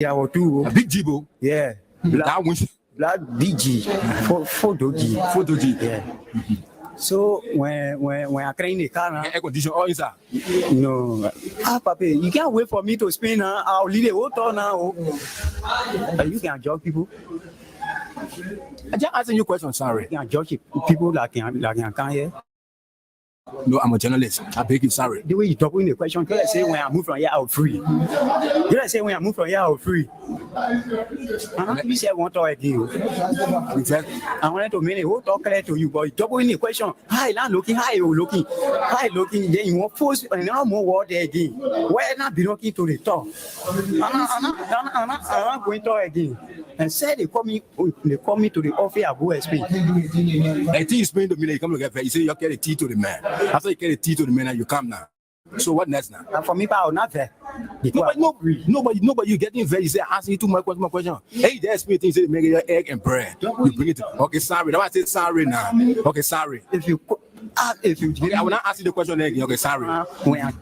Yeah, or two. A big Jibo. Yeah. That wins. Black BG. Photo G. Yeah. So when I clean the car, Air condition all inside. no. Papi, you can't wait for me to spin. I'll leave the whole town now. You can judge people. I just asking you a question, sorry. You can judge people like you can here. No, I'm a journalist. I beg you, sorry. The way you talk in the question, you say when I move from here, I'm free. You say when I move from here, I'm free. You say one talk again. I wanted to make a whole talk clear to you, but you talk in the question. Hi, now looking, hi, you looking, hi, looking. Then you want force and now more word again. Why not be looking to the top? I'm not going to talk again. And said they call me to the office. I go explain. I think you explain to me that you come to get fed. You say you get a tea to the man. After you get a tea to the man, and you come now. So what next now? And for me, I will not there. Nobody, you getting fed. You say asking you too much question. Hey, there's me things. Say make your egg and bread. You bring it. Okay, sorry. Now I say sorry now. Okay, sorry. If you I will not ask you the question again. Okay, sorry. When I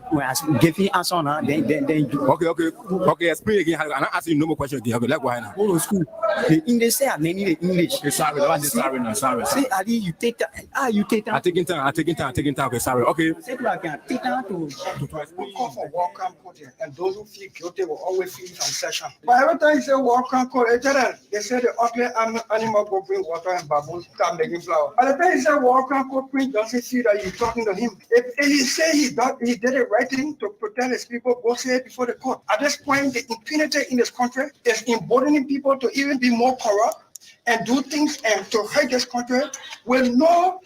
give you answer now, then you. Okay. Explain again. I'm not asking you no more question again. Okay, let's go ahead now. Go to school. The English say I need the English. Okay, sorry. I say sorry now. Sorry. Say Ali, you take that. You take that. I'm taking time. Okay, sorry. Okay. Say I can take that to call for welcome court here, and those who feel guilty will always feel some session. But every time you say welcome court, they say the ugly animal go bring water and baboons start making flour. By the time you say welcome court, Prince doesn't see that you're talking to him. If he say he did the right thing to protect his people, go say it before the court. At this point, the impunity in this country is emboldening people to even be more corrupt and do things and to hurt this country with no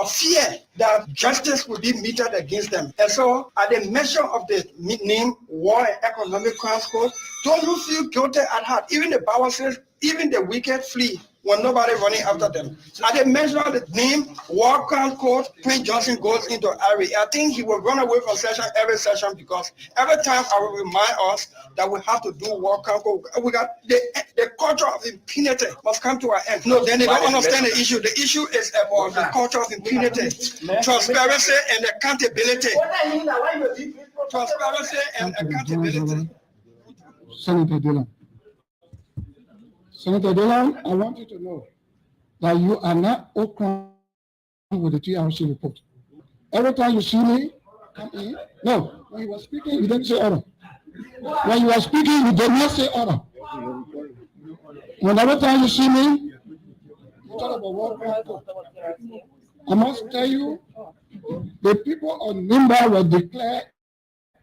fear that justice will be meted against them. And so at the measure of the name War and Economic Crimes Code, those who feel guilty at heart, even the Bible says, even the wicked flee when nobody running after them. At the measure of the name War Crime Code, Prince Johnson goes into IRA. I think he will run away from session every session because every time I will remind us that we have to do War Crime Code. We got the culture of impunity must come to an end. No, then they don't understand the issue. The issue is about the culture of impunity, transparency and accountability. Transparency and accountability. Senator Dillon, I want you to know that you are not okay with the TRC report. Every time you see me come in, no, when you were speaking, you didn't say order. When you were speaking, you did not say order. Whenever time you see me, you talk about what crime. I must tell you, the people of Nimba were declared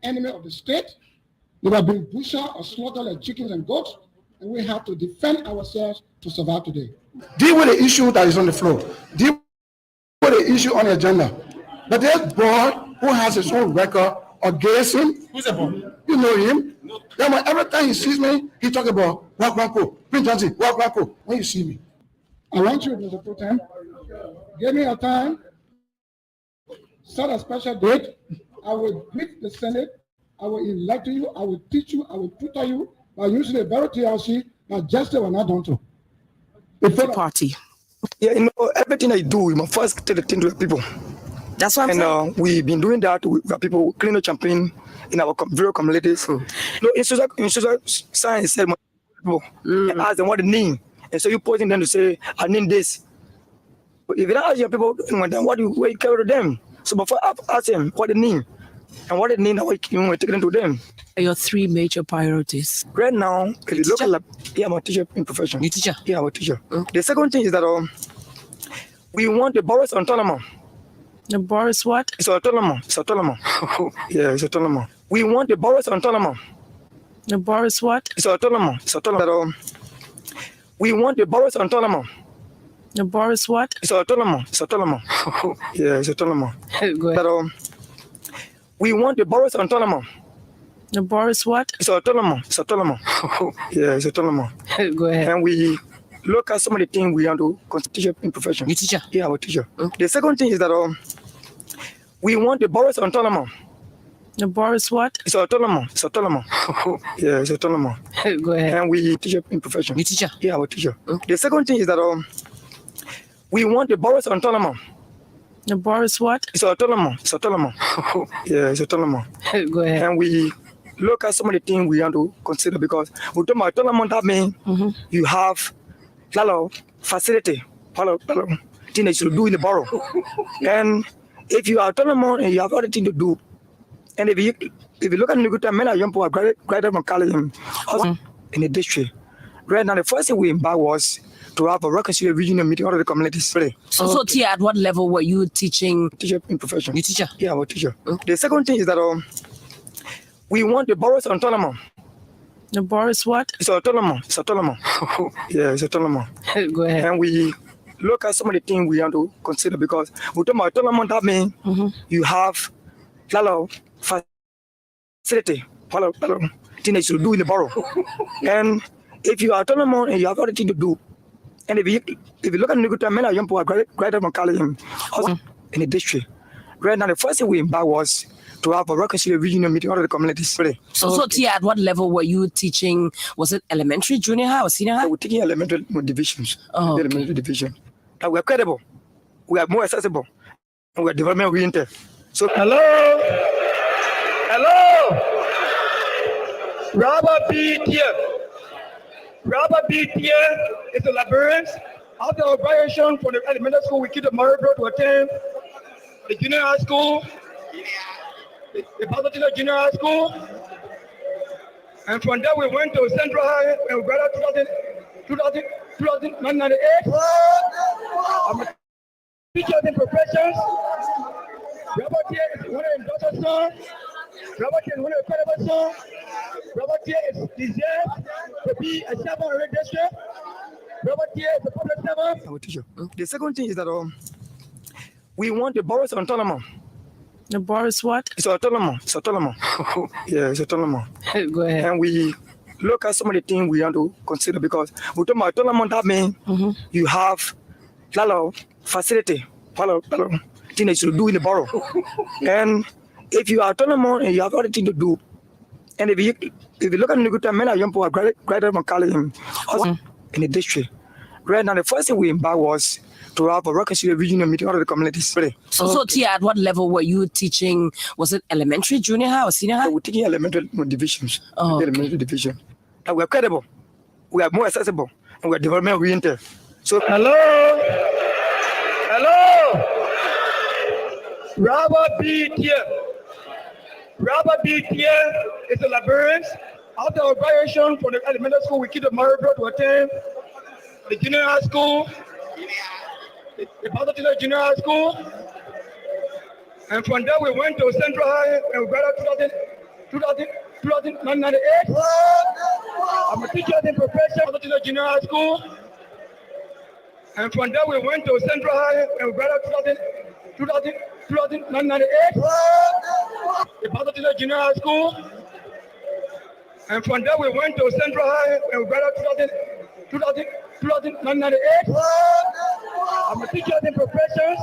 enemy of the state. They were being butchered or slaughtered like chickens and goats. And we have to defend ourselves to survive today. Deal with the issue that is on the floor. Deal with the issue on the agenda. But this boy who has his own record of gazing, who's that boy? You know him. Then every time he sees me, he talk about Wakwanko, Prince Johnson, Wakwanko. When you see me, I want you, Mr. Pro Tem, give me a time, set a special date. I will greet the Senate. I will elect you. I will teach you. I will tutor you. By using the very TLC, but justice was not done to. The party. Yeah, everything I do, you must first tell the thing to the people. That's what I'm saying. And we've been doing that. We have people clean the champagne in our various communities. No, in social science, said people and ask them what the name. And so you posting them to say, I need this. But if you don't ask your people, then what do you carry to them? So before I ask them what the name and what the name, how you take them to them. Your three major priorities. Right now, if you look at I'm a teacher in profession. You teacher? Yeah, I'm a teacher. The second thing is that we want the boroughs autonomous. The boroughs what? It's autonomous. It's autonomous. Yeah, it's autonomous. We want the boroughs autonomous. The boroughs what? It's autonomous. It's autonomous. We want the boroughs autonomous. The boroughs what? It's autonomous. It's autonomous. Yeah, it's autonomous. Go ahead. We want the boroughs autonomous. The boroughs what? It's autonomous. It's autonomous. Yeah, it's autonomous. Go ahead. And we look at some of the things we want to teach in profession. You teacher? Yeah, I'm a teacher. The second thing is that we want the boroughs autonomous. The boroughs what? It's autonomous. It's autonomous. Yeah, it's autonomous. Go ahead. And we teach in profession. You teacher? Yeah, I'm a teacher. The second thing is that we want the boroughs autonomous. The boroughs what? It's autonomous. It's autonomous. Yeah, it's autonomous. Go ahead. And we look at some of the things we have to consider because we talk about tournament that means you have a lot of facility, a lot of things that you do in the borough. And if you are a tournament and you have other things to do, and if you look at the good time, many young people are graduated from college in the district. Right now, the first thing we embarked was to have a reconciliation regional meeting all of the communities. So Tia, at what level were you teaching? Teacher in profession. You teacher? Yeah, I'm a teacher. The second thing is that we want the borough's autonomy. The borough is what? It's autonomy. It's autonomy. Yeah, it's autonomy. Go ahead. And we look at some of the things we have to consider because we talk about autonomy that means you have a lot of facility, a lot of things that you do in the borough. And if you are autonomous and you have other things to do, and if you look at the good time, many young people are graduated from college in the district. Right now, the first thing we embarked was to have a reconciliation regional meeting all of the communities. So Tia, at what level were you teaching? Was it elementary, junior high, or senior high? We're taking elementary divisions. Oh, okay. Elementary division. And we're credible. We are more accessible. And we're development oriented. So hello. Robert B. Tier. Robert B. Tier is a librarian. After our graduation from the elementary school, we keep the Murray Road to attend the junior high school, the Pasadena Junior High School. And from there, we went to Central High and we graduated 1998. I'm a teacher in professions. Robert Tier is one of the daughter's sons. Robert Tier is one of the credible sons. Robert Tier is deserved to be a servant of the district. Robert Tier is a public servant. I'm a teacher. The second thing is that we want the borough's autonomy. The borough is what? It's autonomy. It's autonomy. Yeah, it's autonomy. Go ahead. And we look at some of the things we have to consider because we talk about autonomy that means you have a lot of facility, a lot of things that you do in the borough. And if you are autonomous and you have other things to do, and if you look at the good time, many young people are graduated from college in the district. Right now, the first thing we embarked was to have a reconciliation regional meeting all of the communities. So Tia, at what level were you teaching? Was it elementary, junior high, or senior high? We're taking elementary divisions. Oh, okay. Elementary division. And we're credible. We are more accessible. And we're development oriented. So hello. Robert B. Tier. Robert B. Tier is a librarian. After our graduation from the elementary school, we keep the Murray Road to attend the junior high school, the Pasadena Junior High School. And from there, we went to Central High and we graduated 1998. I'm a teacher in profession, Pasadena Junior High School. And from there, we went to Central High and we graduated 1998. The Pasadena Junior High School. And from there, we went to Central High and we graduated 1998. I'm a teacher in professions.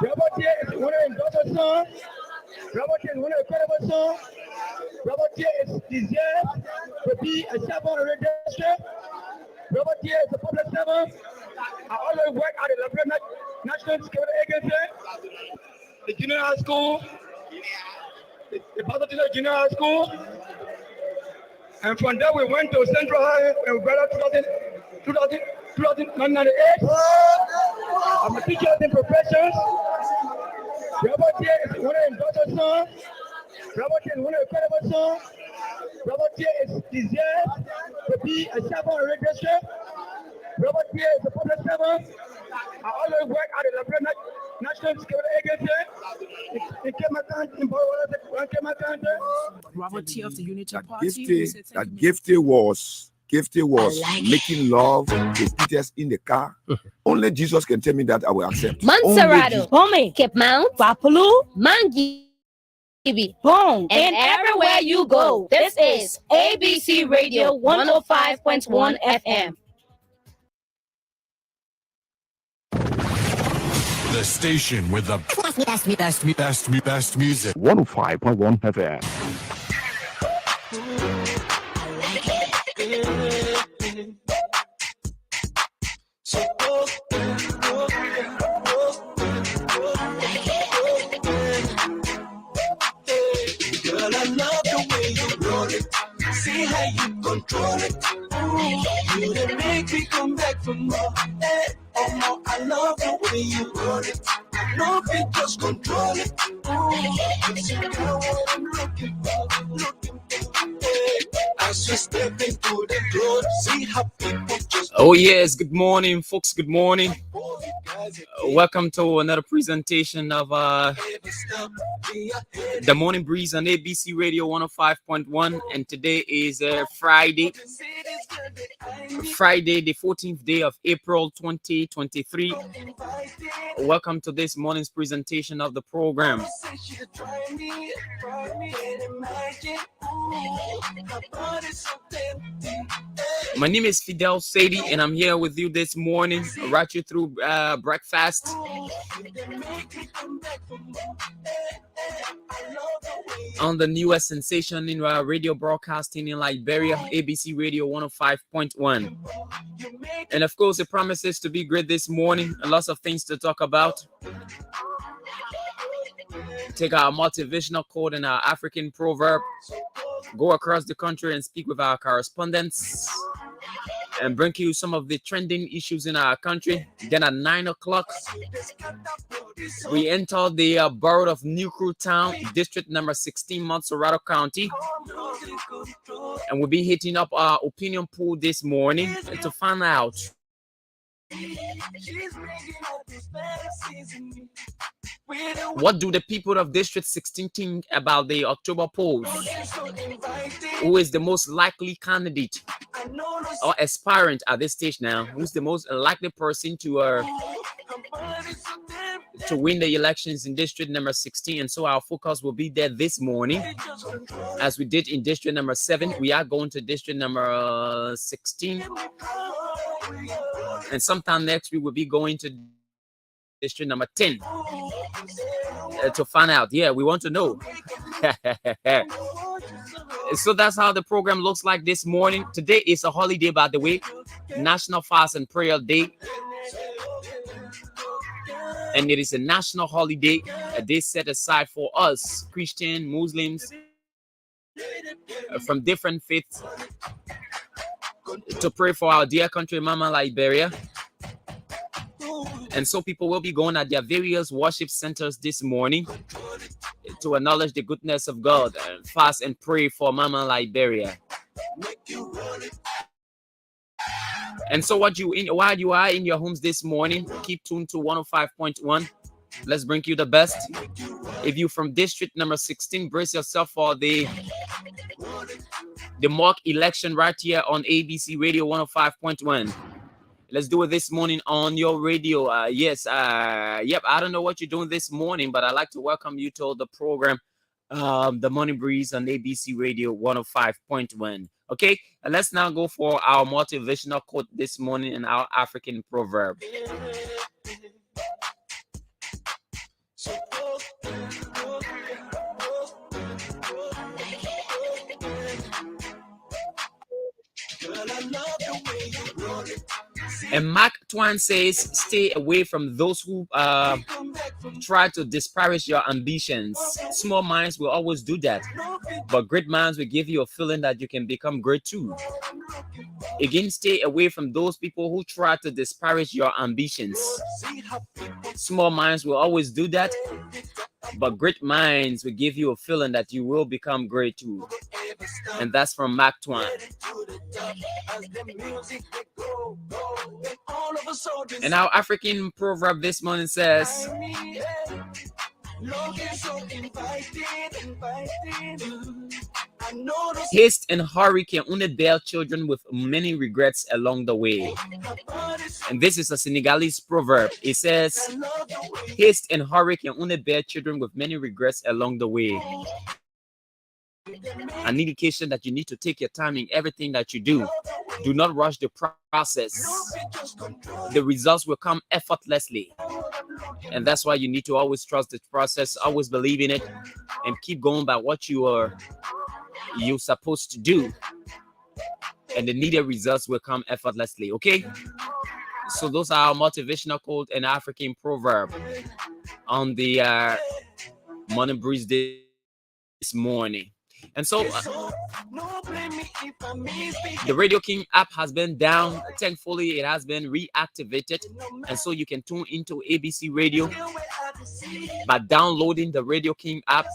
Robert Tier is one of the daughter's sons. Robert Tier is one of the credible sons. Robert Tier is deserved to be a servant of the district. Robert Tier is a public servant. I always work at the National Security Agency, the junior high school, the Pasadena Junior High School. And from there, we went to Central High and we graduated 1998. I'm a teacher in professions. Robert Tier is one of the daughter's sons. Robert Tier is one of the credible sons. Robert Tier is deserved to be a servant of the district. Robert Tier is a public servant. I always work at the National Security Agency. Robert T. of the Unity Party. Gifty was making love with Peters in the car. Only Jesus can tell me that I will accept. Montserrat, Home, Cape Mount, Wapulu, Mangi, Boom, and everywhere you go. This is ABC Radio 105.1 FM. The station with the best music. 105.1 FM. Girl, I love the You done make me come back for more. Hey, oh no, I love the way you roll it. I love it, just control it. It's you know what I'm looking for. Hey, as we step into the club, see how people just. Oh yes, good morning, folks. Good morning. Welcome to another presentation of the Morning Breeze on ABC Radio 105.1, and today is Friday, the 14th day of April 2023. Welcome to this morning's presentation of the program. My name is Fidel, Saydee, and I'm here with you this morning, right you through breakfast. On the newest sensation in radio broadcasting in Liberia, ABC Radio 105.1. And of course, it promises to be great this morning. Lots of things to talk about. Take our motivational quote and our African proverb, go across the country and speak with our correspondents, and bring you some of the trending issues in our country. Then at 9 o'clock, we enter the borough of New Crew Town, district number 16, Montserrat County. And we'll be hitting up our opinion poll this morning to find out what do the people of District 16 think about the October polls? Who is the most likely candidate or aspirant at this stage now? Who's the most likely person to win the elections in District number 16? And so our focus will be there this morning. As we did in District number 7, we are going to District number 16. And sometime next week we'll be going to District number 10 to find out. Yeah, we want to know. So that's how the program looks like this morning. Today is a holiday, by the way, National Fast and Prayer Day. And it is a national holiday, a day set aside for us, Christian, Muslims, from different faiths, to pray for our dear country, Mama Liberia. And so people will be going at their various worship centers this morning to acknowledge the goodness of God and fast and pray for Mama Liberia. And so while you are in your homes this morning, keep tuned to 105.1. Let's bring you the best. If you from district number 16, brace yourself for the mock election right here on ABC Radio 105.1. Let's do it this morning on your radio. Yep, I don't know what you're doing this morning, but I'd like to welcome you to the program, The Morning Breeze on ABC Radio 105.1. Okay, and let's now go for our motivational quote this morning and our African proverb. And Mark Twain says, stay away from those who try to disparage your ambitions. Small minds will always do that, but great minds will give you a feeling that you can become great too. Again, stay away from those people who try to disparage your ambitions. Small minds will always do that, but great minds will give you a feeling that you will become great too. And that's from Mark Twain. And our African proverb this morning says, haste and hurry can only bear children with many regrets along the way. And this is a Senegalese proverb. It says, haste and hurry can only bear children with many regrets along the way. An indication that you need to take your time in everything that you do. Do not rush the process. The results will come effortlessly. And that's why you need to always trust the process, always believe in it, and keep going by what you're supposed to do. And the needed results will come effortlessly, okay? So those are our motivational quote and African proverb on the Morning Breeze this morning. And so The Radio King app has been down. Thankfully, it has been reactivated, and so you can tune into ABC Radio by downloading the Radio King app.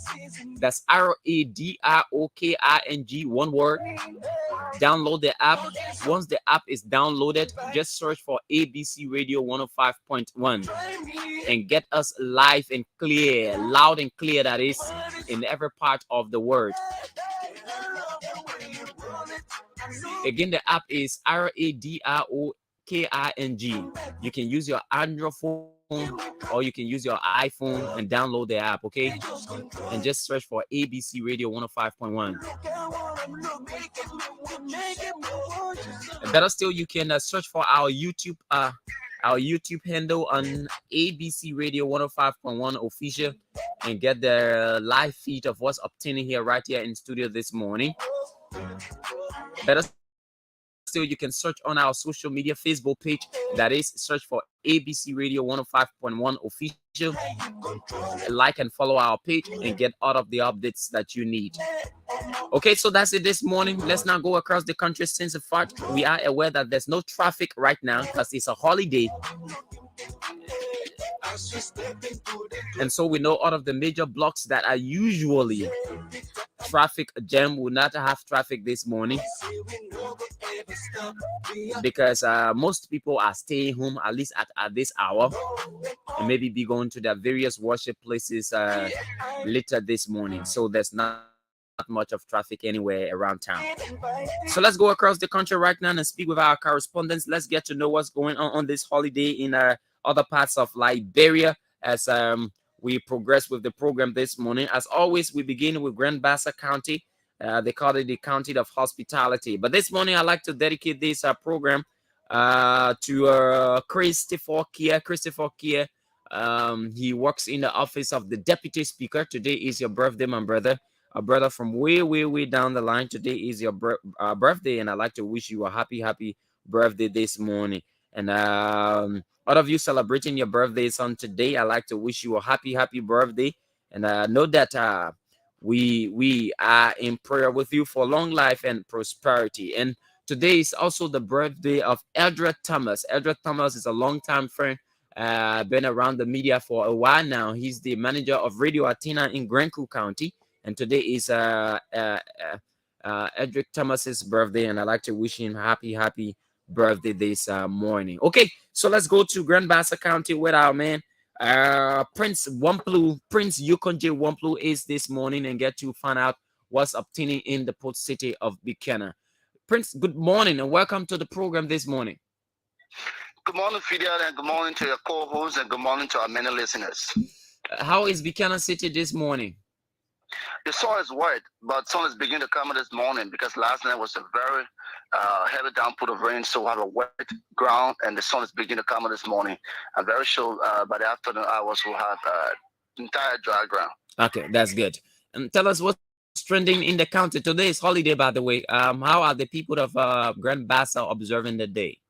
That's RADROKING, one word. Download the app. Once the app is downloaded, just search for ABC Radio 105.1 and get us live and clear, loud and clear, that is, in every part of the world. Again, the app is RADROKING. You can use your Android phone or you can use your iPhone and download the app, okay? And just search for ABC Radio 105.1. Better still, you can search for our YouTube handle on ABC Radio 105.1 official and get the live feed of what's obtaining here right here in studio this morning. Better still, you can search on our social media Facebook page, that is, search for ABC Radio 105.1 official. Like and follow our page and get all of the updates that you need. Okay, so that's it this morning. Let's now go across the country. Since the fact we are aware that there's no traffic right now because it's a holiday, and so we know all of the major blocks that are usually traffic jam will not have traffic this morning because most people are staying home, at least at this hour, and maybe be going to their various worship places later this morning. So there's not much of traffic anywhere around town. So let's go across the country right now and speak with our correspondents. Let's get to know what's going on this holiday in other parts of Liberia as we progress with the program this morning. As always, we begin with Grand Bassa County. They call it the County of Hospitality. But this morning, I'd like to dedicate this program to Christopher Kier. Christopher Kier, he works in the office of the Deputy Speaker. Today is your birthday, my brother. A brother from way down the line. Today is your birthday, and I'd like to wish you a happy birthday this morning. And all of you celebrating your birthdays on today, I'd like to wish you a happy birthday. And know that we are in prayer with you for long life and prosperity. And today is also the birthday of Eldred Thomas. Eldred Thomas is a longtime friend, been around the media for a while now. He's the manager of Radio Athena in Grancoe County. And today is Edric Thomas's birthday, and I'd like to wish him happy birthday this morning. Okay, so let's go to Grand Bassa County with our man Prince Yukonje Wamplu is this morning and get to find out what's obtaining in the port city of Buchanan. Prince, good morning and welcome to the program this morning. Good morning, Fidel, and good morning to your co-hosts, and good morning to our many listeners. How is Buchanan City this morning? The sun is wet, but sun is beginning to come this morning because last night was a very heavy downpour of rain, so we have a wet ground, and the sun is beginning to come this morning. I'm very sure by the afternoon hours we'll have entire dry ground. Okay, that's good. And tell us what's trending in the county. Today is holiday, by the way. How are the people of Grand Bassa observing the day?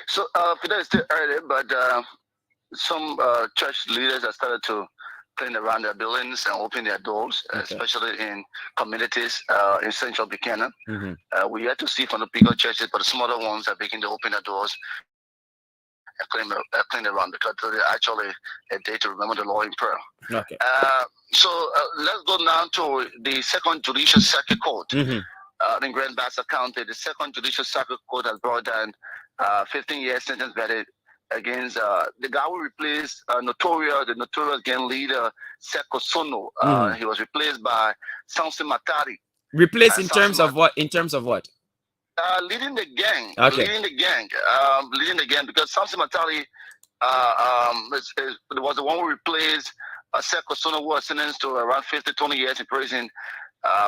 So, Fidel is still early, but some church leaders have started to clean around their buildings and open their doors, especially in communities in central Buchanan. We yet to see from the bigger churches, but the smaller ones are beginning to open their doors and clean around because it's actually a day to remember the Lord in prayer. Okay. So let's go now to the Second Judicial Circuit Court in Grand Bassa County. The Second Judicial Circuit Court has brought down 15-year sentence verdict against the guy who replaced the notorious gang leader Seko Sono. He was replaced by Samson Matari. Replaced in terms of what? In terms of what? Leading the gang. Okay. Leading the gang because Samson Matari was the one who replaced Seko Sono, who was sentenced to around 20 years in prison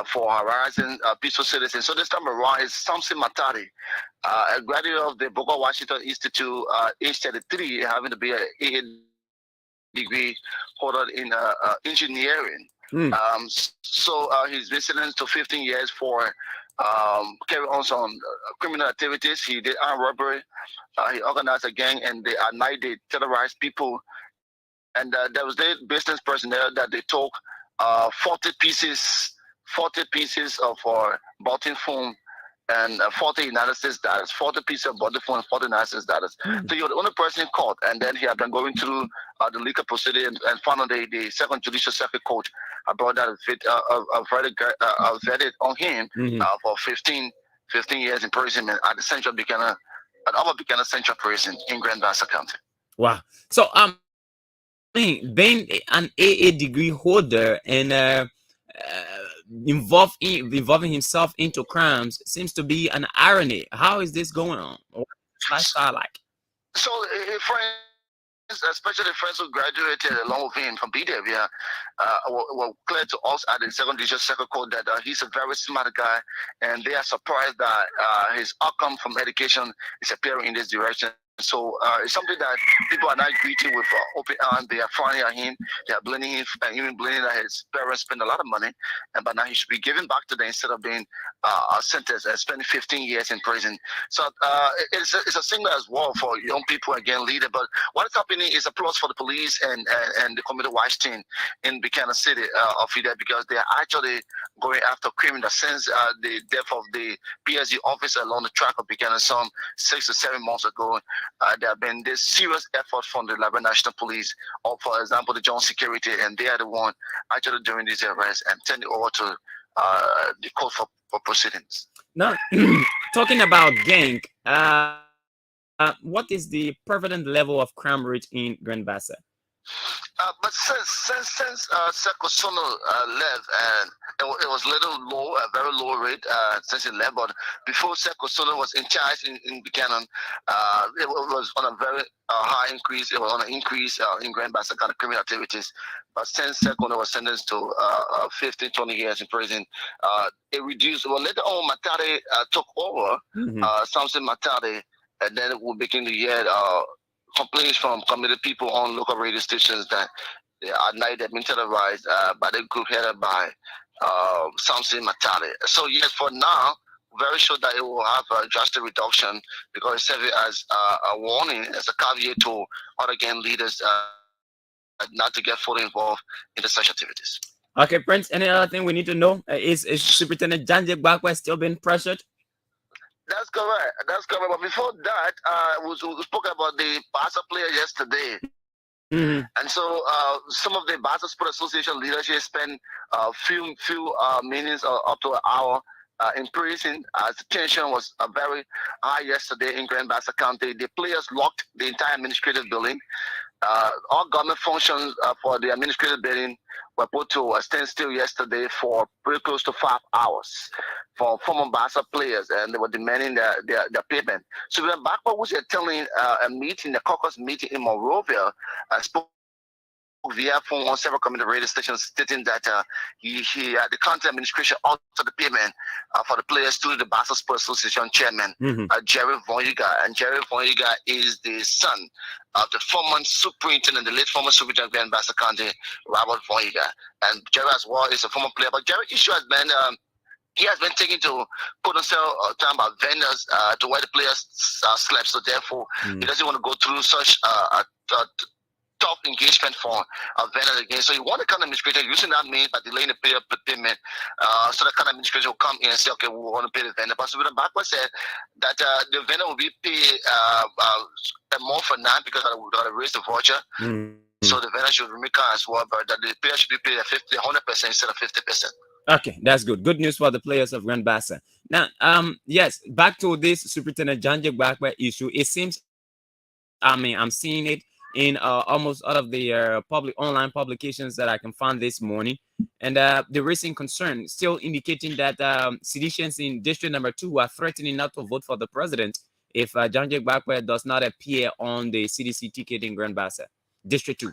for harassing peaceful citizens. So this time around is Samson Matari, a graduate of the Booker Washington Institute, age 33, having to be a degree holder in engineering. So he's been sentenced to 15 years for carrying on some criminal activities. He did armed robbery. He organized a gang, and at night they terrorized people. And there was the business personnel that they took 40 pieces of button foam and 40 United States dollars, 40 pieces of body phone, 40 United States dollars. So you're the only person in court, and then he had been going through the legal proceeding, and finally the Second Judicial Circuit Court brought that a verdict on him for 15 years imprisonment at the Central Buchanan, at Upper Buchanan Central Prison in Grand Bassa County. Wow. So being an AA degree holder and involving himself into crimes seems to be an irony. How is this going on? What's lifestyle like? So, friends, especially friends who graduated along with him from BW, were clear to us at the Second Judicial Circuit Court that he's a very smart guy, and they are surprised that his outcome from education is appearing in this direction. So it's something that people are not greeting with open arms. They are frowning at him. They are blaming him, and even blaming that his parents spent a lot of money, and but now he should be given back to them instead of being sentenced and spending 15 years in prison. So it's a signal as well for young people again, leader. But what is happening is a plus for the police and the community watch team in Buchanan City of Fidel, because they are actually going after criminals since the death of the PSD officer along the track of Buchanan some 6 to 7 months ago. There have been this serious effort from the Liberia National Police, or for example, the Joint Security, and they are the one actually doing these arrests and turning over to the court for proceedings. Now, talking about gang, what is the prevalent level of crime rate in Grand Bassa? But since Sekosono left, and it was little low, a very low rate since he left. But before Sekosono was in charge in Buchanan, it was on a very high increase. It was on an increase in Grand Bassa kind of criminal activities. But since Sekosono was sentenced to 15, 20 years in prison, it reduced. Well, later on, Matari took over, Samson Matari, and then we begin to hear complaints from committed people on local radio stations that at night they've been terrorized by the group headed by Samson Matali. So yes, for now, very sure that it will have a drastic reduction, because it serves as a warning, as a caveat to other gang leaders not to get fully involved in the such activities. Okay, Prince, any other thing we need to know? Is Superintendent Janjek Bakwe still being pressured? That's correct. That's correct. But before that, we spoke about the Barca player yesterday. And so some of the Barca Sport Association leadership spent few minutes up to an hour in prison, as the tension was very high yesterday in Grand Bassa County. The players locked the entire administrative building. All government functions for the administrative building were put to a standstill yesterday for pretty close to 5 hours for former Barca players, and they were demanding their payment. So when Bakwa was attending a meeting, the caucus meeting in Monrovia, spoke via phone on several community radio stations, stating that the county administration altered the payment for the players to the Barca Sports Association chairman, Jerry Vonyiga. And Jerry Vonyiga is the son of the former superintendent, the late former superintendent of Grand Bassa County, Robert Vonyiga. And Jerry as well is a former player. But Jerry's issue has been he has been taken to put himself talking about vendors to where the players slept. So therefore, he doesn't want to go through such tough engagement for vendors again. So he want the kind of administrator using that means by delaying the payment. So the kind of administrator will come in and say, okay, we want to pay the vendor. But so the backward said that the vendor will be paid more for now because we got to raise the voucher. So the vendor should remake as well, but that the player should be paid at 100% instead of 50%. Okay, that's good. Good news for the players of Grand Bassa. Now, yes, back to this Superintendent Janjek Bakwe issue. It seems, I'm seeing it in almost all of the public online publications that I can find this morning, and the recent concern still indicating that seditionists in District Number 2 are threatening not to vote for the president if Janjek Bakwe does not appear on the CDC ticket in Grand Bassa, District 2.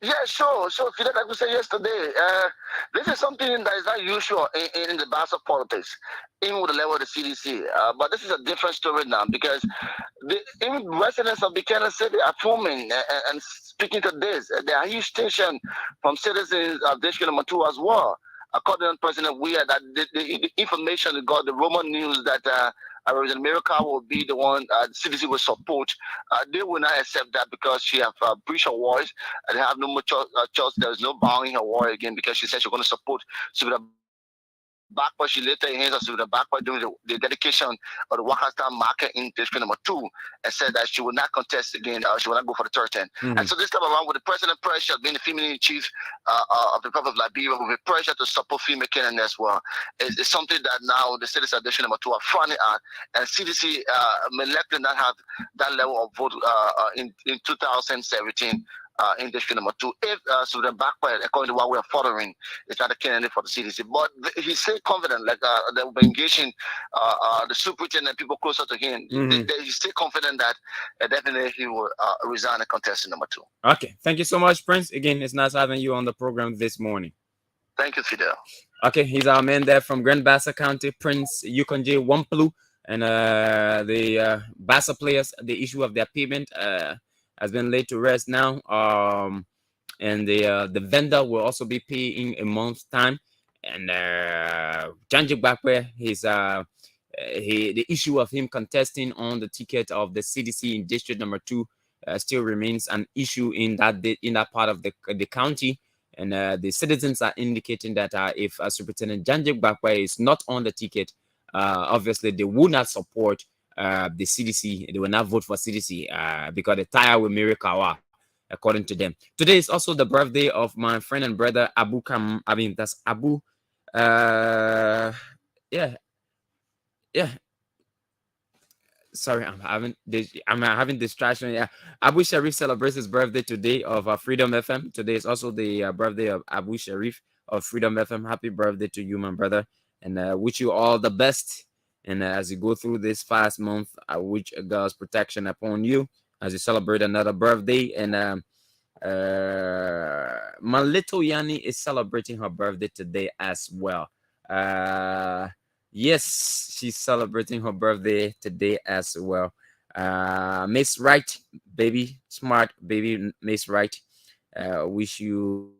Yeah, sure. Fidel, like we said yesterday, this is something that is not usual in the Bassa politics, even with the level of the CDC. But this is a different story now, because even residents of Buchanan City are forming and speaking to this. There are huge tension from citizens of District Number 2 as well. According to President Weir, that the information we got, the rumor news that President Miracle will be the one the CDC will support. They will not accept that because she have breached her voice and they have no more choice. There is no bowing her word again because she said she's going to support Subida backward. She laid her hands on the backward during the dedication of the Walker Star marker in district number 2 and said that she will not contest again. She will not go for the third term. And so this time around, with the president pressure being the female in chief of the Republic of Liberia, with the pressure to support female candidates as well, it's something that now the citizens of district number 2 are frowning at. And CDC may likely not have that level of vote in 2017. In district number 2, if so the backfire, according to what we are following, is not a candidate for the CDC. But he's still confident, like they were engaging the superintendent, people closer to him. He's still confident that definitely he will resign and contest in number 2. Okay, thank you so much, Prince. Again, it's nice having you on the program this morning. Thank you, Fidel. Okay, he's our man there from Grand Bassa County, Prince Yukonje Wampulu, and the Bassa players. The issue of their payment has been laid to rest now. And the vendor will also be paying a month's time. And Janji Bakwe, the issue of him contesting on the ticket of the CDC in district number 2 still remains an issue in that part of the county. And the citizens are indicating that if Superintendent Janji Bakwe is not on the ticket, obviously they will not support the CDC. They will not vote for CDC because the tire will Mirikawa, according to them. Today is also the birthday of my friend and brother Abu Kam. I mean, that's Abu. Sorry, I'm having distraction. Yeah, Abu Sharif celebrates his birthday today of Freedom FM. Today is also the birthday of Abu Sharif of Freedom FM. Happy birthday to you, my brother, and wish you all the best. And as you go through this fast month, I wish God's protection upon you as you celebrate another birthday. And my little Yanni is celebrating her birthday today as well. Yes, she's celebrating her birthday today as well. Miss Wright, baby, smart baby, Miss Wright. Wish you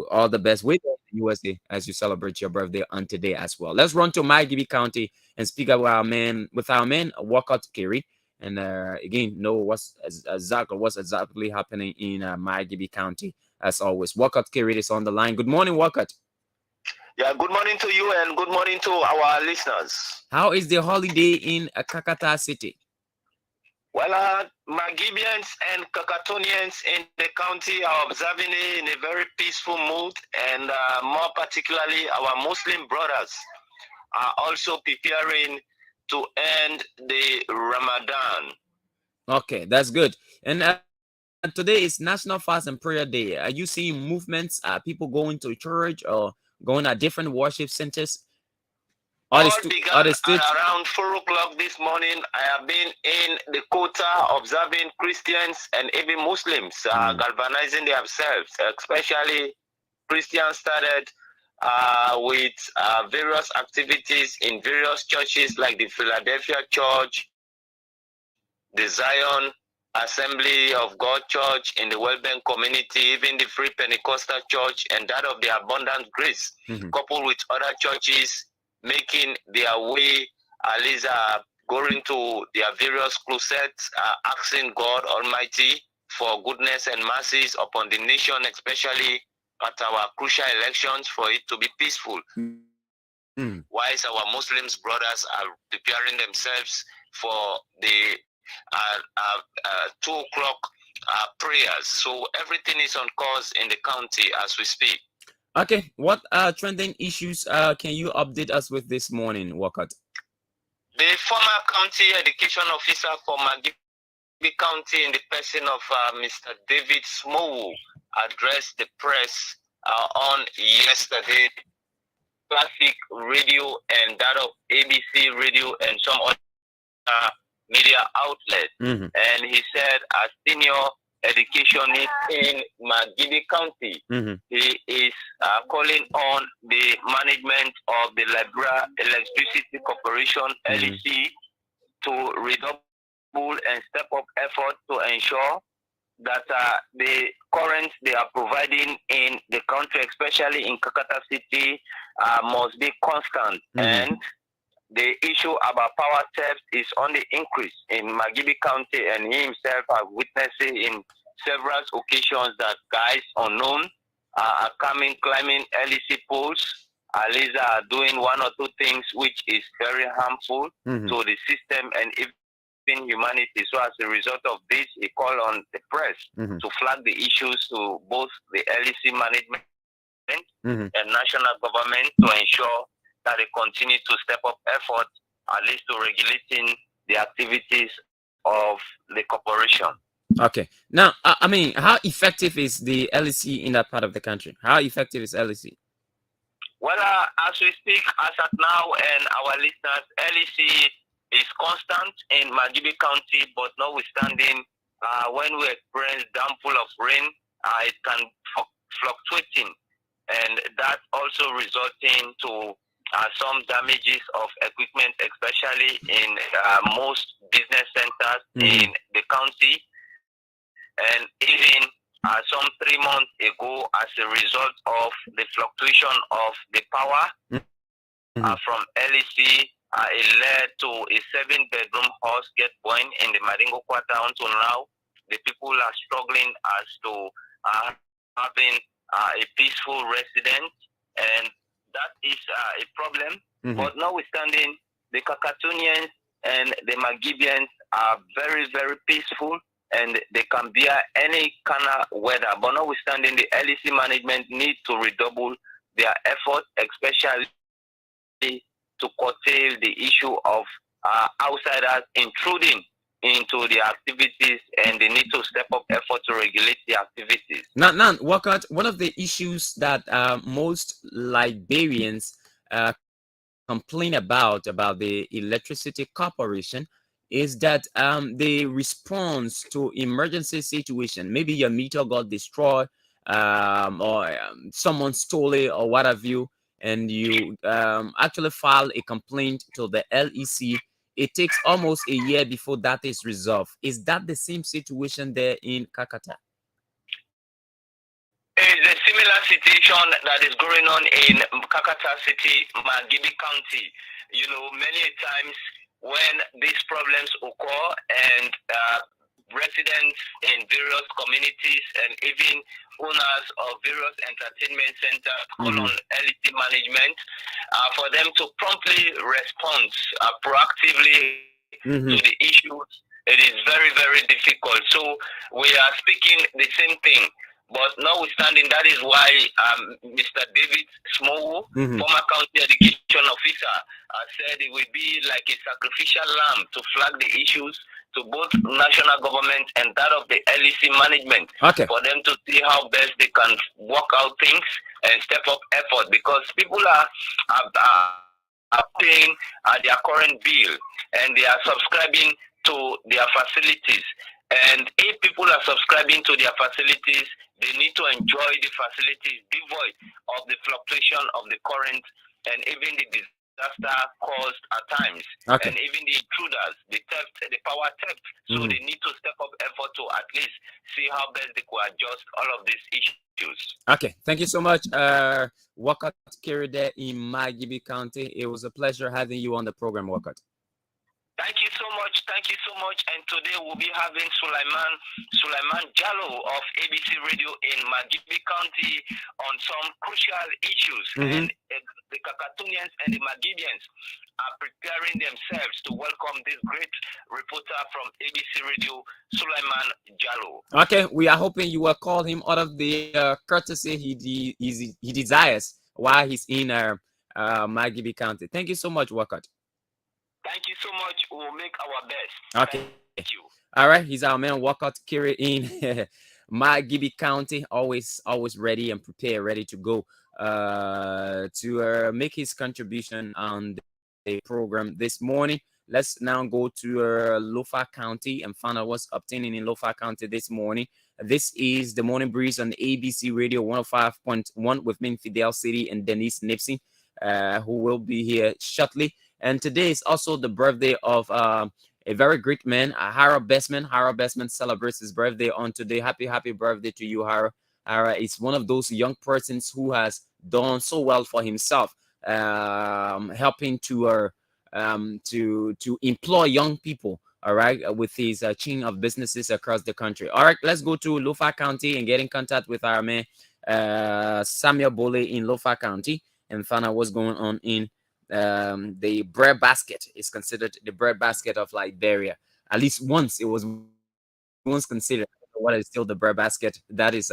all the best with the USA as you celebrate your birthday on today as well. Let's run to Margibi County and speak about our man Walcott Kerry, and again know what's exactly happening in Margibi County as always. Walcott Kerry is on the line. Good morning, Walcott. Yeah, good morning to you and good morning to our listeners. How is the holiday in Kakata City? Well, Magibians and Kakatonians in the county are observing it in a very peaceful mood, and more particularly our Muslim brothers are also preparing to end the Ramadan. Okay, that's good. And today is National Fast and Prayer Day. Are you seeing movements? People going to church or going at different worship centers? All began around 4 o'clock this morning. I have been in the quota observing Christians and even Muslims galvanizing themselves, especially Christians started with various activities in various churches like the Philadelphia Church, the Zion Assembly of God Church in the Wellbank community, even the Free Pentecostal Church and that of the Abundant Grace, coupled with other churches making their way, at least going to their various closets, asking God Almighty for goodness and mercies upon the nation, especially at our crucial elections, for it to be peaceful. Whilst our Muslims brothers are preparing themselves for the 2 o'clock prayers. So everything is on course in the county as we speak. Okay, what trending issues can you update us with this morning, Walcott? The former county education officer for Magibi County in the person of Mr. David Smowu addressed the press on yesterday, Classic Radio and that of ABC Radio and some other media outlets. And he said as senior educationist in Magibi County, he is calling on the management of the Liberia Electricity Corporation, LEC, to redouble and step up effort to ensure that the current they are providing in the country, especially in Kakata City, must be constant. And the issue about power theft is on the increase in Magibi County, and he himself has witnessed it in several occasions that guys unknown are climbing LEC poles at least are doing one or two things which is very harmful to the system and even humanity. So as a result of this, he called on the press to flag the issues to both the LEC management and national government to ensure that they continue to step up effort, at least to regulating the activities of the corporation. Okay. Now, I mean, how effective is the LEC in that part of the country? How effective is LEC? Well, as we speak, as at now, and our listeners, LEC is constant in Magibi County, but notwithstanding, when we experience downfall of rain, it can fluctuating, and that also resulting to some damages of equipment, especially in most business centers in the county. And even some 3 months ago, as a result of the fluctuation of the power from LEC, it led to a 7-bedroom house get burned in the Madingo quarter. Until now, the people are struggling as to having a peaceful residence, and that is a problem. But notwithstanding, the Kakatunians and the Magibians are very, very peaceful, and they can bear any kind of weather. But notwithstanding, the LEC management need to redouble their effort, especially to curtail the issue of outsiders intruding into the activities, and they need to step up effort to regulate the activities. Now, Walcott, one of the issues that most Liberians complain about the Electricity Corporation is that the response to emergency situation, maybe your meter got destroyed, or someone stole it, or what have you, and you actually file a complaint to the LEC. It takes almost a year before that is resolved. Is that the same situation there in Kakata? It's a similar situation that is going on in Kakata City, Magibi County. You know, many times when these problems occur and residents in various communities and even owners of various entertainment centers call on LEC management for them to promptly respond proactively to the issues. It is very, very difficult. So we are speaking the same thing. But notwithstanding, that is why Mr. David Smowu, former county education officer, said it will be like a sacrificial lamb to flag the issues to both national government and that of the LEC management, for them to see how best they can work out things and step up effort, because people are paying their current bill and they are subscribing to their facilities. And if people are subscribing to their facilities, they need to enjoy the facilities devoid of the fluctuation of the current and even the disaster caused at times. And even the intruders, the theft, the power theft. So they need to step up effort to at least see how best they could adjust all of these issues. Okay, thank you so much, Wakat Kiride in Magibi County. It was a pleasure having you on the program, Wakat. Thank you so much. Thank you so much. And today we'll be having Sulaiman Jallo of ABC Radio in Magibi County on some crucial issues. And the Kakatunians and the Magibians are preparing themselves to welcome this great reporter from ABC Radio, Sulaiman Jallo. Okay, we are hoping you will call him out of the courtesy he desires while he's in Magibi County. Thank you so much, Wakat. Thank you so much. We'll make our best. Okay. Thank you. All right. He's our man, Walcott Kiri in Magibi County. Always ready and prepared, ready to go to make his contribution on the program this morning. Let's now go to Lofa County and find out what's obtaining in Lofa County this morning. This is the Morning Breeze on ABC Radio 105.1 with me, Fidel City and Denise Nimpson, who will be here shortly. And today is also the birthday of a very great man, Hara Bestman. Hara Bestman celebrates his birthday on today. Happy birthday to you, Hara. Hara is one of those young persons who has done so well for himself, helping to employ young people, all right, with his chain of businesses across the country. All right, let's go to Lofa County and get in contact with our man, Samuel Bole in Lofa County. and find out what's going on in the bread basket. Is considered the bread basket of Liberia. At least once it was once considered. What is still the bread basket? That is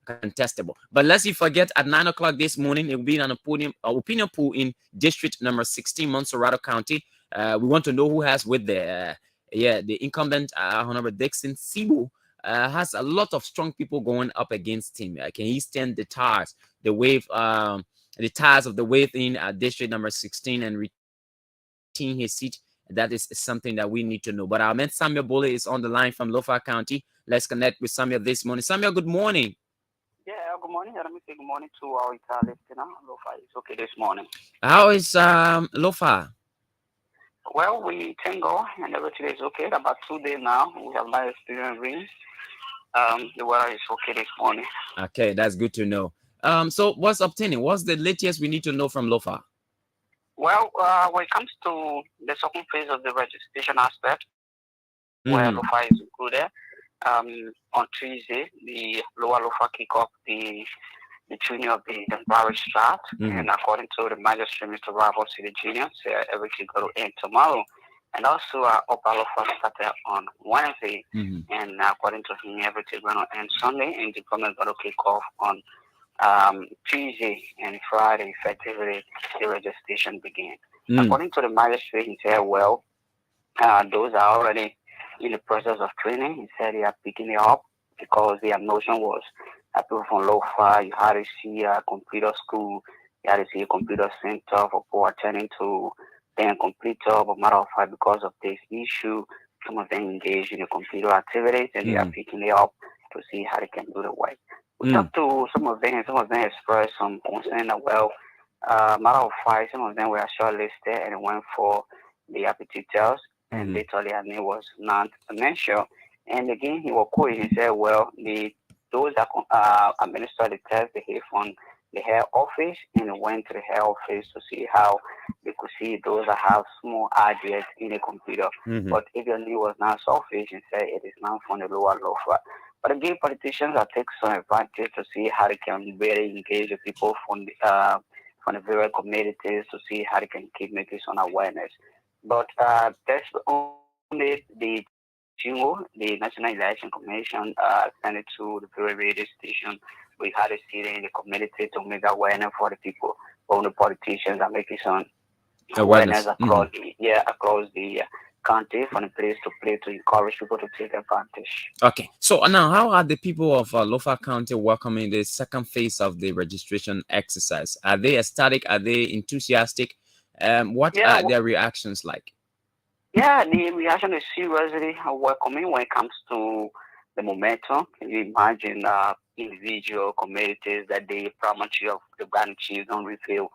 contestable. But lest you forget, at 9 o'clock this morning, it will be an opinion poll in district number 16, Montserrat County. We want to know who has with the incumbent Honorable Dixon Sibu has a lot of strong people going up against him. Can he stand the tires, the tires of the wave in district number 16 and retain his seat? That is something that we need to know. But our man Samuel Bole is on the line from Lofa County. Let's connect with Samuel this morning. Samuel, good morning. Yeah, good morning. Let me say good morning to our Italian listener. Lofa is okay this morning. How is Lofa? Well, we thank God and everything is okay. About 2 days now, we have not experienced rain. The weather is okay this morning. Okay, that's good to know. So what's obtaining? What's the latest we need to know from Lofa? Well, when it comes to the second phase of the registration aspect, where Lofa is included, on Tuesday, the lower Lofa kick off the training of the parish start, and according to the magistrate, Mr. Rival City Junior, everything going to end tomorrow. And also, upper Lofa started on Wednesday, and according to him, everything going to end Sunday, and the government going to kick off on Tuesday and Friday. Effectively, the registration began. According to the magistrate, he said, well, those are already in the process of training. He said they are picking it up because the notion was people from Lofa, you had to see a computer school, you had to see a computer center for people attending to then computer, but matter of fact, because of this issue, some of them engage in the computer activities and they are picking it up to see how they can do the work. We talked to some of them, and some of them expressed some concern as well. Matter of fact, some of them were shortlisted and went for the aptitude test, and later their name was not mentioned. And again, he was quoted. He said, well, those that administer the test, they hear from the head office, and they went to the head office to see how they could see those that have small ideas in the computer. But if your name was not sufficient, he said it is not from the lower Lofa. But again, politicians are taking some advantage to see how they can really engage the people from the various communities to see how they can keep making some awareness. But that's only the the National Election Commission sent it to the various radio station. We had a seat in the community to make awareness for the people. All the politicians are making some awareness across the country from the place to place to encourage people to take advantage. Okay, so now how are the people of Lofa County welcoming the second phase of the registration exercise? Are they ecstatic? Are they enthusiastic? What are their reactions like? Yeah, the reaction is seriously welcoming when it comes to the momentum. Can you imagine individual communities that the primary chief of the Ghana chief don't reveal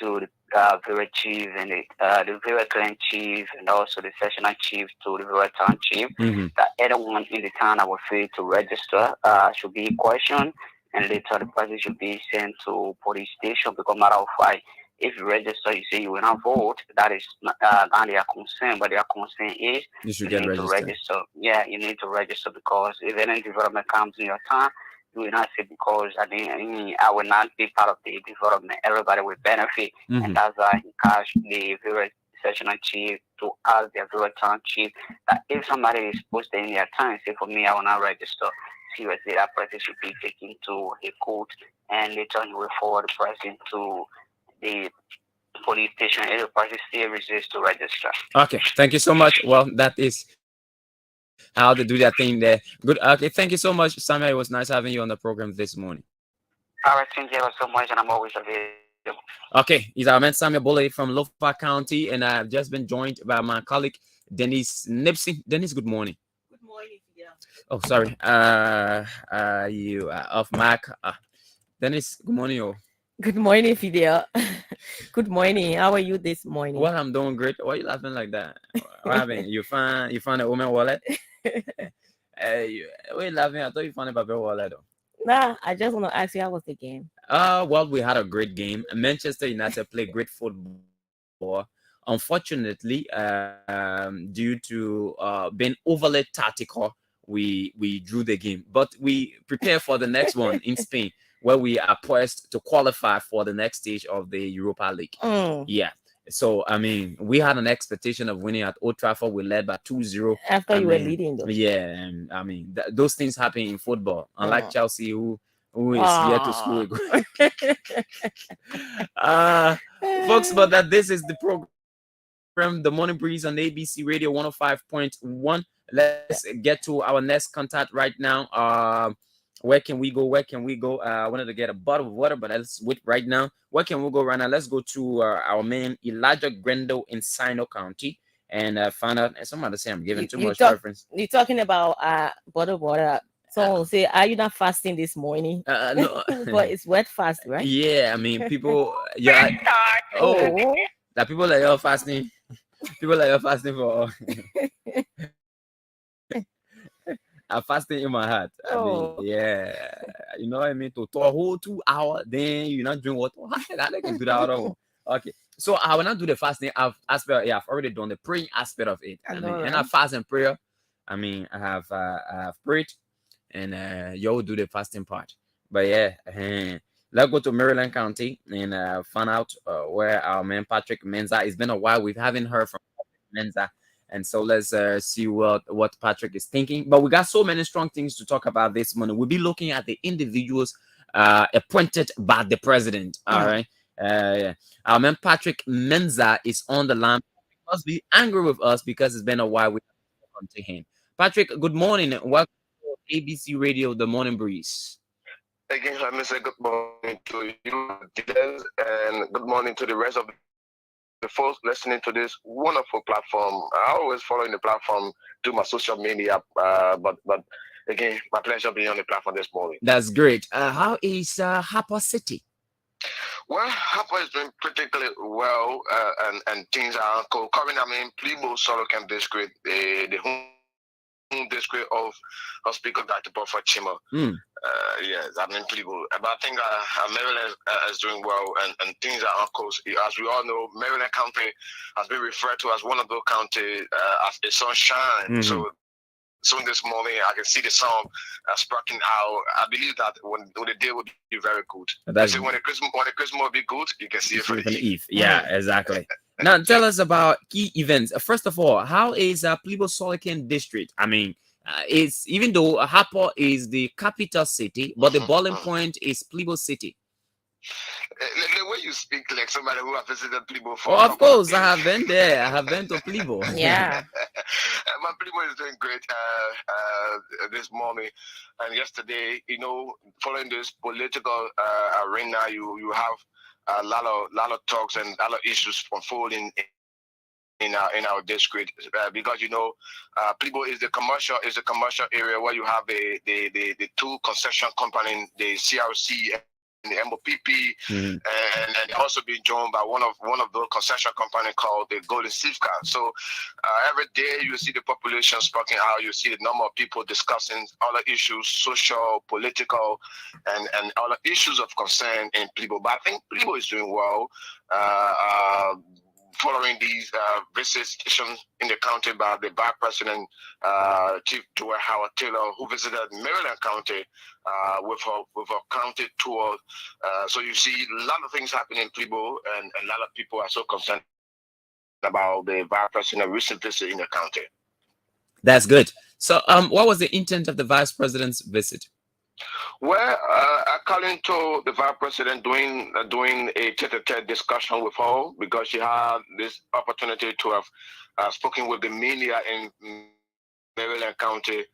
to the very chief and the very clan chief and also the sectional chief to the very town chief that anyone in the town that will fail to register should be questioned, and later the person should be sent to police station because matter of fact, if you register, you say you will not vote, that is not their concern, but their concern is you need to register. Yeah, you need to register because if any development comes in your town, you will not say because I will not be part of the development. Everybody will benefit, and that's why he cash the very sessional chief to ask the very town chief that if somebody is posted in their town, say for me, I will not register. Seriously, that person should be taken to a court, and later he will forward the person to the police station if the person still resists to register. Okay, thank you so much. Well, that is how to do that thing there. Good. Okay, thank you so much, Samuel. It was nice having you on the program this morning. All right, thank you so much, and I'm always available. Okay, he's our man Samuel Bole from Lofa County, and I've just been joined by my colleague Denise Nimpson. Denise, good morning. Good morning, Fidel. Oh, sorry. You are off mic. Denise, good morning. Oh. Good morning, Fidel. Good morning. How are you this morning? Well, I'm doing great. Why are you laughing like that? What happened? You find a woman wallet? Why are you laughing? I thought you found a paper wallet. Nah, I just want to ask you, how was the game? Well, we had a great game. Manchester United played great football. Unfortunately, due to being overly tactical, we drew the game. But we prepare for the next one in Spain. where we are poised to qualify for the next stage of the Europa League. Yeah. So, I mean, we had an expectation of winning at Old Trafford. We led by 2-0. After you were leading, though. Yeah, and I mean, those things happen in football. Unlike Chelsea, who is yet to score a goal. Folks, but that this is the program, The Morning Breeze on ABC Radio 105.1. Let's get to our next contact right now. Where can we go? I wanted to get a bottle of water, but let's wait right now. Where can we go right now? Let's go to our man Elijah Grendo in Sino County and find out. Somebody say I'm giving too much reference. You're talking about bottle of water. Someone say, "Are you not fasting this morning?" No, but it's wet fast, right? Yeah, I mean, people. Yeah. That people that you're fasting. People that you're fasting for. I'm fasting in my heart. I mean, yeah, you know what I mean. To a whole 2 hours, then you not drink water. I can do that. Okay, so I will not do the fasting aspect. Yeah, I've already done the praying aspect of it. And I fast and prayer. I mean, I have prayed, and you will do the fasting part. But yeah, let's go to Maryland County and find out where our man Patrick Menza. It's been a while. We haven't heard from Menza. And so let's see what Patrick is thinking. But we got so many strong things to talk about this morning. We'll be looking at the individuals appointed by the president. All right. Our man Patrick Menza is on the line. He must be angry with us because it's been a while we haven't spoken to him. Patrick, good morning. Welcome to ABC Radio, The Morning Breeze. Again, let me say good morning to you, Fidel, and good morning to the rest of the folks listening to this wonderful platform. I always following the platform through my social media, but again, my pleasure being on the platform this morning. That's great. How is Harper City? Well, Harper is doing particularly well, and things are currently. I mean, Plebo Sorokan district, the home district of Speaker Dr. Buffer Chima. Yes, I mean Plebo. But I think Maryland is doing well, and things are on course. As we all know, Maryland County has been referred to as one of those counties as a sunshine. So this morning, I can see the sun sparking out. I believe that when the day will be very good. So when the Christmas will be good, you can see it for the eve. Yeah, exactly. Now, tell us about key events. First of all, how is Plebo Sorokan district? I mean, it's even though Harper is the capital city, but the boiling point is Plebo City. The way you speak like somebody who has visited Plebo. Of course, I have been there. I have been to Plebo. Yeah. My Plebo is doing great this morning and yesterday. You know, following this political arena, you have a lot of talks and a lot of issues unfolding in our district because you know Plebo is the commercial area where you have the two concession companies, the CRC and the MOPP, and also being joined by one of those concession companies called the Golden Safeguard. So every day you see the population speaking out, you see the number of people discussing all the issues, social, political, and all the issues of concern in Plebo. But I think Plebo is doing well. Following these visits in the county by the Vice President, Chief Joel Howard Taylor, who visited Maryland County with her county tour. So you see a lot of things happening in Plebo, and a lot of people are so concerned about the Vice President's recent visit in the county. That's good. So, what was the intent of the Vice President's visit? Well, according to the Vice President doing a tete-a-tete discussion with her, because she had this opportunity to have spoken with the media in Maryland County.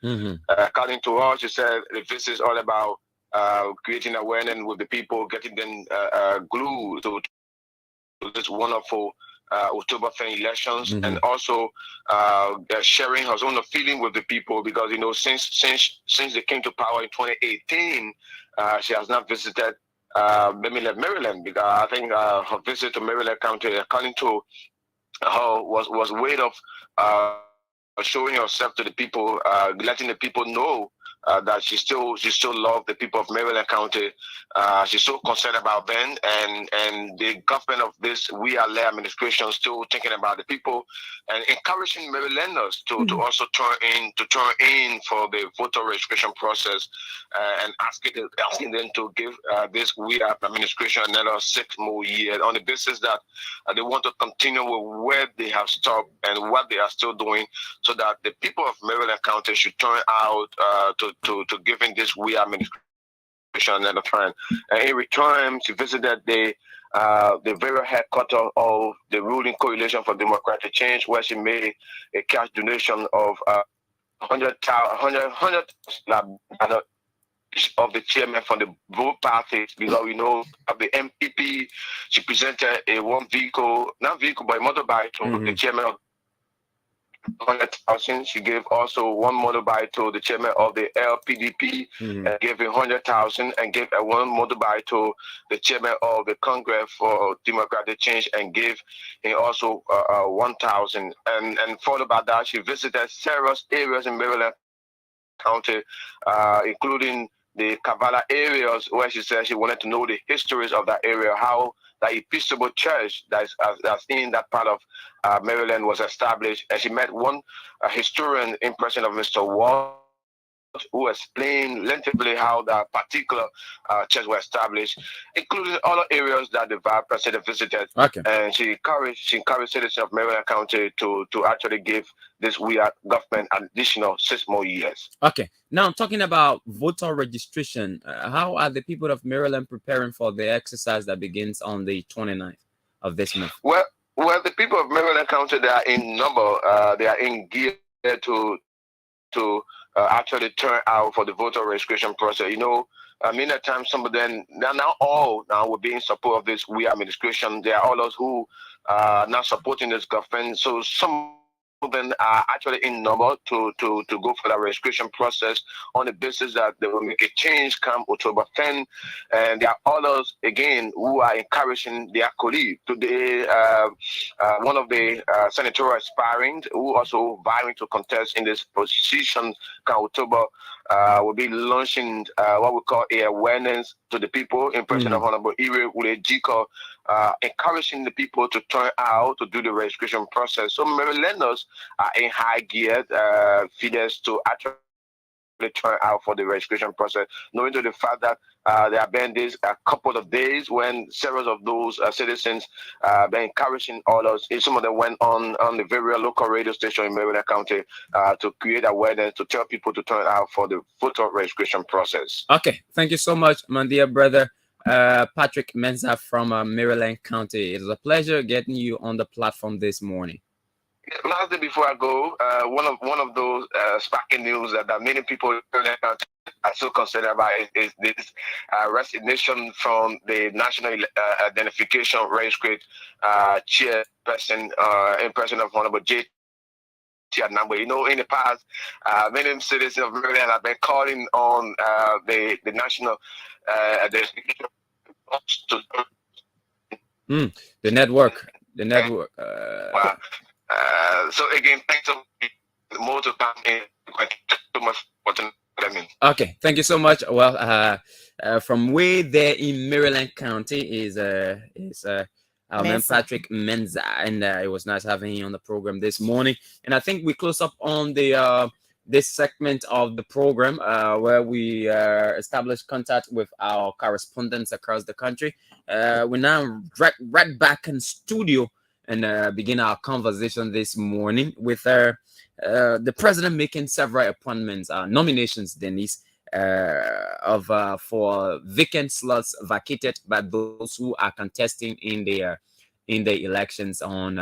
According to her, she said the visit is all about creating awareness with the people, getting them glued to this wonderful October 10 elections, and also sharing her own feeling with the people, because you know since they came to power in 2018, she has not visited Maryland, because I think her visit to Maryland County, according to her, was a way of showing herself to the people, letting the people know that she still loves the people of Maryland County. She's so concerned about them, and the government of this We Are Led administration still thinking about the people and encouraging Marylanders to also turn in for the voter registration process, and asking them to give this We Are administration another 6 more years on the basis that they want to continue with where they have stopped and what they are still doing, so that the people of Maryland County should turn out to giving this We Are administration another time. And in return, she visited the very headquarters of the ruling Coalition for Democratic Change, where she made a cash donation of 100 of the chairman from the both parties, because we know of the MPP. She presented a not vehicle, but a motorbike to the chairman of 100,000. She gave also one motorbike to the chairman of the LPDP, and gave 100,000, and gave one motorbike to the chairman of the Congress for Democratic Change, and gave him also 1,000. And followed by that, she visited several areas in Maryland County, including the Kavala areas, where she said she wanted to know the histories of that area, how the Episcopal Church that's in that part of Maryland was established. And she met one historian in person of Mr. Ward, who explained lengthily how that particular church was established, including other areas that the vice president visited. Okay. And she encouraged citizens of Maryland County to actually give this We Are government additional 6 more years. Okay. Now, talking about voter registration, how are the people of Maryland preparing for the exercise that begins on the 29th of this month? Well, the people of Maryland County, they are in number. They are in gear to actually turn out for the voter registration process. You know, many times some of them, they're not all now will be in support of this We Are administration. There are others who are not supporting this government. So some of them are actually in number to go for the registration process on the basis that they will make a change come October 10. And there are others, again, who are encouraging their colleague. Today, one of the senatorial aspirants who also vying to contest in this position come October will be launching what we call a awareness to the people in person of Honorable Ire Ulejiko, encouraging the people to turn out to do the registration process. So Marylanders are in high gear, Fidel, to actually turn out for the registration process, knowing to the fact that there have been this a couple of days when several of those citizens been encouraging others. Some of them went on the very local radio station in Maryland County to create awareness, to tell people to turn out for the voter registration process. Okay, thank you so much, my dear brother Patrick Menza from Maryland County. It was a pleasure getting you on the platform this morning. Last day before I go, one of those sparking news that many people are so concerned about is this resignation from the National Identification Registry chairperson in person of Honorable J. Number. You know, in the past, many citizens of Maryland have been calling on the National Identification the network. So again, thanks so more to come in. Too much for me. Okay, thank you so much. Well, from way there in Maryland County is our man Patrick Menza, and it was nice having him on the program this morning. And I think we close up on the this segment of the program where we establish contact with our correspondents across the country. We're now right back in studio and begin our conversation this morning with the president making several appointments, nominations, Denise, for vacant slots vacated by those who are contesting in the elections on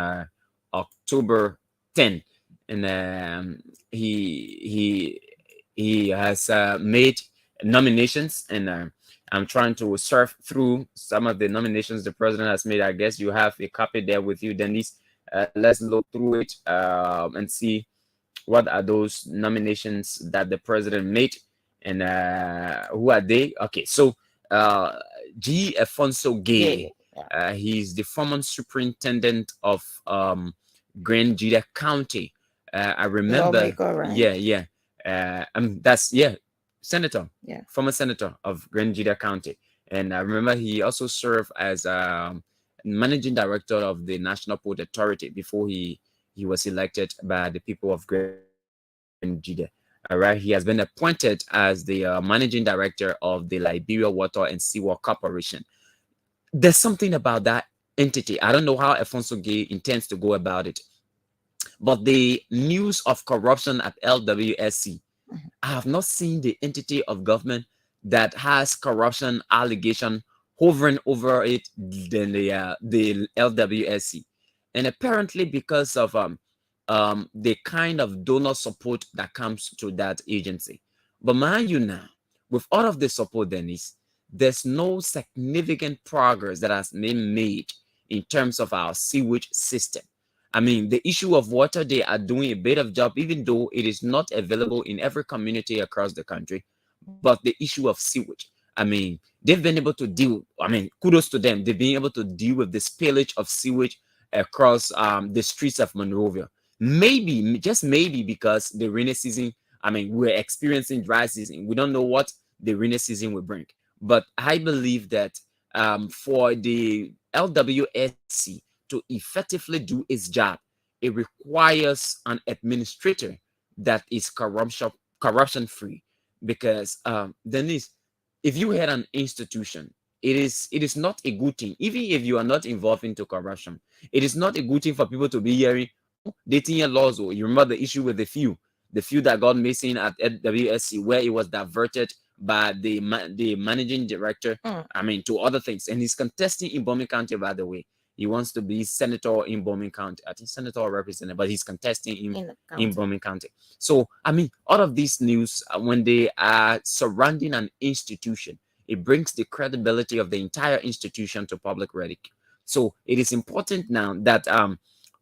October 10. And he has made nominations, and I'm trying to surf through some of the nominations the president has made. I guess you have a copy there with you, Denise. Let's look through it and see what are those nominations that the president made, and who are they? Okay, so G. Afonso Gay, he's the former superintendent of Grand Jita County. I remember, Lawmaker, right? that's Yeah. former senator of Grand Jida County. And I remember he also served as managing director of the National Port Authority before he was elected by the people of Grand Jida. All right, he has been appointed as the managing director of the Liberia Water and Seawater Corporation. There's something about that entity. I don't know how Alfonso Gay intends to go about it, but the news of corruption at LWSC, I have not seen the entity of government that has corruption allegation hovering over it than the LWSC, and apparently because of the kind of donor support that comes to that agency. But mind you now, with all of the support, Dennis, there's no significant progress that has been made in terms of our sewage system. I mean, the issue of water, they are doing a bit of job, even though it is not available in every community across the country. But the issue of sewage, I mean, they've been able to deal. I mean, kudos to them. They've been able to deal with the spillage of sewage across the streets of Monrovia. Maybe, just maybe, because the rainy season, I mean, we're experiencing dry season. We don't know what the rainy season will bring. But I believe that for the LWSC to effectively do its job, it requires an administrator that is corruption free. Because Denise, if you had an institution, it is not a good thing. Even if you are not involved into corruption, it is not a good thing for people to be hearing dating your laws. Or you remember the issue with the few that got missing at WSC, where it was diverted by the managing director, I mean, to other things. And he's contesting in Bombing County, by the way. He wants to be senator in Bombing County. I think senator or representative, but he's contesting in Bombing County. So, I mean, all of these news, when they are surrounding an institution, it brings the credibility of the entire institution to public ridicule. So it is important now that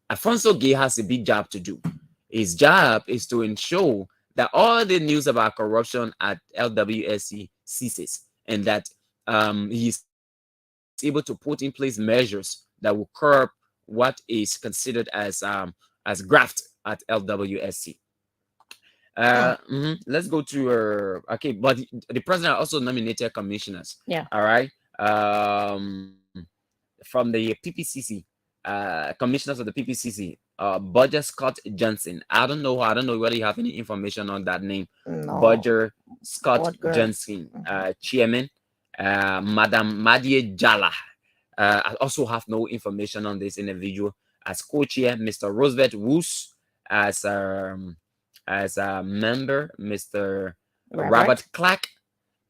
Alfonso Gay has a big job to do. His job is to ensure that all the news about corruption at LWSC ceases, and that he's able to put in place measures that will curb what is considered as graft at LWSC. Let's go to okay, but the president also nominated commissioners. Yeah. All right. From the PPCC, commissioners of the PPCC, Budger Scott Johnson. I don't know whether you have any information on that name. No. Budger Scott Budger. Johnson, chairman. Madam Madie Jala. I also have no information on this individual. As co-chair, Mr. Roosevelt Woos. As a member, Mr. Robert Clark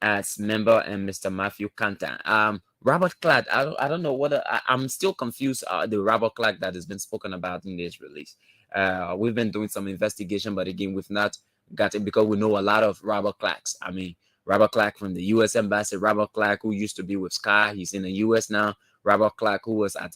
as member, and Mr. Matthew Canton. Robert Clark, I don't know whether I'm still confused. The Robert Clark that has been spoken about in this release. We've been doing some investigation, but again, we've not got it because we know a lot of Robert Clarks. I mean, Robert Clark from the U.S. Embassy, Robert Clark who used to be with Sky, he's in the U.S. now. Robert Clark who was at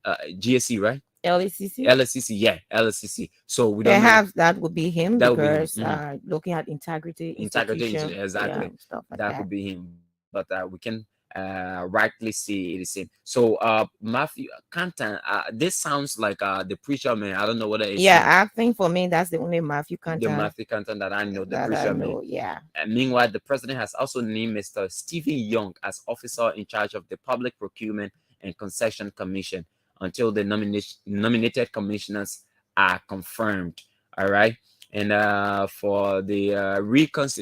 GSC, right? LSCC, yeah, LSCC. So we don't perhaps that would be him, that because would be him. looking at integrity, Integrity, institution, exactly. yeah, stuff like that could be him, but we can rightly see it is him. So Matthew Canton, this sounds like the preacher man. I don't know whether it's I think for me that's the only Matthew Canton. the Matthew Canton that I know, the that preacher I know, man. yeah. And meanwhile, the president has also named Mr. Stephen Young as officer in charge of the Public Procurement and Concession Commission until the nominated commissioners are confirmed. All right. And for the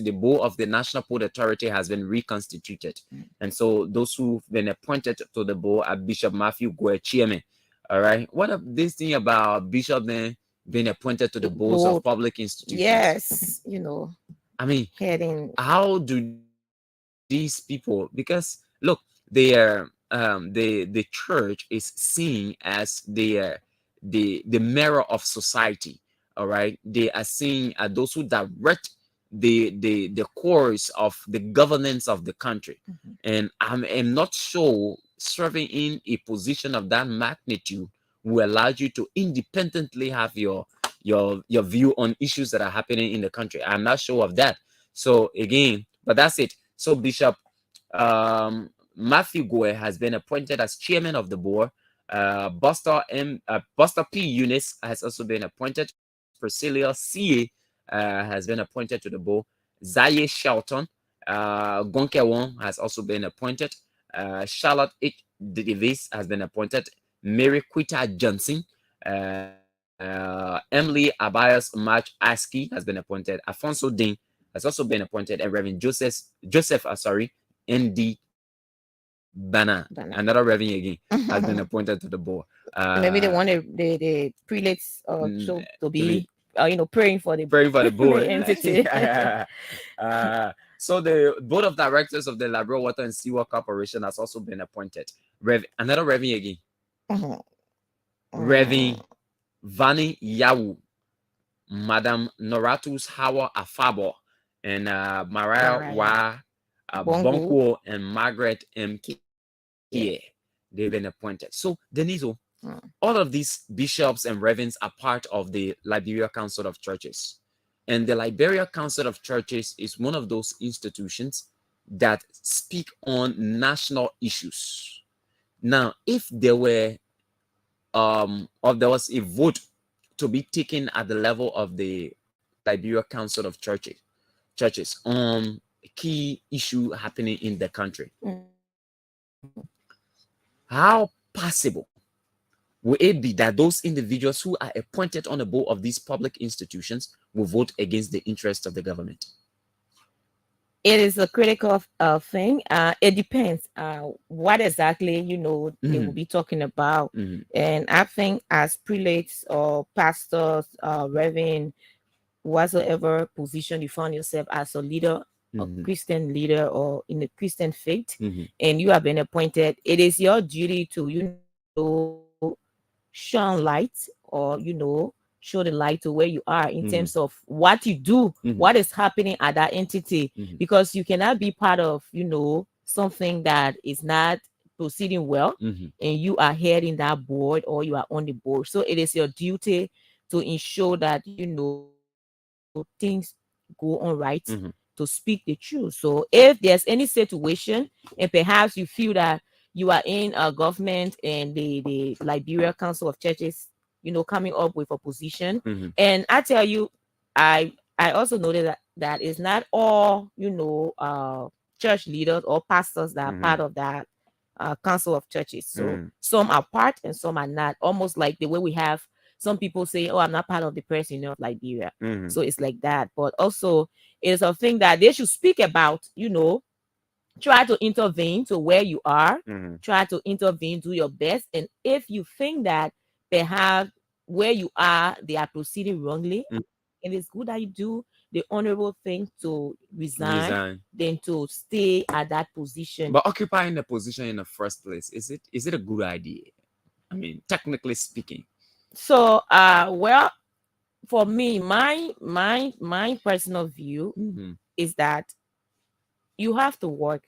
the board of the National Port Authority has been reconstituted. And so those who've been appointed to the board are Bishop Matthew Gwe, chairman. All right. What of this thing about Bishop then being appointed to the boards of public institutions? Yes, you know. I mean, heading. How do these people? Because look, they are the church is seen as the mirror of society. All right, they are seen as those who direct the course of the governance of the country. And I'm not sure serving in a position of that magnitude will allow you to independently have your view on issues that are happening in the country. I'm not sure of that. So again, but that's it. So Bishop Matthew Gwe has been appointed as chairman of the board. Buster P. Eunice has also been appointed. Priscilla C. has been appointed to the board. Zaye Shelton, Gonkewon has also been appointed. Charlotte H. Davis has been appointed. Mary Quita Johnson, Emily Abias March Aski has been appointed. Alfonso Dean has also been appointed, and Reverend Joseph, N.D. Banner, another Reverend again, has been appointed to the board. Maybe they want the prelates to be praying for the board. entity. So the board of directors of the Labrador Water and Sewer Corporation has also been appointed. Another Reverend again. Reverend Vani Yawu, Madam Noratus Hawa Afabo, and Mariah Wa Bonko and Margaret M. Here. They've been appointed. So, Deniso, all of these bishops and reverends are part of the Liberia Council of Churches. And the Liberia Council of Churches is one of those institutions that speak on national issues. Now, if there were or there was a vote to be taken at the level of the Liberia Council of Churches on a key issue happening in the country, how possible will it be that those individuals who are appointed on the board of these public institutions will vote against the interests of the government? It is a critical thing. It depends what exactly they will be talking about. And I think as prelates or pastors, reverend, whatsoever position you find yourself as a leader, a Christian leader or in the Christian faith, and you have been appointed, it is your duty to shine light or show the light to where you are in terms of what you do, what is happening at that entity, because you cannot be part of something that is not proceeding well, and you are heading that board or you are on the board. So it is your duty to ensure that things go on right, to speak the truth. So if there's any situation and perhaps you feel that you are in a government and the Liberia Council of Churches coming up with a position, and I tell you, I also noted that it's not all church leaders or pastors that are part of that Council of Churches. So some are part and some are not, almost like the way we have some people say, oh, I'm not part of the press of Liberia. So it's like that. But also it's a thing that they should speak about, try to intervene to where you are, try to intervene, do your best. And if you think that perhaps where you are, they are proceeding wrongly, and it's good that you do the honorable thing to resign than to stay at that position. But occupying the position in the first place, is it a good idea? I mean, technically speaking. So, well, for me, my personal view is that you have to work,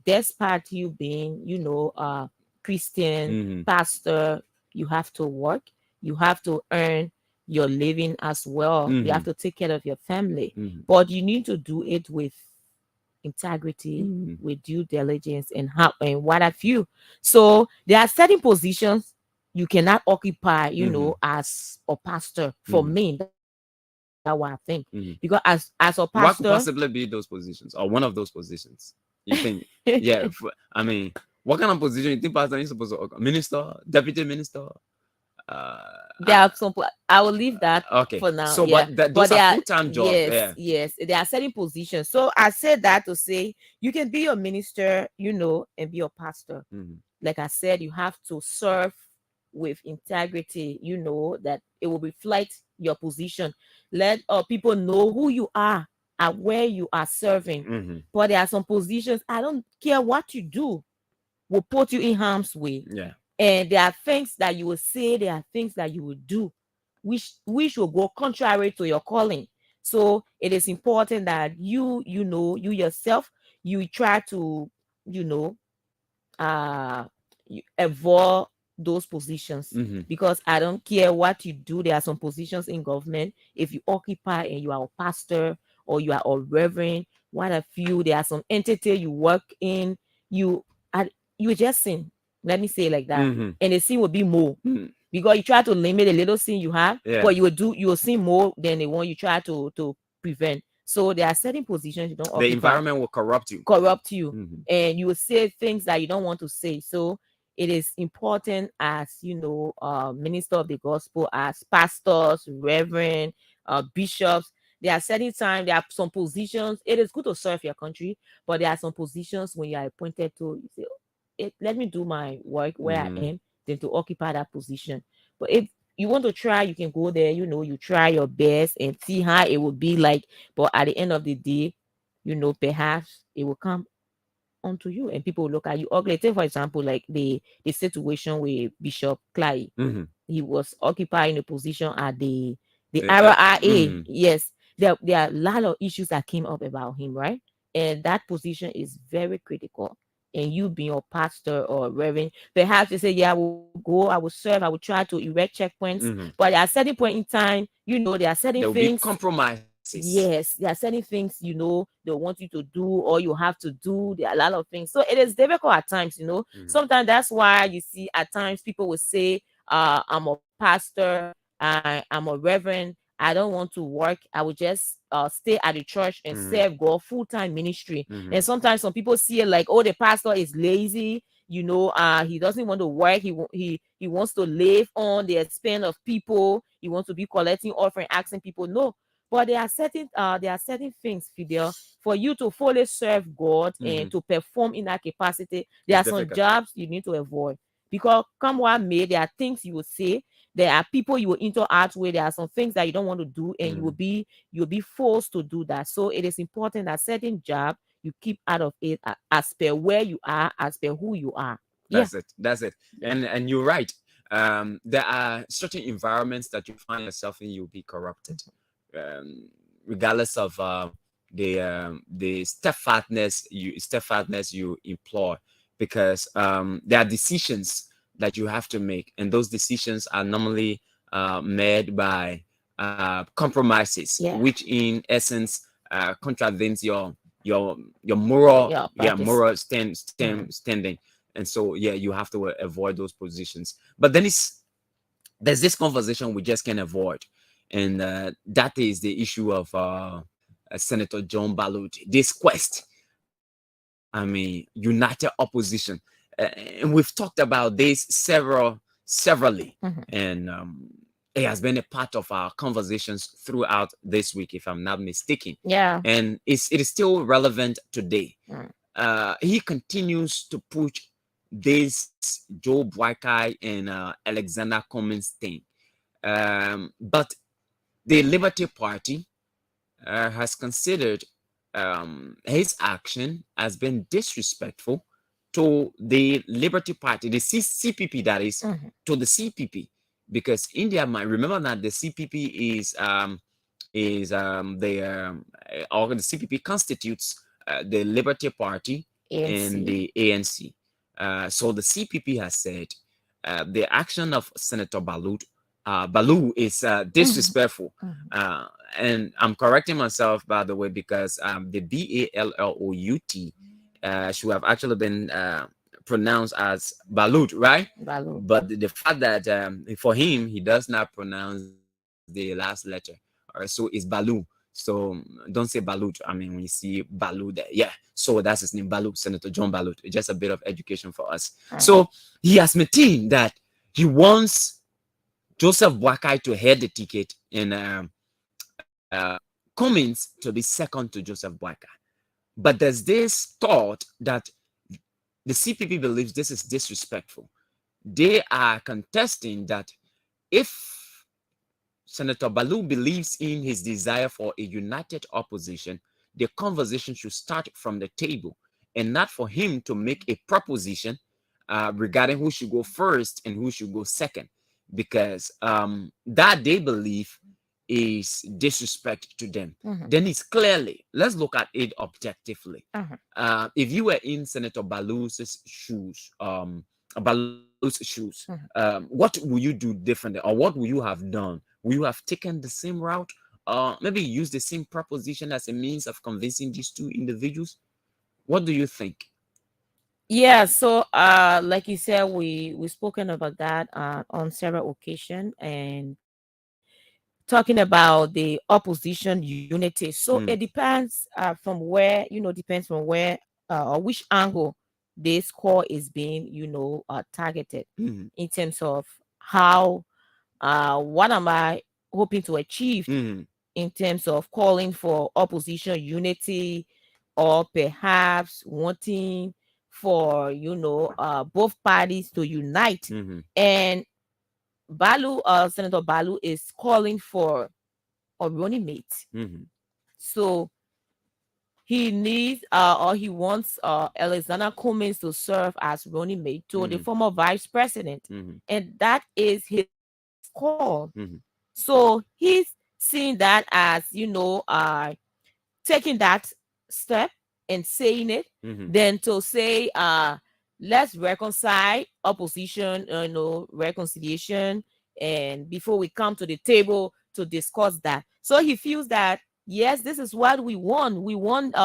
despite you being, Christian pastor. You have to work. You have to earn your living as well. You have to take care of your family, but you need to do it with integrity, with due diligence, and what have you. So there are certain positions you cannot occupy, as a pastor. For me, that's what I think. Because as a pastor, what could possibly be those positions or one of those positions? You think? Yeah, I mean, what kind of position you think pastor is supposed to occupy? Minister, deputy minister? There are some. I will leave that for now. So, but those are full-time jobs. Yes, there are certain positions. So I said that to say you can be a minister, and be a pastor. Like I said, you have to serve with integrity. That it will reflect your position. Let people know who you are and where you are serving. But there are some positions, I don't care what you do, will put you in harm's way. Yeah. And there are things that you will say, there are things that you will do, which will go contrary to your calling. So it is important that you yourself, you try to, you avoid those positions, because I don't care what you do. There are some positions in government, if you occupy and you are a pastor or you are a reverend, what have you, there are some entity you work in, you just sin. Let me say it like that. And the sin will be more because you try to limit the little sin you have, but you will sin more than the one you try to prevent. So there are certain positions you don't The occupy. environment will corrupt you. And you will say things that you don't want to say. So it is important as minister of the gospel, as pastors, reverend, bishops. There are certain times, there are some positions. It is good to serve your country, but there are some positions when you are appointed to, you say, let me do my work where I am, than to occupy that position. But if you want to try, you can go there, you try your best and see how it will be like. But at the end of the day, perhaps it will come onto you and people will look at you ugly. Take, for example, like the situation with Bishop Clay. He was occupying a position at the RIA. Yes, there are a lot of issues that came up about him, right? And that position is very critical. And you being a pastor or reverend, perhaps you say, yeah, I will go, I will serve, I will try to erect checkpoints. But at a certain point in time, there are certain There will things. be compromises. Yes, there are certain things they want you to do or you have to do. There are a lot of things. So it is difficult at times, Sometimes that's why you see at times people will say, I'm a pastor, I'm a reverend, I don't want to work. I will just stay at the church and serve God full-time ministry. And sometimes some people see it like, oh, the pastor is lazy, he doesn't want to work. He wants to live on the expense of people. He wants to be collecting offering, asking people. No, but there are certain things, Fidel, for you to fully serve God and to perform in that capacity. There are some jobs you need to avoid, because come what may, there are things you will say, there are people you will interact with, there are some things that you don't want to do, and you'll be forced to do that. So it is important that certain job you keep out of it as per where you are, as per who you are. That's it. And you're right. There are certain environments that you find yourself in, you'll be corrupted, regardless of the steadfastness you employ, because there are decisions that you have to make, and those decisions are normally made by compromises, which in essence contravenes your moral standing. And so you have to avoid those positions. But then there's this conversation we just can't avoid, and that is the issue of Senator John Balut, this quest, united opposition. And we've talked about this severally, and it has been a part of our conversations throughout this week, if I'm not mistaken. And it is still relevant today. He continues to push this Joe Boakai and Alexander Cummings thing. But the Liberty Party has considered his action as being disrespectful to the Liberty Party, the CPP, that is, to the CPP, because India might remember that the CPP or the CPP constitutes the Liberty Party and the ANC. So the CPP has said the action of Senator Balu is disrespectful. And I'm correcting myself, by the way, because the BALLOUT should have actually been pronounced as Balut, right? Balut. But the fact that for him, he does not pronounce the last letter, so it's Balu. So don't say Balut. When you see Balut there, so that's his name, Balut, Senator John Balut. Just a bit of education for us. So he has maintained that he wants Joseph Boakai to head the ticket and Cummings to be second to Joseph Boakai. But there's this thought that the CPP believes this is disrespectful. They are contesting that if Senator Balu believes in his desire for a united opposition, the conversation should start from the table and not for him to make a proposition regarding who should go first and who should go second, because that they believe is disrespect to them. Then it's clearly, let's look at it objectively. If you were in Senator Balu's shoes, what would you do differently, or what would you have done? Would you have taken the same route, or maybe use the same proposition as a means of convincing these two individuals? What do you think? So like you said, we spoken about that on several occasions, and talking about the opposition unity. So it depends from where, depends from where or which angle this call is being, targeted in terms of how, what am I hoping to achieve in terms of calling for opposition unity, or perhaps wanting for, both parties to unite. And Senator Balu is calling for a running mate. So he needs or he wants Alexander Cummings to serve as running mate to the former vice president. And that is his call. So he's seeing that as, taking that step and saying it, then to say, let's reconcile opposition, reconciliation, and before we come to the table to discuss that. So he feels that, yes, this is what we want. We want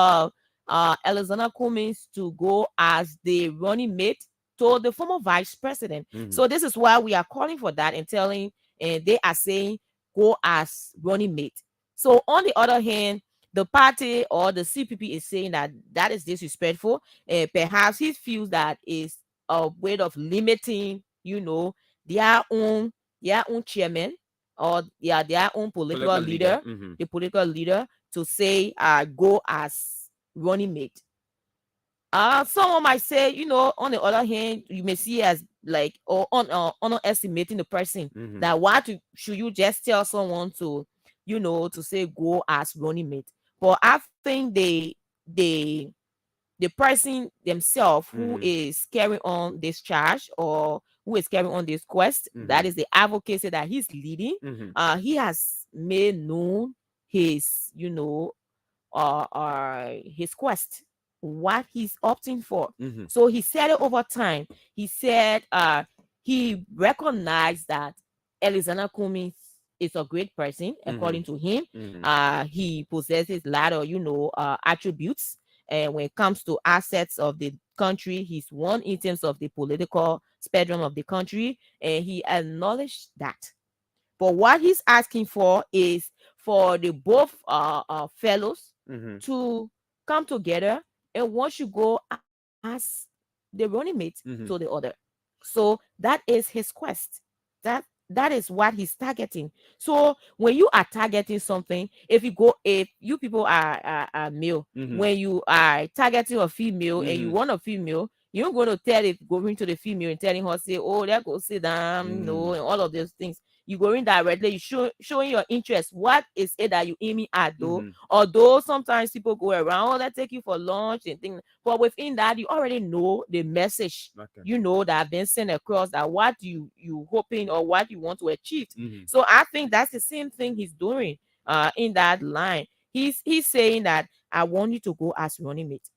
Alexander Cummings to go as the running mate to the former vice president. So this is why we are calling for that and telling, and they are saying, go as running mate. So on the other hand, the party or the CPP is saying that that is disrespectful. Perhaps he feels that is a way of limiting, their own chairman, or their own political leader, the political leader, to say, go as running mate. Someone might say, on the other hand, you may see as like, or underestimating the person, that should you just tell someone to, to say go as running mate. But I think the person themselves who is carrying on this charge, or who is carrying on this quest, that is the advocacy that he's leading, he has made known his, his quest, what he's opting for. So he said it over time. He said he recognized that Alexander Cummings is a great person, according to him. He possesses a lot of, attributes. And when it comes to assets of the country, he's one in terms of the political spectrum of the country, and he acknowledged that. But what he's asking for is for the both fellows to come together, and once you go as the running mate to the other. So that is his quest. That is what he's targeting. So when you are targeting something, if you people are male, when you are targeting a female and you want a female, you're going to going to the female and telling her, say, oh, there go sit down, and all of those things. You go in directly, you showing your interest. What is it that you aiming at, though? Although sometimes people go around, let's take you for lunch and things, but within that, you already know the message, that have been sent across, that what you hoping or what you want to achieve. So I think that's the same thing he's doing in that line. He's saying that I want you to go as running mate.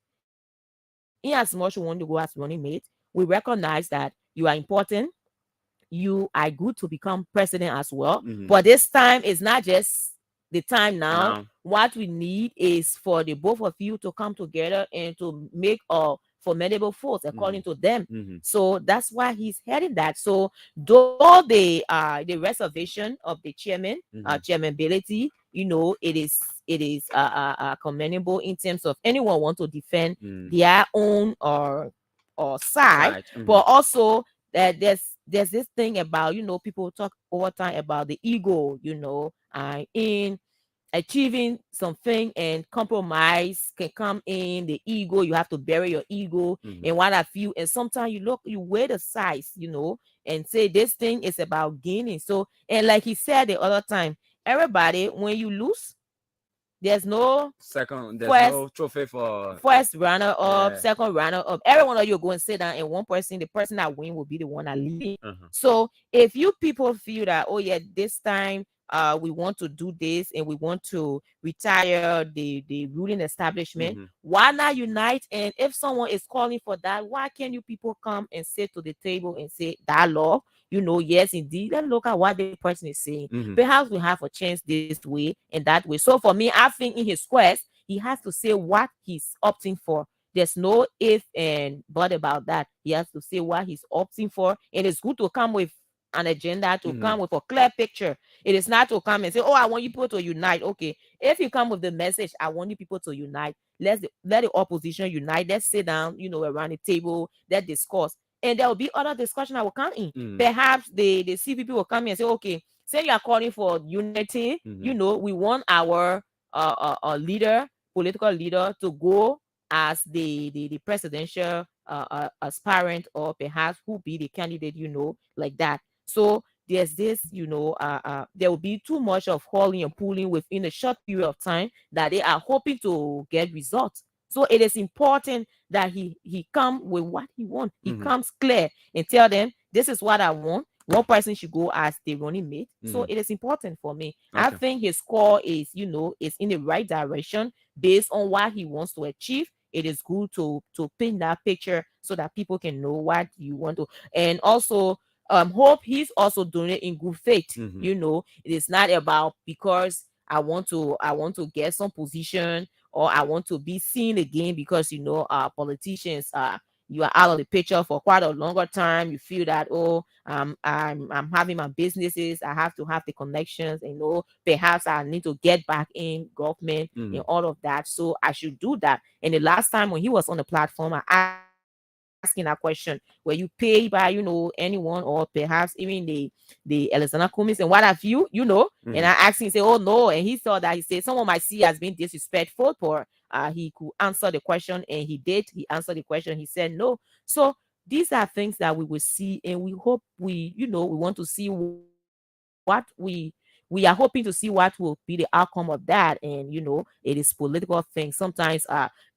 In as much you want to go as running mate, we recognize that you are important. You are good to become president as well. But this time is not just the time now. What we need is for the both of you to come together and to make a formidable force, according to them. So that's why he's heading that. So though the reservation of the chairman, chairmanability, it is commendable in terms of anyone want to defend their own or side, but also that there's this thing about, people talk over time about the ego, in achieving something, and compromise can come in the ego. You have to bury your ego and what have you. And sometimes you weigh the size, and say this thing is about gaining. So, and like he said the other time, everybody, when you lose, there's no no trophy for first runner up, second runner up. Every one of you go and sit down, and the person that win will be the one that lead. So if you people feel that, oh yeah, this time we want to do this and we want to retire the ruling establishment, why not unite? And if someone is calling for that, why can't you people come and sit to the table and say that law? Yes, indeed. Let's look at what the person is saying. Perhaps we have a chance this way and that way. So for me, I think in his quest, he has to say what he's opting for. There's no if and but about that. He has to say what he's opting for. And it's good to come with an agenda to come with a clear picture. It is not to come and say, oh, I want you people to unite. Okay, if you come with the message, I want you people to unite, let the opposition unite. Let's sit down, around the table, let's discuss. And there will be other discussion that will come in. Perhaps the CPP will come in and say, okay, say you are calling for unity, we want our leader, political leader, to go as the presidential aspirant, or perhaps who be the candidate, like that. So there's this, there will be too much of hauling and pulling within a short period of time that they are hoping to get results. So it is important that he come with what he wants. He comes clear and tell them, this is what I want. One person should go as the running mate. So it is important for me. I think his score is, is in the right direction based on what he wants to achieve. It is good to paint that picture so that people can know what you want to. And also, hope he's also doing it in good faith. It is not about because I want to get some position, or I want to be seen again, because politicians, you are out of the picture for quite a longer time. You feel that, oh, I'm having my businesses, I have to have the connections, perhaps I need to get back in government and all of that, so I should do that. And the last time when he was on the platform, I asking that question, were you paid by anyone, or perhaps even the Alexander Cummings and what have you, and I asked him, he said, oh no, and he thought that, he said, someone might see as being disrespectful, for he could answer the question, and he answered the question. He said no. So these are things that we will see, and we hope we want to see what we are hoping to see what will be the outcome of that. And it is political thing. Sometimes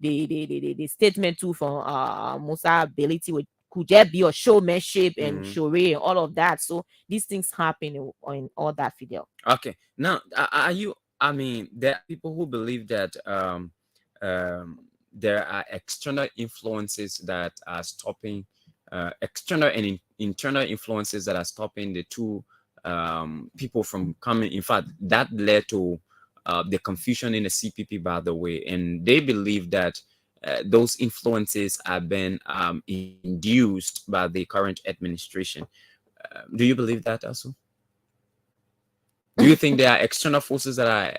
the statement too from Musa ability could just be a showmanship and showry and all of that. So these things happen in all that, Fidel. Okay, now I mean, there are people who believe that there are external influences that are stopping, external and internal influences that are stopping the two people from coming. In fact, that led to the confusion in the CPP, by the way, and they believe that those influences have been induced by the current administration. Do you believe that also? Do you think there are external forces that are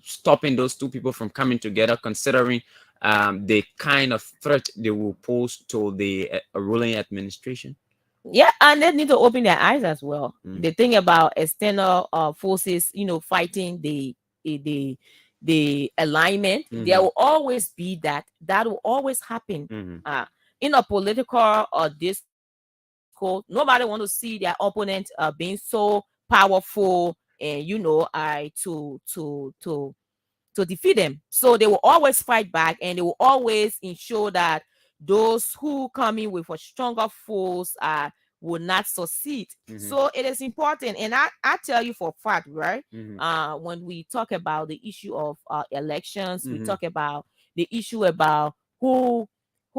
stopping those two people from coming together, considering the kind of threat they will pose to the ruling administration? Yeah, and they need to open their eyes as well. The thing about external forces, fighting the alignment, there will always be that will always happen. In a political discourse, nobody want to see their opponent being so powerful, and to defeat them. So they will always fight back, and they will always ensure that those who come in with a stronger force will not succeed. So it is important. And I tell you for a fact, right? When we talk about the issue of elections, we talk about the issue about who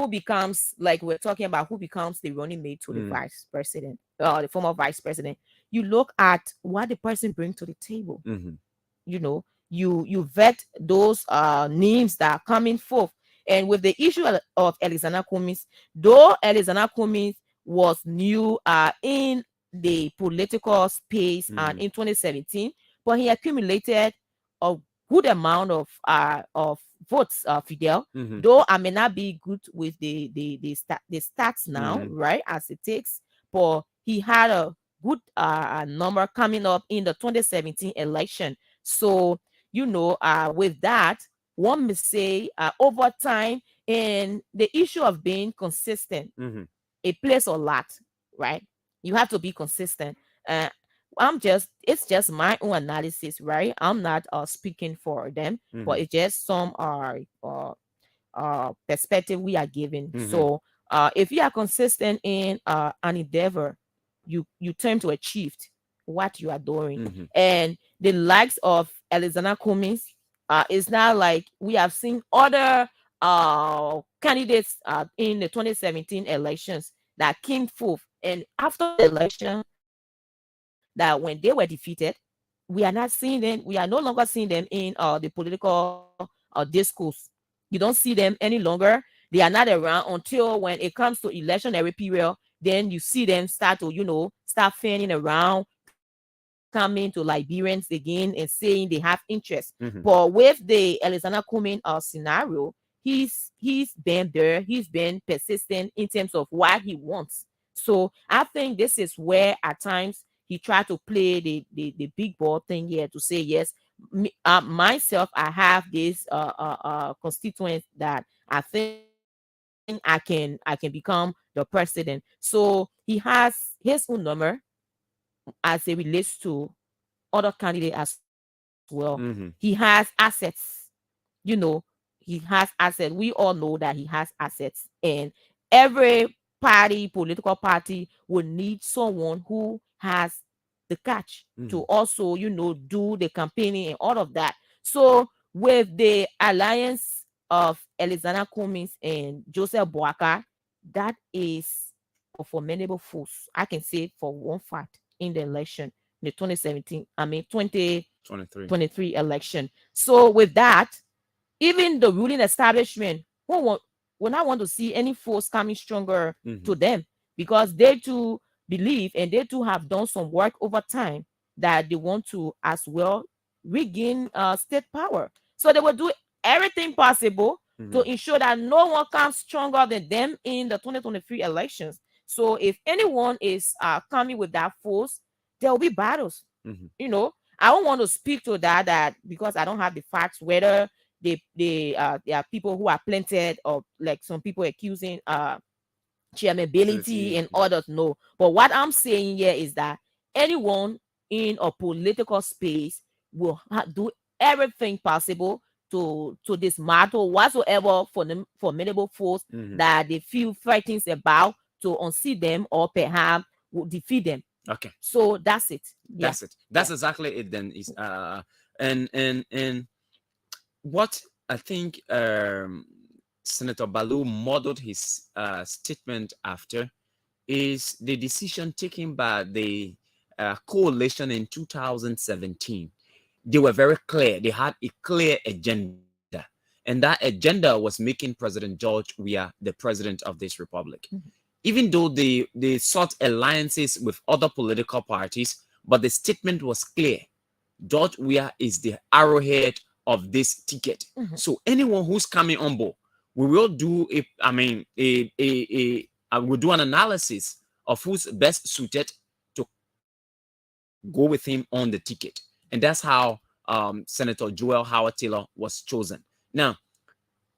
becomes, like we're talking about, who becomes the running mate to the vice president, the former vice president. You look at what the person brings to the table. You vet those names that are coming forth. And with the issue of Alexander Cummings, though Alexander Cummings was new in the political space and in 2017, but he accumulated a good amount of votes, Fidel. Though I may not be good with the stats now, right, as it takes, but he had a good number coming up in the 2017 election. So with that, one may say over time, and the issue of being consistent, it plays a lot, right? You have to be consistent. It's just my own analysis, right? I'm not speaking for them, but it's just some perspective we are giving. So if you are consistent in an endeavor, you tend to achieve what you are doing. And the likes of Alexander Cummings, it's not like we have seen other candidates in the 2017 elections that came forth, and after the election, that when they were defeated, we are not seeing them. We are no longer seeing them in the political discourse. You don't see them any longer. They are not around until when it comes to electionary period. then you see them start to, start fanning around, coming to Liberians again and saying they have interest. But with the Alexander Cumming scenario, he's been there, he's been persistent in terms of what he wants. So I think this is where at times he tried to play the big ball thing here to say, yes, myself, I have this constituents that I think I can become the president. So he has his own number as it relates to other candidate as well. He has assets, he has assets. We all know that he has assets, and every political party will need someone who has the catch to also, do the campaigning and all of that. So with the alliance of Alexander Cummings and Joseph Boakai, that is a formidable force. I can say for one fact in the election, the 2023 election. So with that, even the ruling establishment will not want to see any force coming stronger to them, because they too believe and they too have done some work over time that they want to as well regain state power. So they will do everything possible to ensure that no one comes stronger than them in the 2023 elections. So if anyone is coming with that force, there will be battles. I don't want to speak to that because I don't have the facts whether there are people who are planted, or like some people accusing chairmanability and others. No, but what I'm saying here is that anyone in a political space will do everything possible to dismantle whatsoever for the formidable force that they feel threatens about, to unseat them or perhaps will defeat them. Okay. So that's it. That's it. That's exactly it then. Is and what I think Senator Balu modeled his statement after is the decision taken by the coalition in 2017. They were very clear. They had a clear agenda. And that agenda was making President George Weah the president of this republic. Even though they sought alliances with other political parties, but the statement was clear. George Weah is the arrowhead of this ticket. So anyone who's coming on board, we will do we'll do an analysis of who's best suited to go with him on the ticket. And that's how Senator Joel Howard Taylor was chosen. Now,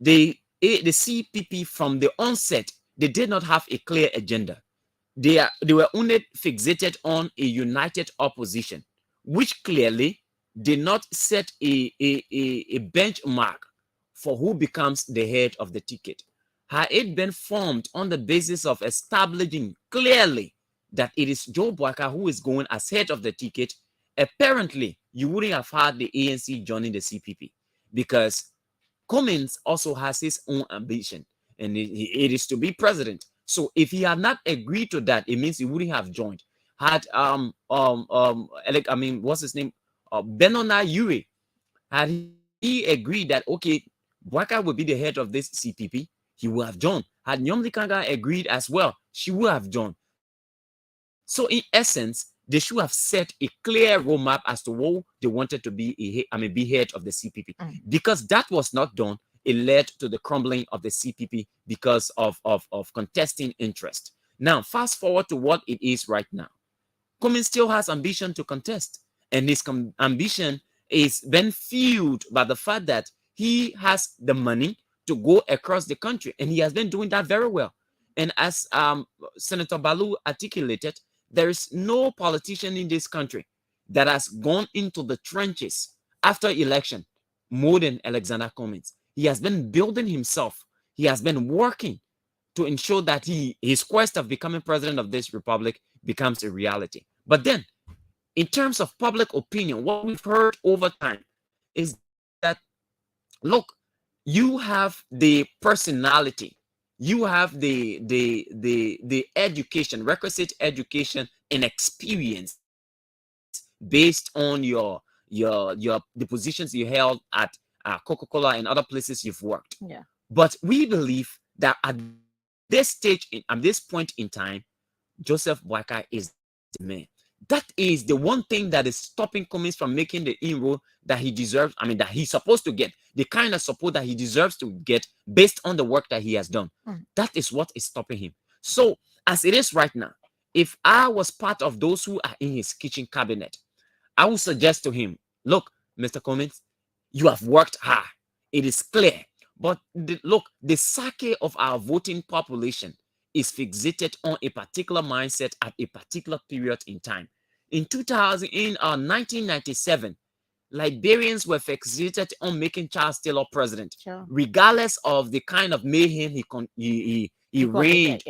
the CPP from the onset, they did not have a clear agenda. They were only fixated on a united opposition, which clearly did not set a benchmark for who becomes the head of the ticket. Had it been formed on the basis of establishing clearly that it is Joe Boakai who is going as head of the ticket, apparently you wouldn't have had the ANC joining the CPP, because Cummings also has his own ambition, and it is to be president. So if he had not agreed to that, it means he wouldn't have joined. Had what's his name? Benona Yuri, had he agreed that okay, Boakai will be the head of this CPP, he would have joined. Had Nyomli Kanga agreed as well, she would have joined. So in essence, they should have set a clear roadmap as to who they wanted to be head of the CPP. Because that was not done, it led to the crumbling of the CPP because of contesting interest. Now, fast forward to what it is right now. Cummings still has ambition to contest, and his ambition is then fueled by the fact that he has the money to go across the country, and he has been doing that very well. And as Senator Balu articulated, there is no politician in this country that has gone into the trenches after election more than Alexander Cummings. He has been building himself. He has been working to ensure that his quest of becoming president of this republic becomes a reality. But then, in terms of public opinion, what we've heard over time is that, look, you have the personality, you have the education, requisite education and experience based on the positions you held at Coca-Cola and other places you've worked. Yeah. But we believe that at this stage, at this point in time, Joseph Boakai is the man. That is the one thing that is stopping Cummings from making the inroad that he deserves. I mean, that he's supposed to get, the kind of support that he deserves to get based on the work that he has done. That is what is stopping him. So, as it is right now, if I was part of those who are in his kitchen cabinet, I would suggest to him, look, Mr. Cummings, you have worked hard. It is clear. But look, the psyche of our voting population is fixated on a particular mindset at a particular period in time. In 1997, Liberians were fixated on making Charles Taylor president, regardless of the kind of mayhem he rained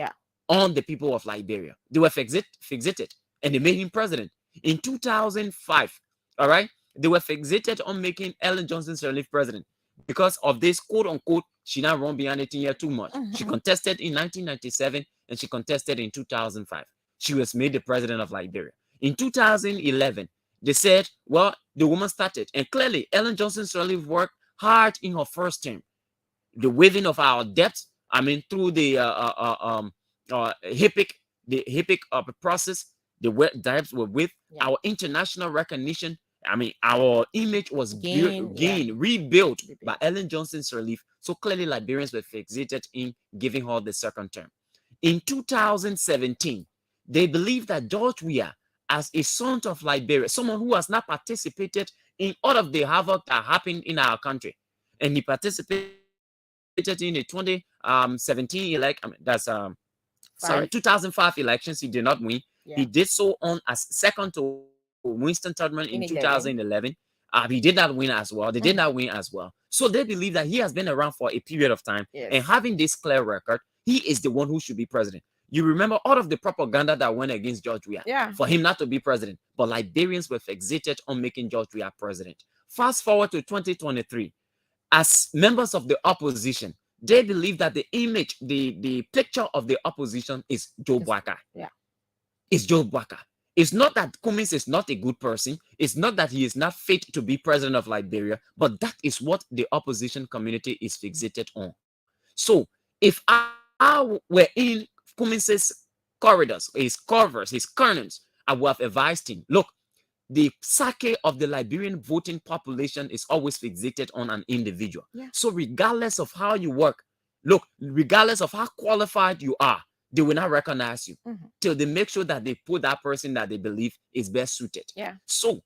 on the people of Liberia. They were fixated, and they made him president. In 2005, all right, they were fixated on making Ellen Johnson Sirleaf president because of this quote-unquote, she now run behind 18 years too much. She contested in 1997, and she contested in 2005. She was made the president of Liberia. In 2011, they said, well, the woman started. And clearly, Ellen Johnson Sirleaf worked hard in her first term. The waiving of our debts, I mean, through the HIPIC process, the debts were with our international recognition. I mean, our image was rebuilt by Ellen Johnson Sirleaf. So clearly, Liberians were fixated in giving her the second term. In 2017, they believed that George Weah, as a son of Liberia, someone who has not participated in all of the havoc that happened in our country, and he participated in the 2017 election. I mean, that's 2005 elections. He did not win. He did so on as second to Winston Tubman in 2011. He did not win as well. They did not win as well. So they believe that he has been around for a period of time, and having this clear record, he is the one who should be president. You remember all of the propaganda that went against George Weah for him not to be president, but Liberians were fixated on making George Weah president. Fast forward to 2023, as members of the opposition, they believe that the image, the picture of the opposition is Joe Boakai. It's Joe Boakai. It's not that Cummings is not a good person. It's not that he is not fit to be president of Liberia, but that is what the opposition community is fixated on. So if I were in Cummings's corridors, his covers, his corners, I would have advised him, look, the psyche of the Liberian voting population is always fixated on an individual. So regardless of how you work, look, regardless of how qualified you are, they will not recognize you till they make sure that they put that person that they believe is best suited. So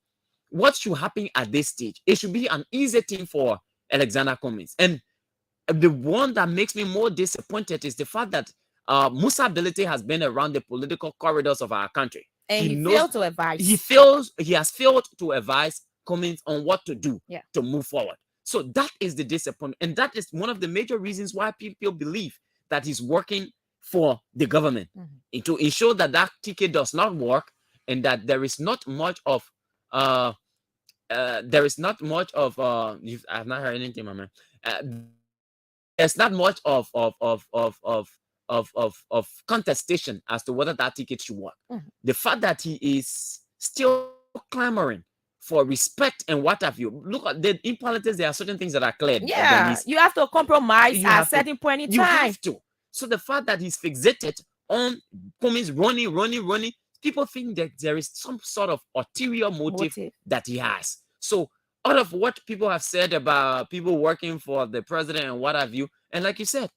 what should happen at this stage? It should be an easy thing for Alexander Cummings. And the one that makes me more disappointed is the fact that Musa Ability has been around the political corridors of our country. And he failed to advise. He has failed to advise Cummings on what to do to move forward. So that is the disappointment. And that is one of the major reasons why people believe that he's working for the government to ensure that that ticket does not work, and that there is not much of I've not heard anything, my man. There's not much of contestation as to whether that ticket should work. The fact that he is still clamoring for respect and what have you. Look at in politics, there are certain things that are clear. You have to compromise at a certain point in time. You have to. So the fact that he's fixated on Cummings running, people think that there is some sort of ulterior motive that he has. So out of what people have said about people working for the president and what have you, and like you said,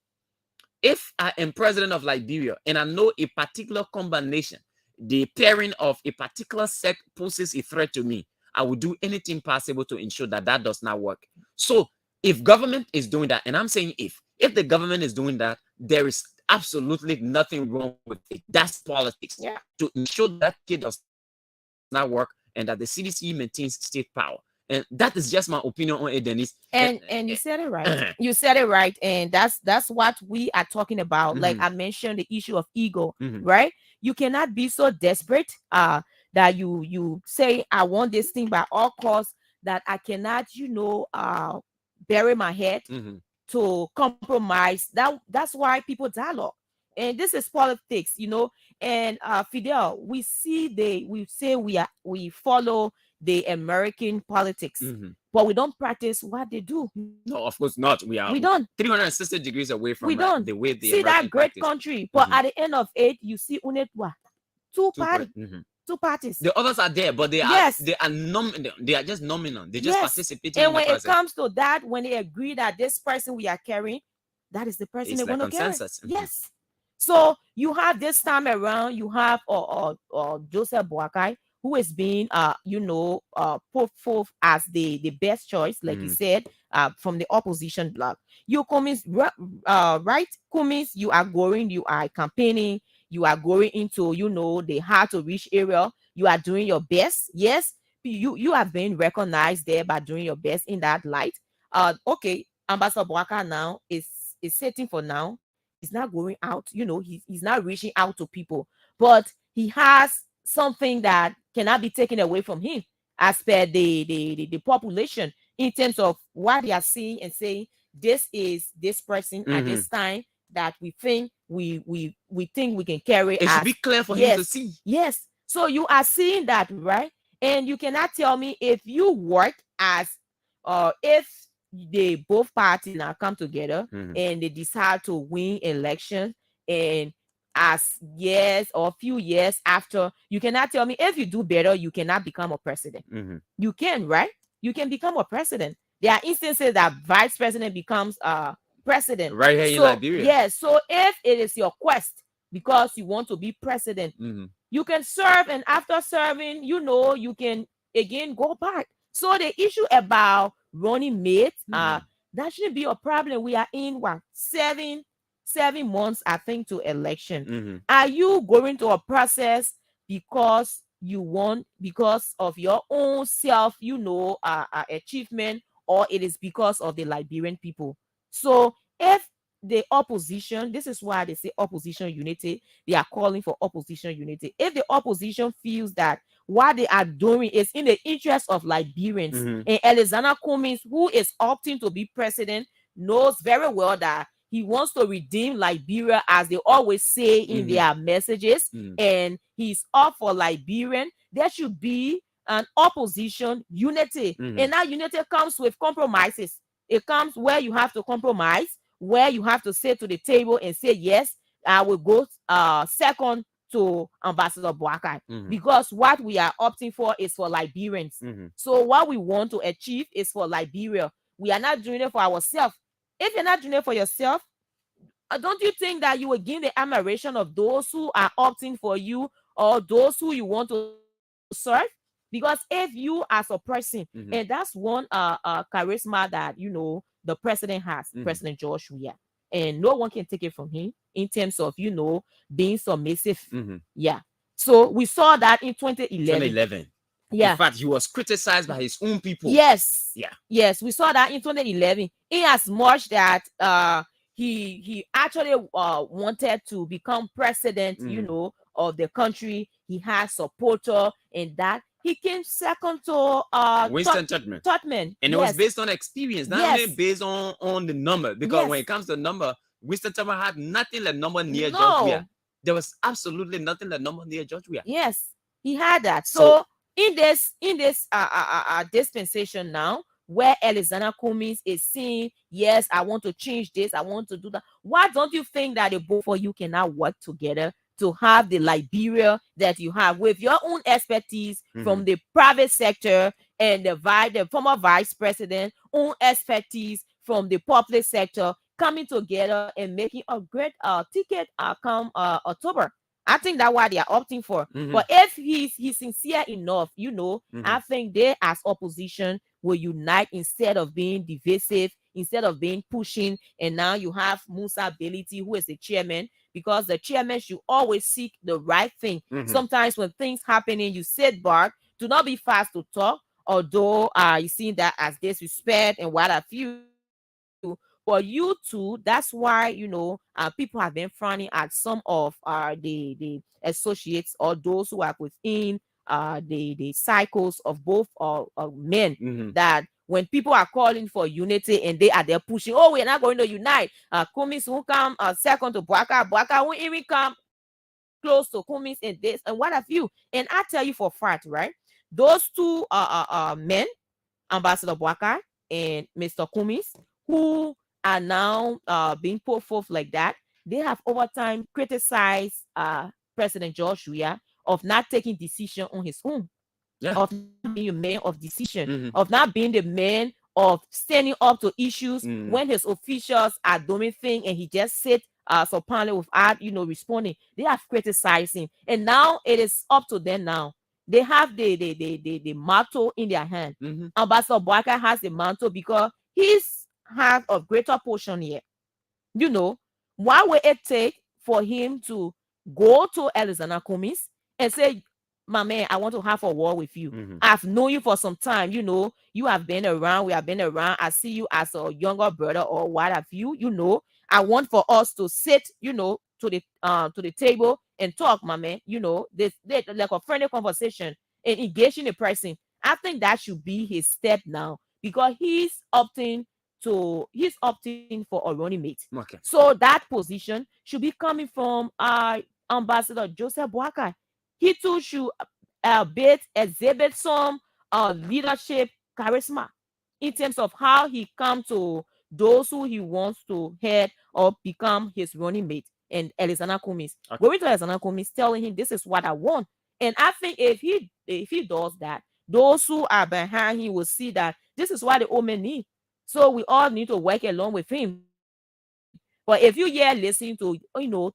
if I am president of Liberia and I know a particular combination, the pairing of a particular sect poses a threat to me, I will do anything possible to ensure that that does not work. So if government is doing that, and I'm saying if the government is doing that, there is absolutely nothing wrong with it. That's politics. To ensure that it does not work and that the CDC maintains state power. And that is just my opinion on it, Denise. And you said it right. You said it right. And that's what we are talking about. Like I mentioned, the issue of ego, right? You cannot be so desperate that you say, I want this thing by all costs, that I cannot, bury my head to compromise. That's why people dialogue. And this is politics, And Fidel, we say we follow the American politics, but we don't practice what they do. No, of course not. We don't 360 degrees away from the way they see that great country. But at the end of it, you see Unetwa. two parties. Two parties. The others are there, but they are they are just nominal. They just participating and in when the process. it comes to that, when they agree that this person we are carrying, that is the person It's they want to carry. consensus. Yes. So you have this time around, you have Joseph Boakai, who is being put forth as the best choice, like you said, from the opposition bloc. You Cummins, right? Cummins, you are campaigning, you are going into the hard to reach area. You are doing your best. Yes, you have been recognized there by doing your best in that light. Okay, Ambassador Boakai now is sitting for now. He's not going out, he's not reaching out to people, but he has something that cannot be taken away from him as per the population, in terms of what they are seeing and saying, this is this person at this time that we think we think we can carry. It should be clear for him to see. Yes. So you are seeing that, right? And you cannot tell me if you work as if they both parties now come together and they decide to win elections, and as years or a few years after, you cannot tell me if you do better, you cannot become a president. You can, right? You can become a president. There are instances that vice president becomes president. Right here in Liberia. Yes. So if it is your quest because you want to be president, you can serve, and after serving, you can again go back. So the issue about running mates, that shouldn't be a problem. We are in what, 7 months, I think, to election. Are you going to a process because you want, because of your own self, achievement, or it is because of the Liberian people? So if the opposition, this is why they say opposition unity, they are calling for opposition unity. If the opposition feels that what they are doing is in the interest of Liberians, and Alexander Cummins, who is opting to be president, knows very well that he wants to redeem Liberia, as they always say in their messages, and he's up for Liberian, there should be an opposition unity. And that unity comes with compromises. It comes where you have to compromise, where you have to sit to the table and say, yes, I will go second to Ambassador Boakai, because what we are opting for is for Liberians. So what we want to achieve is for Liberia. We are not doing it for ourselves. If you're not doing it for yourself, don't you think that you will gain the admiration of those who are opting for you, or those who you want to serve? Because if you as a person, and that's one charisma that the president has, President George Weah, and no one can take it from him in terms of being submissive. Yeah. So we saw that in 2011. Yeah. In fact, he was criticized by his own people. Yes. Yeah. Yes, we saw that in 2011. In as much that he actually wanted to become president, of the country. He has supporter, and that he came second to Winston Totman. And it was based on experience, not only based on the number. Because when it comes to the number, Winston Totman had nothing like number near George Weah. There was absolutely nothing like number near George Weah. Yes, he had that. So in this dispensation now, where Alexander Cummins is saying, yes, I want to change this, I want to do that. Why don't you think that the both of you cannot work together to have the Liberia that you have with your own expertise from the private sector, and the former vice president own expertise from the public sector, coming together and making a great ticket come October? I think that's what they are opting for. But if he's sincere enough, I think they as opposition will unite instead of being divisive, instead of being pushing. And now you have Musa Beliti, who is the chairman, because the chairman should always seek the right thing. Sometimes when things happening, you sit back, do not be fast to talk, although you see that as disrespect and what have you. For you too, that's why people have been frowning at some of the associates, or those who are within the cycles of both men, that when people are calling for unity and they are there pushing, oh, we're not going to unite. Cummins will come second to Boakai. Boakai won't even come close to Cummins and this and what have you. And I tell you for fact, right? Those two men, Ambassador Boakai and Mr. Cummins, who are now being put forth like that, they have over time criticized President George Weah of not taking decision on his own, Yeah. of not being a man of decision, of not being the man of standing up to issues when his officials are doing things and he just sit supinely without, responding. They have criticized him, and now it is up to them now. They have the motto in their hand. Ambassador Boaka has the mantle because he's have a greater portion here. Why will it take for him to go to Alexander Cummings and say, my man, I want to have a war with you. I've known you for some time. You have been around. We have been around. I see you as a younger brother or what have you. I want for us to sit, to the table and talk, my man. This like a friendly conversation and engaging the person. I think that should be his step now because he's opting for a running mate. Okay. So that position should be coming from Ambassador Joseph Boakai. He too should exhibit some leadership charisma in terms of how he come to those who he wants to head or become his running mate. And Alexander Cummings, going to Alexander Cummings, telling him this is what I want. And I think if he does that, those who are behind him will see that this is what the old men need. So we all need to work along with him. But if you listen to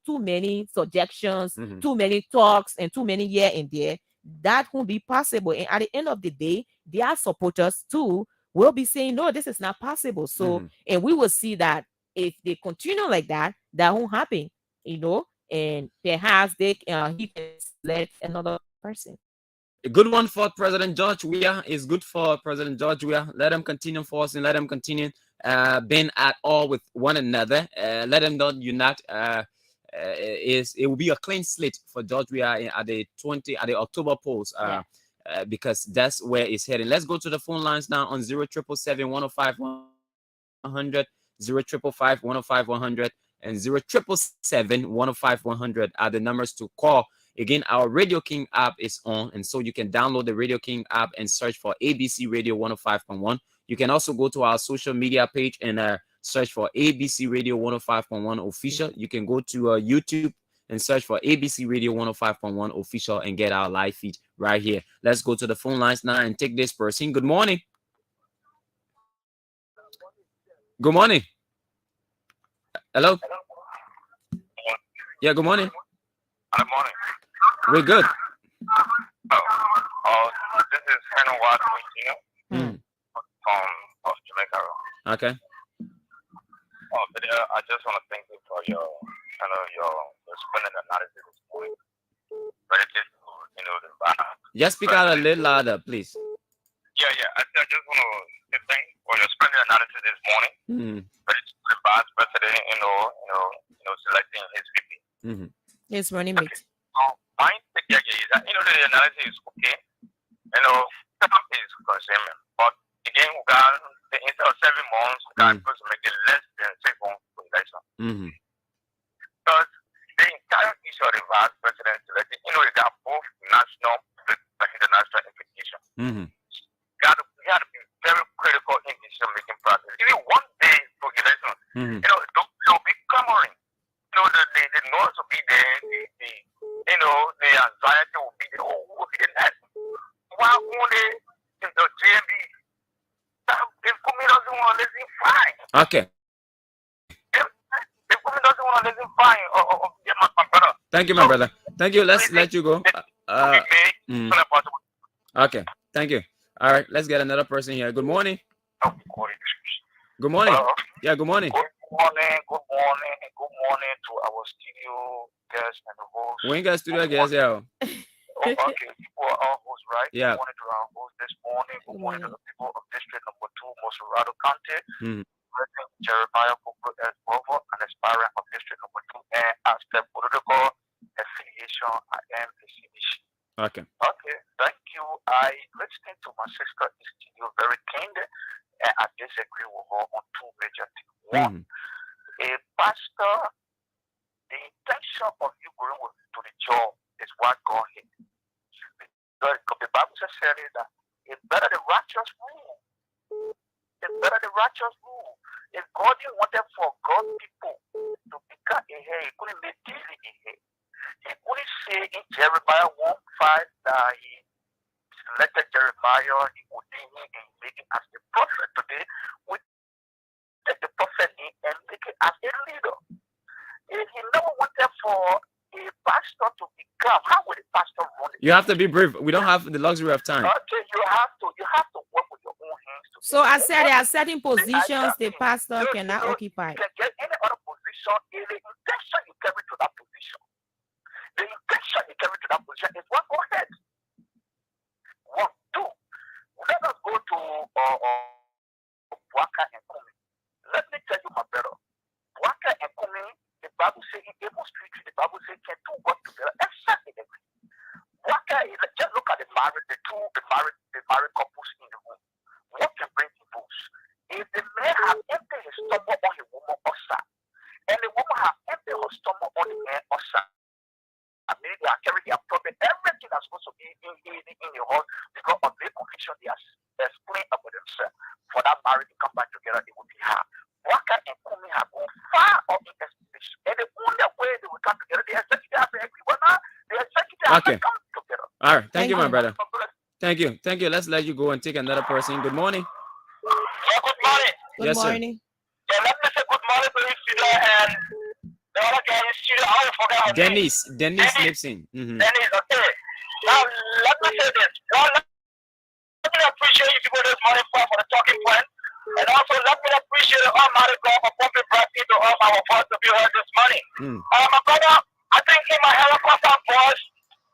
too many suggestions, too many talks, and too many here and there, that won't be possible. And at the end of the day, their supporters too will be saying, no, this is not possible. So and we will see that if they continue like that, that won't happen. And perhaps he can select another person. A good one for President George Weah is good for President George Weah. Let them continue forcing. Let them continue being at all with one another. Let them not unite. It will be a clean slate for George Weah at the October polls. Because that's where it's heading. Let's go to the phone lines now on 0777 105 100, 0555 105 100, and 0777 105 100 are the numbers to call. Again, our Radio King app is on, and so you can download the Radio King app and search for ABC Radio 105.1. You can also go to our social media page and search for ABC Radio 105.1 official. You can go to YouTube and search for ABC Radio 105.1 official and get our live feed right here. Let's go to the phone lines now and take this person. Good morning. Good morning. Hello. Yeah, good morning. Good morning. We're good. This is Henry Watt from Jamaica. Okay. Fidel, I just want to thank you for your spending analysis this morning. Relative to the Just speak out a little louder, please. Yeah. I just want to say thank you for your spending analysis this morning. Relative to the vice president, selecting his VP. His running mate. My take is that the analysis is okay. Is consuming, but again, we got instead of 7 months, we got to make it less than 6 months for election. Because the entire issue of the vice president selecting, they got both national and international implications. We had to be very critical in decision making process. Even one day for election, they'll be clamoring. The noise will be there, the anxiety will be there. Oh, who will be the next? Why only in the JB? If Kumi doesn't want to listen, fine. Okay. If Kumi doesn't want to listen, fine. My brother. Thank you, my brother. Thank you. Let's let you go. Okay. Thank you. All right. Let's get another person here. Good morning. Good morning. Yeah, good morning. Good morning to our studio guests and the host. We ain't got studio guests, yeah. Okay, people are all hosts, right? Yeah. Good morning to our host this morning. Good morning to the people of District Number 2, Moserado County. President Jeremiah Koko S. Bovo, an aspirant of District Number 2, and as the political affiliation, I am a CBC. Okay. Okay, thank you. I listened to my sister in the studio very keenly, and I disagree with her on 2 major things. One, a pastor, the intention of you going to the job is what God hates. Because the Bible says that it's better the righteous rule. It's better the righteous rule. If God didn't want for God's people to become a hair, he couldn't make daily a hair. He only say in Jeremiah 1:5 that he selected Jeremiah, he ordained him and make him as the prophet. Today, we take the prophet in and make it as a leader. If he never wanted for a pastor to become, how would a pastor run it? You have to be brief. We don't have the luxury of time. Okay, you have to work with your own hands. So I said there are certain positions the pastor cannot occupy. You can get any other position in the intention you carry to that position. The intention you carry to that position is what go ahead. 1, 2. Let us go to Waka and Kumi. Let me tell you, my brother. Waka and Kumi, the Bible says in Amos 3, the Bible says can two work together except in agree. Waka is just look at the married couples in the room. What can bring divorce? If the man has emptied his stomach on a woman outside, and the woman has emptied her stomach on the man outside, I mean, they are carrying their problem, everything that's supposed to be in your heart because of the conviction they are explained about themselves. For that marriage to come back together, it would be hard. Waka and Kumi have gone far up in expectation, and the only way they will come together, the executive have to agree, but now the executive have to come together. All right. Thank you, my brother. Thank you. Thank you. Let's let you go and take another person. Good morning. Yeah, good morning. Yes, sir. Yeah, let me say good morning to you, Fidel, and the other guy is Fidel. I forgot her name. Dennise Nimpson. Dennise, okay. Now, let me say this. Now, let me appreciate you people this morning for the talking point. And also, let me appreciate the Almighty God for pumping breath into us, our voice to be heard this morning. My brother, I think in my helicopter voice,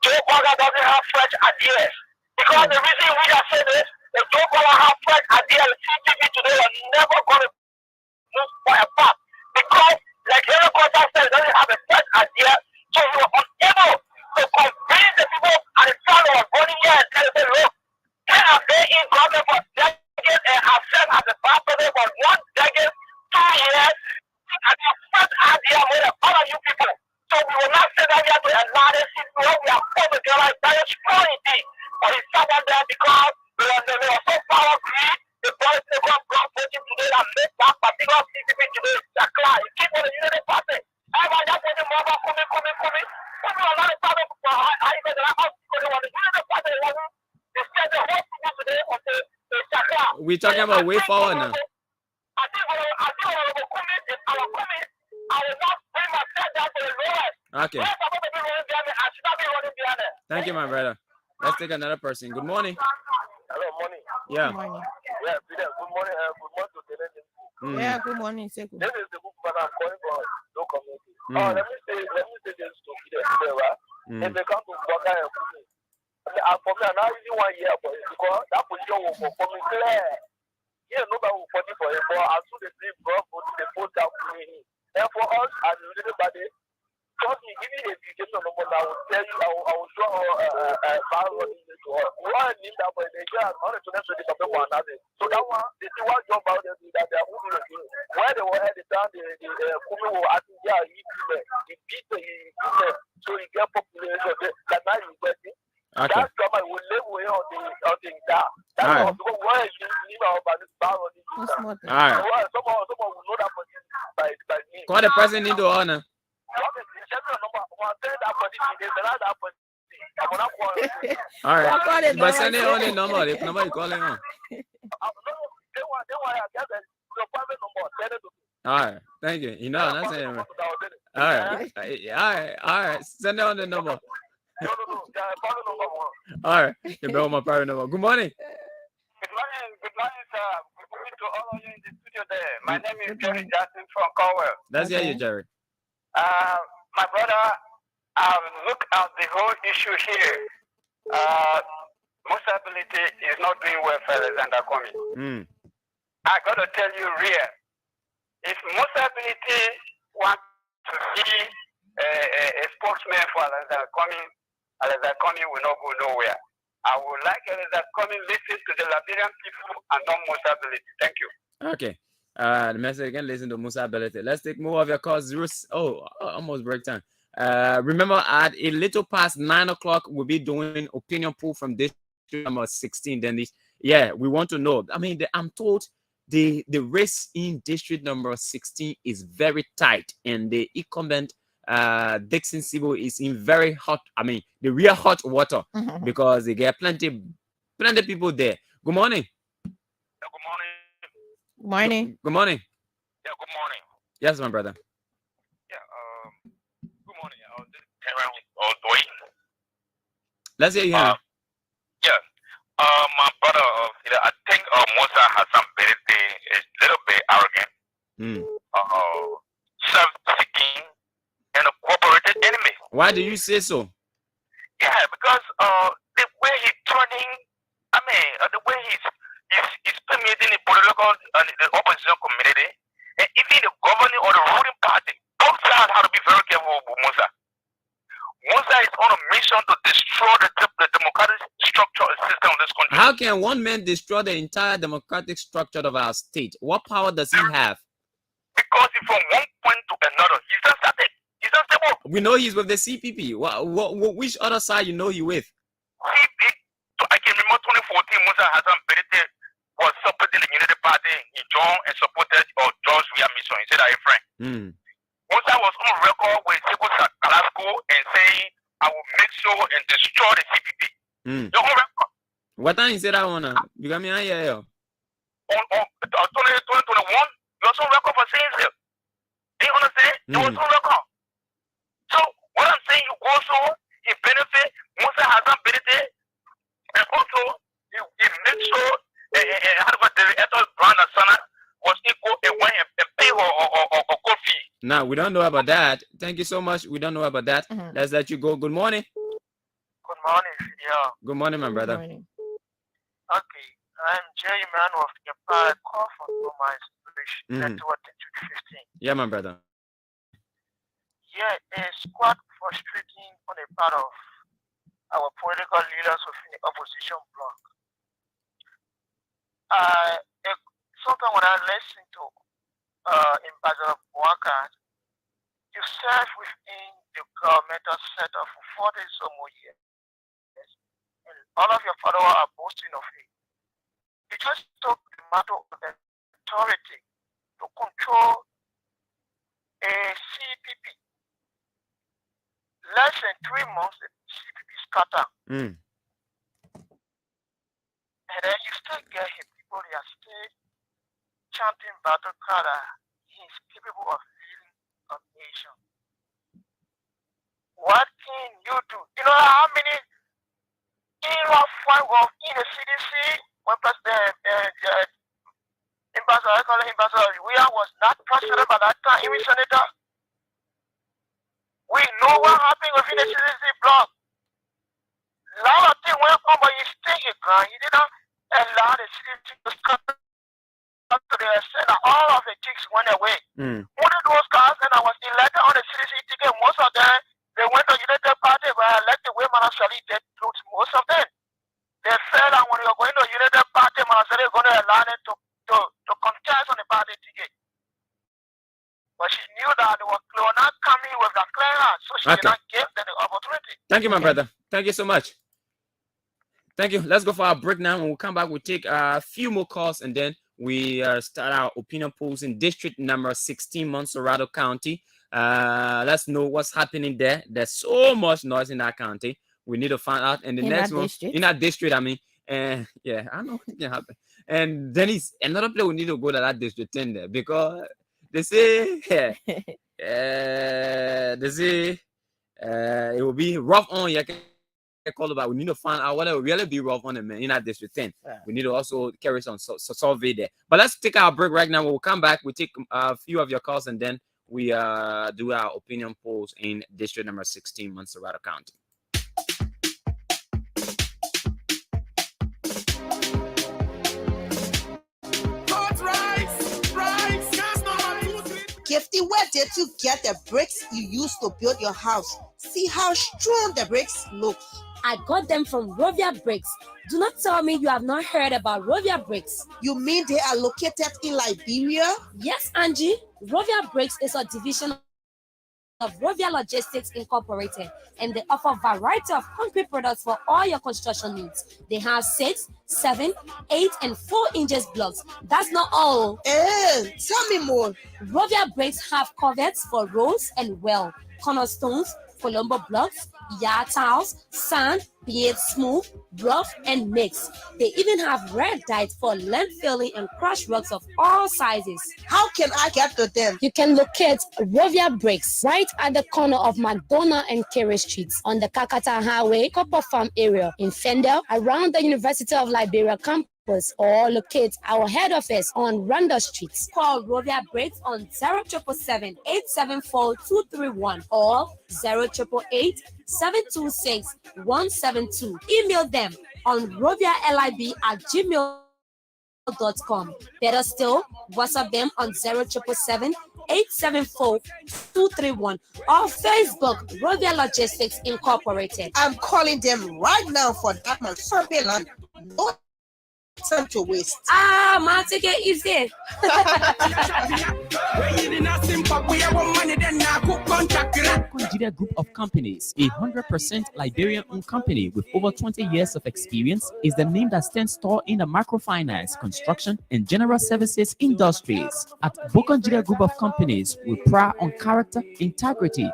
Joe Biden doesn't have fresh ideas. Because the reason we are saying this, if Joe Biden have fresh ideas, CTV today are never going to move by a path. Because, like helicopter said, doesn't have a fresh idea, so he was unable to convince the people at the time of running here and tell them, look, can I be in government for decades and have served as a pastor for 1 decade, 2 years, and the first idea with all of you people. So we will not say that we have to allow this people, we are put together like that is strong indeed. But he sat down there because they were so power greed, the boys they got voting today and make that particular CCP today a cry. He keep on the unity party. Everybody just saying, Mama, come in. Come on, a lot of time for I even the house because they want the unity party. They said the whole thing today on the Chakra. We're talking about way forward now. I think when I will come in, if I will come in, I will not bring myself down to the lowest. Okay. Yes, I'm going to be running behind me. I should not be running behind it. Thank you, my brother. Let's take another person. Good morning. Hello, morning. Yeah. Yeah, Fidel, good morning. Good morning to the ladies. Yeah, good morning. Say good. This is the book that I'm calling from no community. Let me say this to Fidel, right? If they come to Waka and Kumi, for me, I'm not using 1 year for it because that position will for me clear. Yeah, nobody will fight for it, but as soon as they bring God, they put that Kumi in. And for us, as a little body, trust me, give me a education number, I will tell you, I will show how running to her. One need that for the Nigeria, on the students to the one another. So that one, they see one job out there that they are moving again. Where they were at the time, the Kumi will ask him, yeah, he beat the so he get population, that now he's getting. Okay. That drama will live away on the down. That's all all. Because why you leave out by this bar on the all right. Someone will know that person by me. Call the person into honor. All right. But send it on the number. If nobody calling on. All right. Thank you. You know, that's it. All right. Send it on the number. All right. You better my private number. Good morning. Good morning, sir. Good morning to all of you in the studio there. My name is Jerry Jackson from Cowell. Let's hear you, Jerry. My brother, look at the whole issue here. Most ability is not doing well for Alexander Comey. I got to tell you, real. If most ability wants to be a spokesman for Alexander Comey will not go nowhere. I would like Alexander Comey listen to the Liberian people and not most ability. Thank you. Okay. The message again, listen to Musa ability. Let's take more of your calls. Almost break time. Remember, at a little past 9 o'clock, we'll be doing opinion poll from district number 16. Then we want to know. I mean, I'm told the race in district number 16 is very tight, and the incumbent Dixon Sibo is in very hot, I mean, the real hot water because they get plenty people there. Good morning. Good morning. Good morning. Yeah, good morning. Yes, my brother. Yeah, good morning. Let's hear you. Yeah, my brother, I think Musa has some ability, is a little bit arrogant, self-seeking, and a cooperated enemy. Why do you say so? Yeah, because the way he's turning, I mean, the way he's permeating the political and the opposition community, and even the governing or the ruling party, both sides have to be very careful with Musa. Musa is on a mission to destroy the democratic structure and system of this country. How can one man destroy the entire democratic structure of our state? What power does he have? Because from one point to another, he's just static. He's just stable. We know he's with the CPP. Which other side you know he with? I can remember 2014, Musa Hassan Berete was supporting the Unity Party. He joined and supported George Mission. He said, "I friend." Musa was on record with Seko Kalasco and saying, "I will make sure and destroy the CPP." You're on record. What time you say that one? You got me on here. On 2021, you was on record for saying so. Do you understand? You was on record. So what I'm saying, you also he benefit Musa Hassan Berete, and also he make sure the brand Sana was equal and went and pay or coffee. Now we don't know about that. Thank you so much. We don't know about that. Let's let you go. Good morning. Good morning, Fidel. Good morning, my brother. Okay, I'm Jerry Man of the Park call for my inspiration. 15. Yeah, my brother. Yeah, it's quite frustrating on the part of our political leaders within the opposition bloc. Sometimes when I listen to Ambassador Bouaka, you serve within the governmental setup for 40 or more years, and all of your followers are boasting of it. You just took the matter of authority to control a CPP. Less than 3 months, the CPP scattered. And then you still get him people, they are still chanting battle cry that he is capable of leading a nation. What can you do? You know how many in the CDC when President Ambassador William was not president by that time, even senator. We know what happened within the CDC block. A lot of things went on, but he stayed his ground. He did not allow the CDC to come to the extent that all of the chicks went away. One of those guys, and I was elected on the CDC ticket, most of them, they went to United Party, but I elected with Manasali, they lose most of them. They felt that when you're going to United Party, Manasali is going to allow them to contest on the party ticket. But she knew that they were not coming with the clear heart, so she did not give them the opportunity. Thank you, my brother. Thank you so much. Thank you. Let's go for our break now. When we come back, we'll take a few more calls and then we start our opinion polls in district number 16, Montserrado County. Let's know what's happening there. There's so much noise in that county. We need to find out. And the next one, in that district, I mean, yeah, I know it can happen. And then it's another place we need to go to that district 10 there because they say, it will be rough on you. Call about. We need to find out what it will really be rough on them in that district 10. We need to also carry some survey there. But let's take our break right now. When we come back, we take a few of your calls and then we do our opinion polls in district number 16, Montserrado County. Gifty, where did you get the bricks you used to build your house? See how strong the bricks look. I got them from Rovia Bricks. Do not tell me you have not heard about Rovia Bricks. You mean they are located in Liberia? Yes, Angie. Rovia Bricks is a division of Rovia Logistics Incorporated, and they offer a variety of concrete products for all your construction needs. They have 6, 7, 8, and 4 inches blocks. That's not all. Tell me more. Rovia Bricks have covers for roads and well, cornerstones, Colombo blocks, yard tiles, sand, be it smooth, rough, and mixed. They even have red dyes for land filling and crushed rocks of all sizes. How can I get to them? You can locate Rovia Bricks right at the corner of McDonough and Carey Streets on the Kakata Highway, Copper Farm area in Fidel, around the University of Liberia campus, or locate our head office on Randall Street. Call Rovia Bricks on 0777 874 231 or 0888 726 172. Email them on rovialib@gmail.com. Better still, WhatsApp them on 0777 874 231 or Facebook Rovia Logistics Incorporated. I'm calling them right now for that man surveillance. No time to waste. My ticket is there. Nigeria Group of Companies, a 100% Liberian-owned company with over 20 years of experience, is the name that stands tall in the microfinance, construction, and general services industries. At Nigeria Group of Companies, we pride on character, integrity,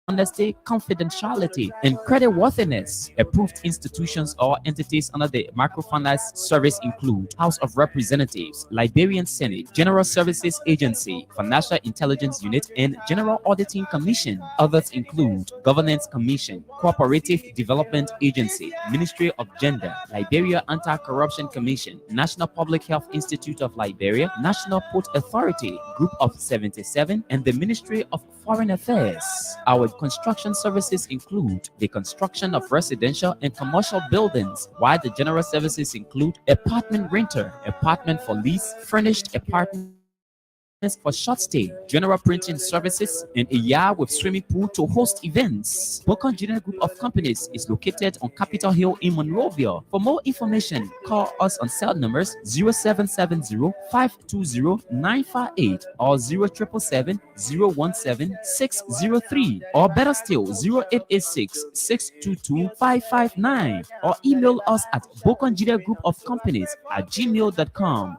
honesty, confidentiality, and creditworthiness. Approved institutions or entities under the microfinance service include House of Representatives, Liberian Senate, General Services Agency, Financial Intelligence Unit, and General Auditing Commission. Others include Governance Commission, Cooperative Development Agency, Ministry of Gender, Liberia Anti-Corruption Commission, National Public Health Institute of Liberia, National Port Authority, Group of 77, and the Ministry of Foreign Affairs. Our construction services include the construction of residential and commercial buildings, while the general services include apartment renter, apartment for lease, furnished apartment for short stay, general printing services, and a yard with swimming pool to host events. Bokon General Group of Companies is located on Capitol Hill in Monrovia. For more information, call us on cell numbers 0770-520-958 or 0777-017-603, or better still 0886-622-559, or email us at bokonjiriagroupofcompanies@gmail.com.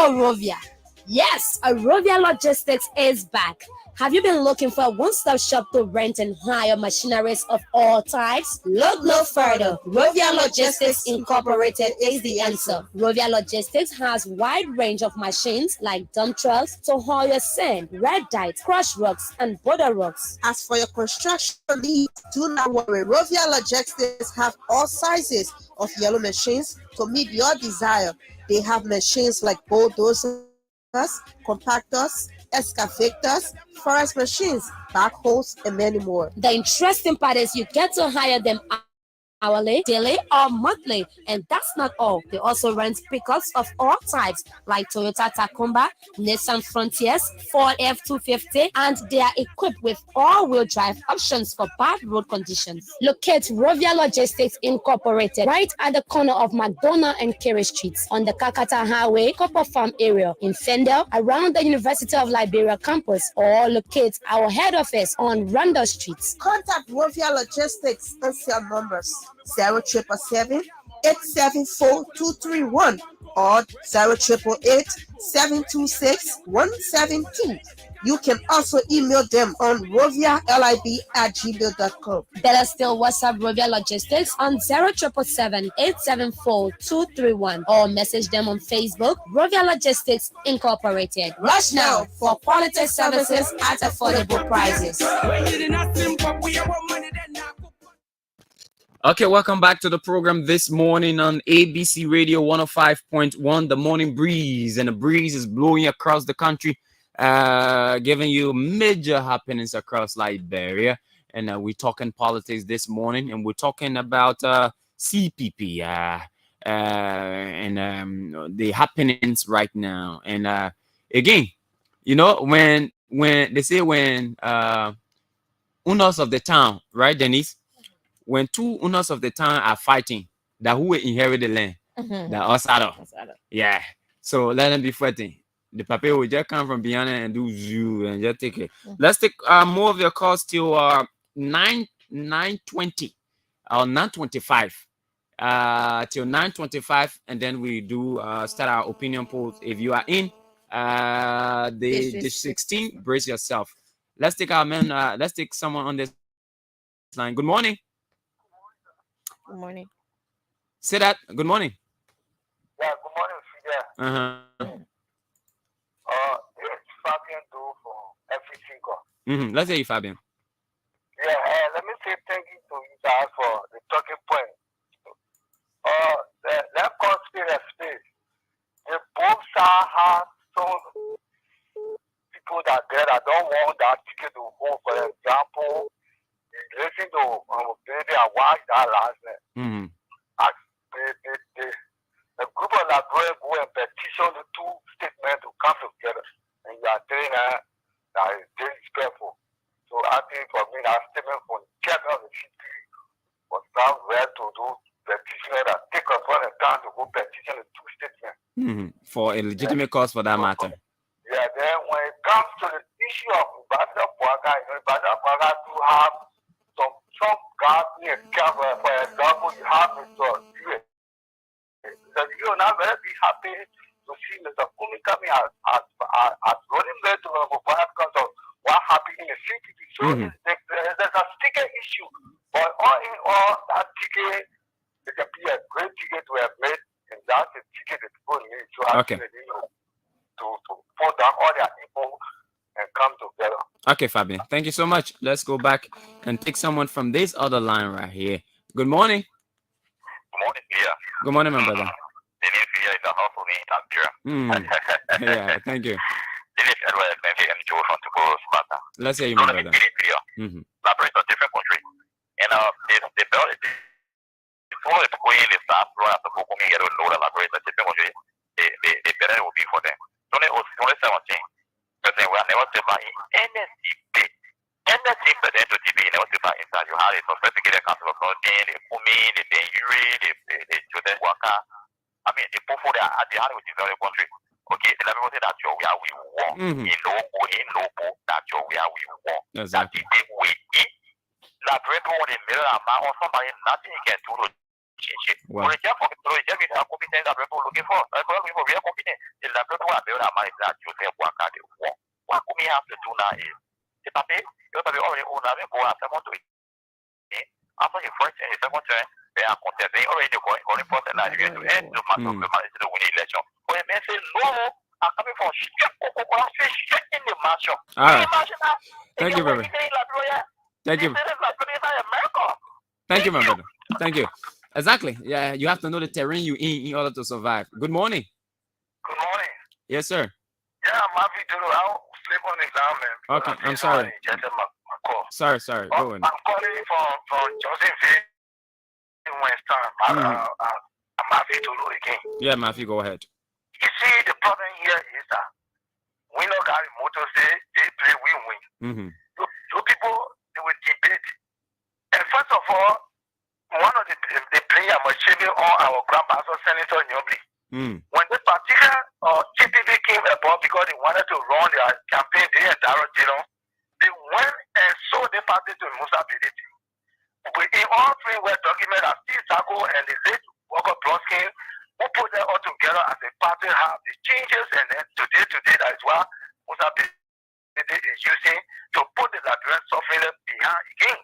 Rovia. Yes, Rovia Logistics is back. Have you been looking for a one-stop shop to rent and hire machineries of all types? Look no further. Rovia Logistics Incorporated is the answer. Rovia Logistics has wide range of machines like dump trucks to haul your sand, red dye, crushed rocks, and border rocks. As for your construction needs, do not worry. Rovia Logistics have all sizes of yellow machines to meet your desire. They have machines like bulldozers, compactors, excavators, forest machines, backhoes, and many more. The interesting part is you get to hire them hourly, daily, or monthly, and that's not all. They also rent pickups of all types like Toyota Tacoma, Nissan Frontiers, Ford F-250, and they are equipped with all-wheel drive options for bad road conditions. Locate Rovia Logistics Incorporated right at the corner of McDonough and Carey Streets on the Kakata Highway, Copper Farm area in Fidel, around the University of Liberia campus, or locate our head office on Randall Street. Contact Rovia Logistics and cell numbers 0777 874 231 or 0888 726 172. You can also email them on rovialib@gmail.com. Better still, WhatsApp Rovia Logistics on 0777 874 231 or message them on Facebook, Rovia Logistics Incorporated. Rush now for quality services at affordable prices. Okay, welcome back to the program this morning on ABC Radio 105.1, The Morning Breeze. And the breeze is blowing across the country, giving you major happenings across Liberia. And we're talking politics this morning, and we're talking about CPP and the happenings right now. And again, you know, when they say when owners of the town, right, Denise? When two owners of the town are fighting, that who will inherit the land? The outsider. Yeah. So let them be fighting. The papa will just come from beyond and do you and just take it. Let's take more of your calls till 9:20 or 9:25. till 9:25, and then we do start our opinion polls. If you are in the 16, brace yourself. Let's take our men. Let's take someone on this line. Good morning. Good morning. Say that. Good morning. Yeah, good morning, Fidel. It's Fabian Do for every single. Let's hear you, Fabian. Yeah, let me say thank you to you guys for the talking point. That conspiracy space. The both sides have some people that there that don't want that ticket to vote. For example, you listen to baby and watch that last night. The group of Labrador go and petition the two statements to come together, and you are saying that is disrespectful. So I think for me that statement from the chairman of the CP was not well to do petitioner that take upon the time to go petition the two statements. For a legitimate cause, for that matter. Yeah, then when it comes to the issue of Ibadan Kwaga, Ibadan Kwaga do have some guys in cover. For example, you have Mr. Because you are not very be happy to see Mr. Kumi coming as running there to Mobile because of what happened in the city. So there's a ticket issue. But all in all, that ticket, it can be a great ticket to have made, and that's the ticket that people need to actually to put down all their people and come together. Okay, Fabian. Thank you so much. Let's go back and take someone from this other line right here. Good morning. Good morning, Leah. Good morning, my brother. Yeah, thank you. Let's hear you, my brother. Different country. And the belt is before the Queen is not right after Boko get a load of labrador different country. The better will be for them. So they was 17. But they were never safe in NSCP. NSCP, but then to TV, never safe inside. You had a sophisticated council of clothing, the Kumi, the Benjuri, the Children Waka. I mean, the people that at the heart of the country. Okay, the level say that you're where we want. In local, that you're where we want. Exactly. That we eat. Labrador in the middle of or somebody, nothing you can do to change it. Wow. For example, we have competence Labrador looking for. That's what we are competent. The Labrador are built my that you say what they want. What we have to do now is the paper, you already own that go after to it. After the first and the second term, they are contesting already going for the Nigerian to end the winning election. When they say no, I'm coming for straight in the march. All right. Thank you, brother. Thank you. Thank you, my brother. Thank you. Exactly. Yeah, you have to know the terrain you're in order to survive. Good morning. Good morning. Yes, sir. Yeah, I'm happy to know. I'll sleep on the ground, man. Okay, I'm sorry. Sorry. Go on. I'm calling from Josephine in West Ham. I'm happy to know again. Yeah, Matthew, go ahead. You see, the problem here is that we know that motor say they play, we win. So people, they will debate. And first of all, one of the players was shaming on our grandpastor, Senator Nyobli. When this particular TPP came about because they wanted to run their campaign, they went and sold the party to Musa Bediti. In all three were documented as Steve Sako and the late Walker Ploskin, who put them all together as a party have the changes, and then today that is what Musa Bediti is using to put the Liberian suffering behind again.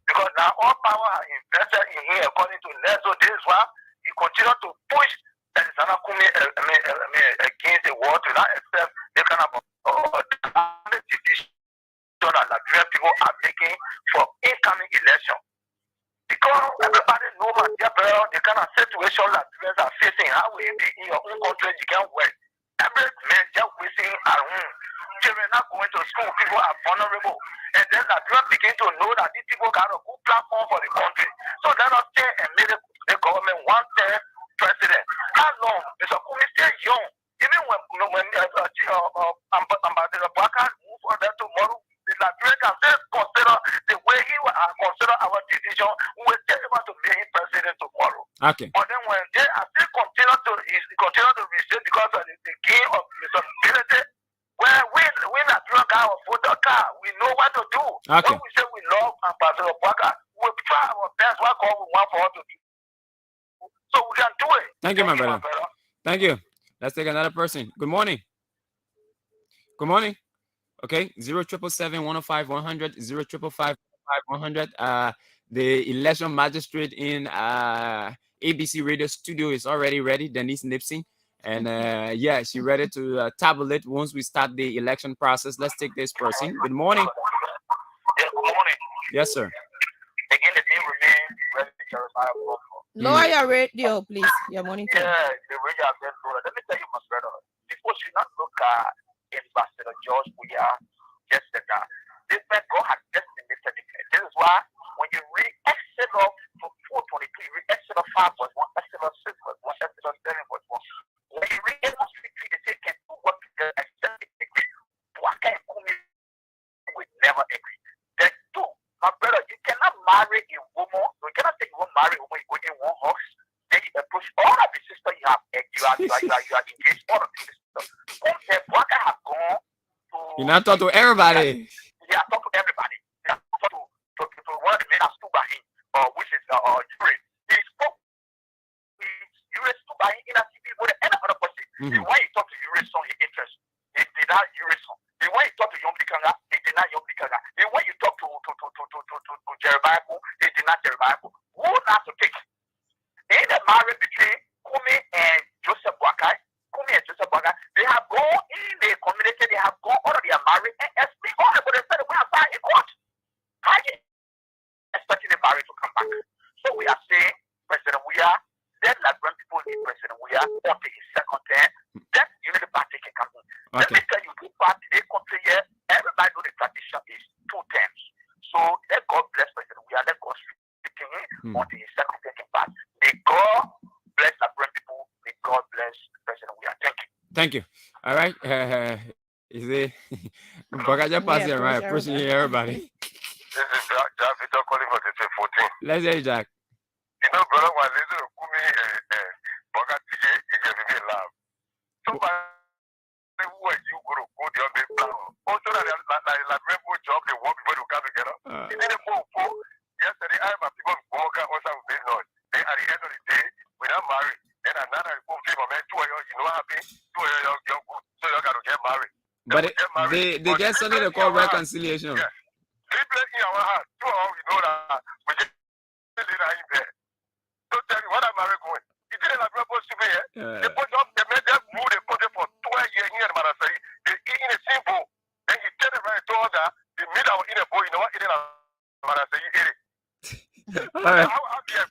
Because now all power are invested in him according to Nezo. This is why he continues to push that is not coming against the world to that extent. They kind of decision that Liberian people are making for incoming election. Because everybody knows the kind of situation Liberians are facing. How will you be in your own country? You can't work. Every man just wasting at home. Children not going to school. People are vulnerable. And then Liberians begin to know that these people got a good platform for the country. So let us say and make the government one third president. How long? Mr. Kumi still young. Even when Ambassador Baka move on there tomorrow, the Liberian can still consider the way he will consider our decision. We will tell him to make him president tomorrow. Okay. But then when they are still continue to resist because of the game of Mr. Benedict, where we Nigerian guy or photo car, we know what to do. Okay. When we say we love Ambassador Baka, we try our best. What God we want for us to do. So we can do it. Thank you, my brother. Thank you. Let's take another person. Good morning. Good morning. Okay, 077-105-100, 055-100. The election magistrate in ABC radio studio is already ready, Denise Nimpson. And yeah, she's ready to tabulate once we start the election process. Let's take this person. Good morning. Yeah, good morning. Yes, sir. Again, the name remains ready to verifiable. Lower your radio, please. Your monitor. Yeah, the radio has been lower. Let me tell you, my brother. People should not look at Ambassador George Weah just said that. This man God has estimated it. This is why when you read Exodus 4:22, you read Exodus 5:1, Exodus 6:1, Exodus 7:1. When you read Amos 3:3, they say, can two work together except they agree? Waka and Kumi will never agree. There's two. My brother, you cannot marry a woman. You cannot take one marry a woman in one house. Then you approach all of the sisters you have. You are engaged all of the sisters. Waka have gone to. You not talk to everybody. Yeah, talk to everybody. Yeah, talk to one of the men that stood by him, which is Yuri. He spoke. Yuri stood by him in a TV with another person. The way he talked to Yuri's son, he interest. He denied Yuri's son. The way he talked to Yom Kanga, he denied Yom Kanga. The way he talked to Jeremiah, he denied Jeremiah. Who not to take? In the marriage between Kumi and Joseph Wakai, they have gone in the community, they have gone already are married, and speak all about themselves. We are fine in court. How are you expecting the marriage to come back? So we are saying, President Weah, then like when people leave President Weah, or take his second term, then you need the party can come in. Let me tell you, this party, this country here, everybody know the tradition is 2 terms. So let God bless President Weah, let God speak to him until his second term can pass. May God bless the people, may God bless President Weah. Thank you. Thank you. All right. Is it? Bagaja passing right, pushing everybody. This is Jack Victor calling for the 14. Let's say Jack. You know, brother, when they do Kumi Boga TJ, you can be love. So, where you go to go the other plan. Also, like rainbow job, they work before you come together. It didn't move. Yesterday, I have people who work out also with business. Then at the end of the day, we not married. Then another people feel, man, 2 of you know what happened? 2 of you good, so you got to get married. But they get something they call reconciliation. Yes. People in our heart, 2 of you know that we just in there. Don't tell me what I'm married going. He didn't have supposed to be here. They put up, they made them move, they put it for 12 years here in Marasai. They eat in a simple. Then he turned around and told her, they made our in a boy, you know what? It is Marasai, you eat it. All right. How have you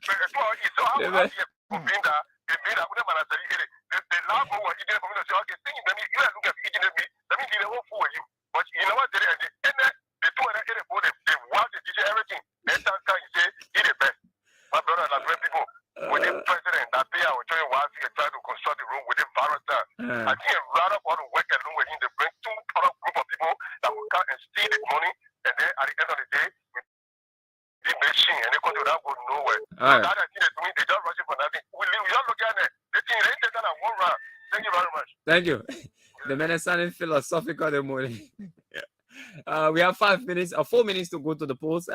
the love over eating for me to say, okay, think you are looking at eating me. Let me give the whole food with you. But you know what? The 2 and the boy, they want to teach everything. Then that guy say, eat the best. My brother, like great people, with the president, that day I was telling you why he tried to construct the room with the virus there. I think rather want to work alone with him, they bring 2 other group of people that will come and steal the money, and then at the end of the day, the machine, and they go to that go nowhere. All right. So that thing they just rushing for nothing. We just look at it. The thing they take that one round. Thank you very much. Thank you. The man is sounding philosophical this morning. We have 5 minutes or 4 minutes to go to the polls.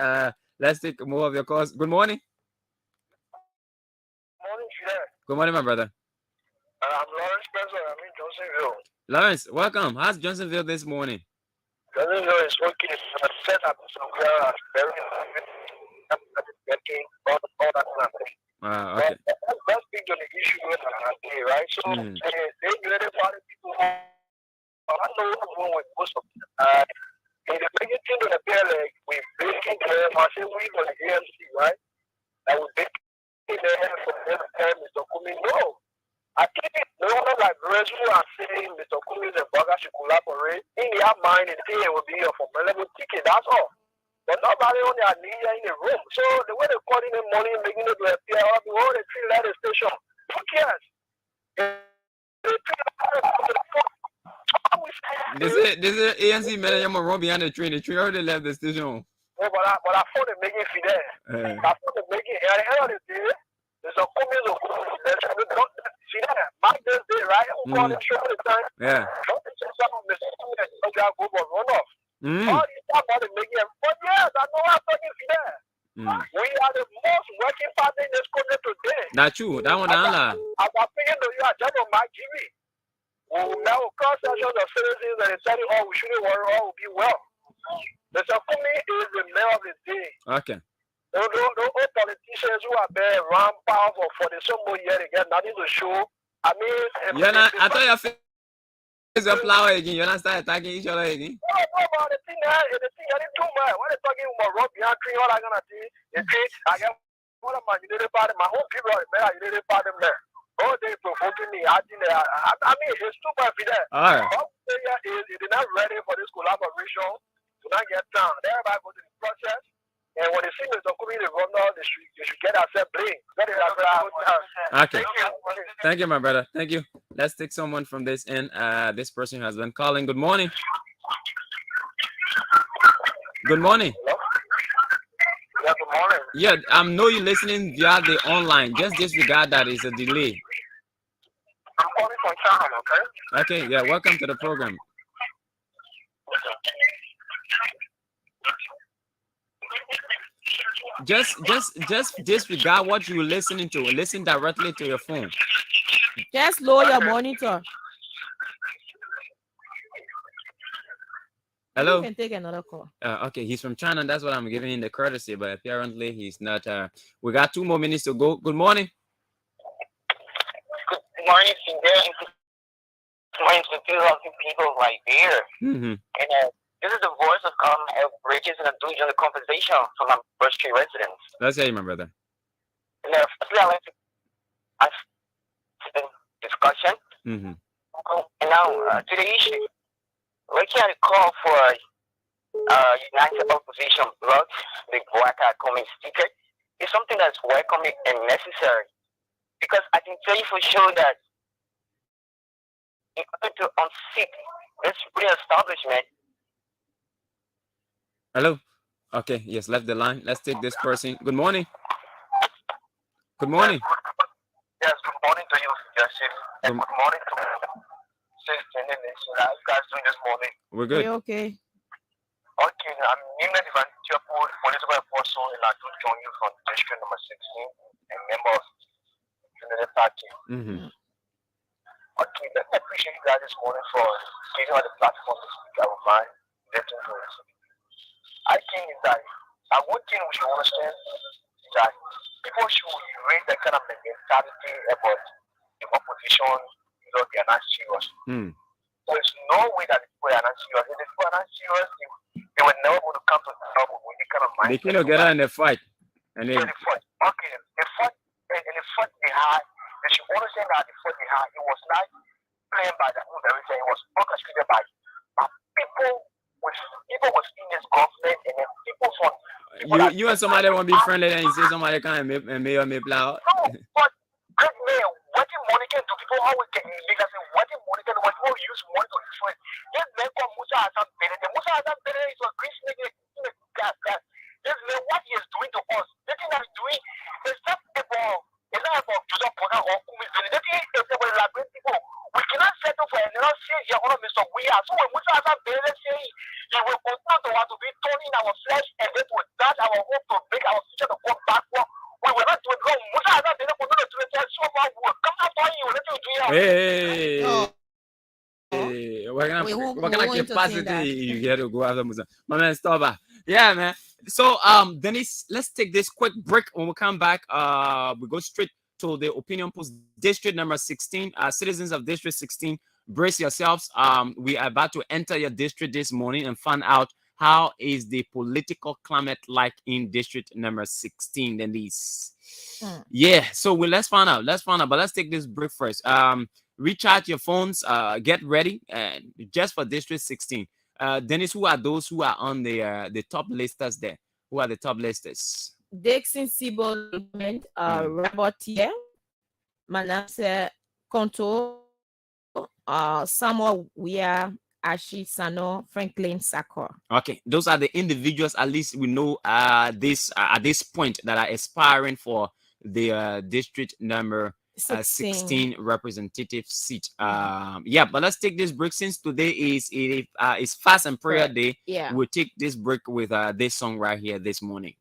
Let's take more of your calls. Good morning. Morning, Fidel. Good morning, my brother. I'm Lawrence Spencer. I'm in Johnsonville. Lawrence, welcome. How's Johnsonville this morning? Johnsonville is okay. I set up somewhere very getting all that kind of thing. Okay. Let's speak on the issue today, right? So, they really party people. I know what's wrong with most of them. In the beginning of the pair, like, we breaking the machine we on the AMC, right? And we breaking the head for the time, Mr. Kumi. No. I think no one like Rezu are saying Mr. Kumi and Boga should collaborate. In their mind, it will be a formidable ticket, that's all. But nobody on their knee in the room. So the way they're calling them money, making it appear, the whole they treat at the station. Who cares? This is ANC manager run behind the train. The train already left the station. Yeah, but I thought they're making Fidel. I thought they're making at the end of the day, there's a community of Fidel. Mark this day, right? Who call the show all the time? Yeah. Don't say some of the group of runoff. All these stuff are making, but yes, I know I'm talking Fidel. We are the most working party in this country today. That's true. That one down there. As I'm speaking to you, I just on my TV. We now cross sections of citizens and they tell you, oh, we shouldn't worry, all will be well. The Sakumi is the mayor of the day. Okay. Those politicians who are there around powerful for the some more year, they get nothing to show. I mean, You're not, I thought your face is a flower again. You're not start attacking each other again. No, the thing I didn't do much. When they talking about rock behind tree, all I gonna see is I get one of my united party, my whole people are there, united party there. Oh, they provoking me. I mean, it's too much for that. All right. All is they're not ready for this collaboration to not get down. Everybody go to the process. And when they see Mr. Kumi, the governor, they should get ourselves blamed. Okay. Thank you, my brother. Thank you. Let's take someone from this end. This person has been calling. Good morning. Good morning. Yeah, good morning. Yeah, I know you're listening via the online. Just disregard that it's a delay. I'm calling from China, okay? Okay, yeah, welcome to the program. Just disregard what you're listening to. Listen directly to your phone. Just lower your monitor. Hello. You can take another call. Okay, he's from China. That's what I'm giving him the courtesy, but apparently he's not. We got 2 more minutes to go. Good morning. Good morning, Fidel. Good morning to 2,000 people right there. Mm-hmm. And this is the voice of Bridges and I'm doing the conversation from my First Street residents. Let's hear you, my brother. And firstly, I'd like to ask the discussion. Mm-hmm. And now to the issue. Looking at the call for United Opposition Bloc, the Waka comment sticker, is something that's welcome and necessary. Because I can tell you for sure that in order to unseat this re-establishment. Hello. Okay. Yes, left the line. Let's take this person. Good morning. Good morning. Yes, good morning to you, Joseph. And good morning to Saydee&Dennise. How you guys doing this morning? We're good. Okay. Okay, I'm Nimpson, political apostle, and I do join you from district number 16 and member of the party. Mm-hmm. Okay, let me appreciate you guys this morning for giving us the platform to speak our mind, letting go. I think that one thing we should understand is that people should raise that kind of mentality about the opposition, they are not serious. There's no way that people are not serious. If people are not serious, they were never going to come to trouble with the kind of mind. They couldn't get out in the fight. And they fought. Okay, the fight they had, they should understand that the fight they had, it was not planned by the everything. It was orchestrated by people within this government and then people from you and somebody want to be friendly and you say somebody can't make plow. No, but great man, what the money can do, people always get because what the money can do, what people use money to destroy. This man called Musa Hassan Bene. Musa Hassan Bene is a Chris nigga. This man, what he is doing to us, the thing that he's doing is not about Joseph Bona or Kumi Bene. The thing is about elaborate people. We cannot settle for another change here on Mr. We are. So when Musa Hassan Bene say he will continue to want to be torn in our flesh and then to that our hope to make our future to go backward. We will not do it wrong. Musa Hassan Bene will not do it. So far, we will come after you. Let you do it. Hey, what kind of capacity you get to go after Musa? My man, stop that. Yeah, man. So, Denise, let's take this quick break. When we come back, we go straight to the opinion post, district number 16. Citizens of district 16, brace yourselves. We are about to enter your district this morning and find out how is the political climate like in district number 16. Denise. Yeah, so let's find out. But let's take this break first. Recharge your phones, get ready, and just for district 16. Dennis, who are those who are on the top listers there? Who are the top listers? Dixon Sibo, Robertier, Manasseh Conto, Samuel Weir, Ashi Sano, Franklin Sakor. Okay, those are the individuals, at least we know at this point, that are aspiring for the district number 16 representative seat. Yeah, but let's take this break since today is fast and prayer day. Yeah, we'll take this break with this song right here this morning.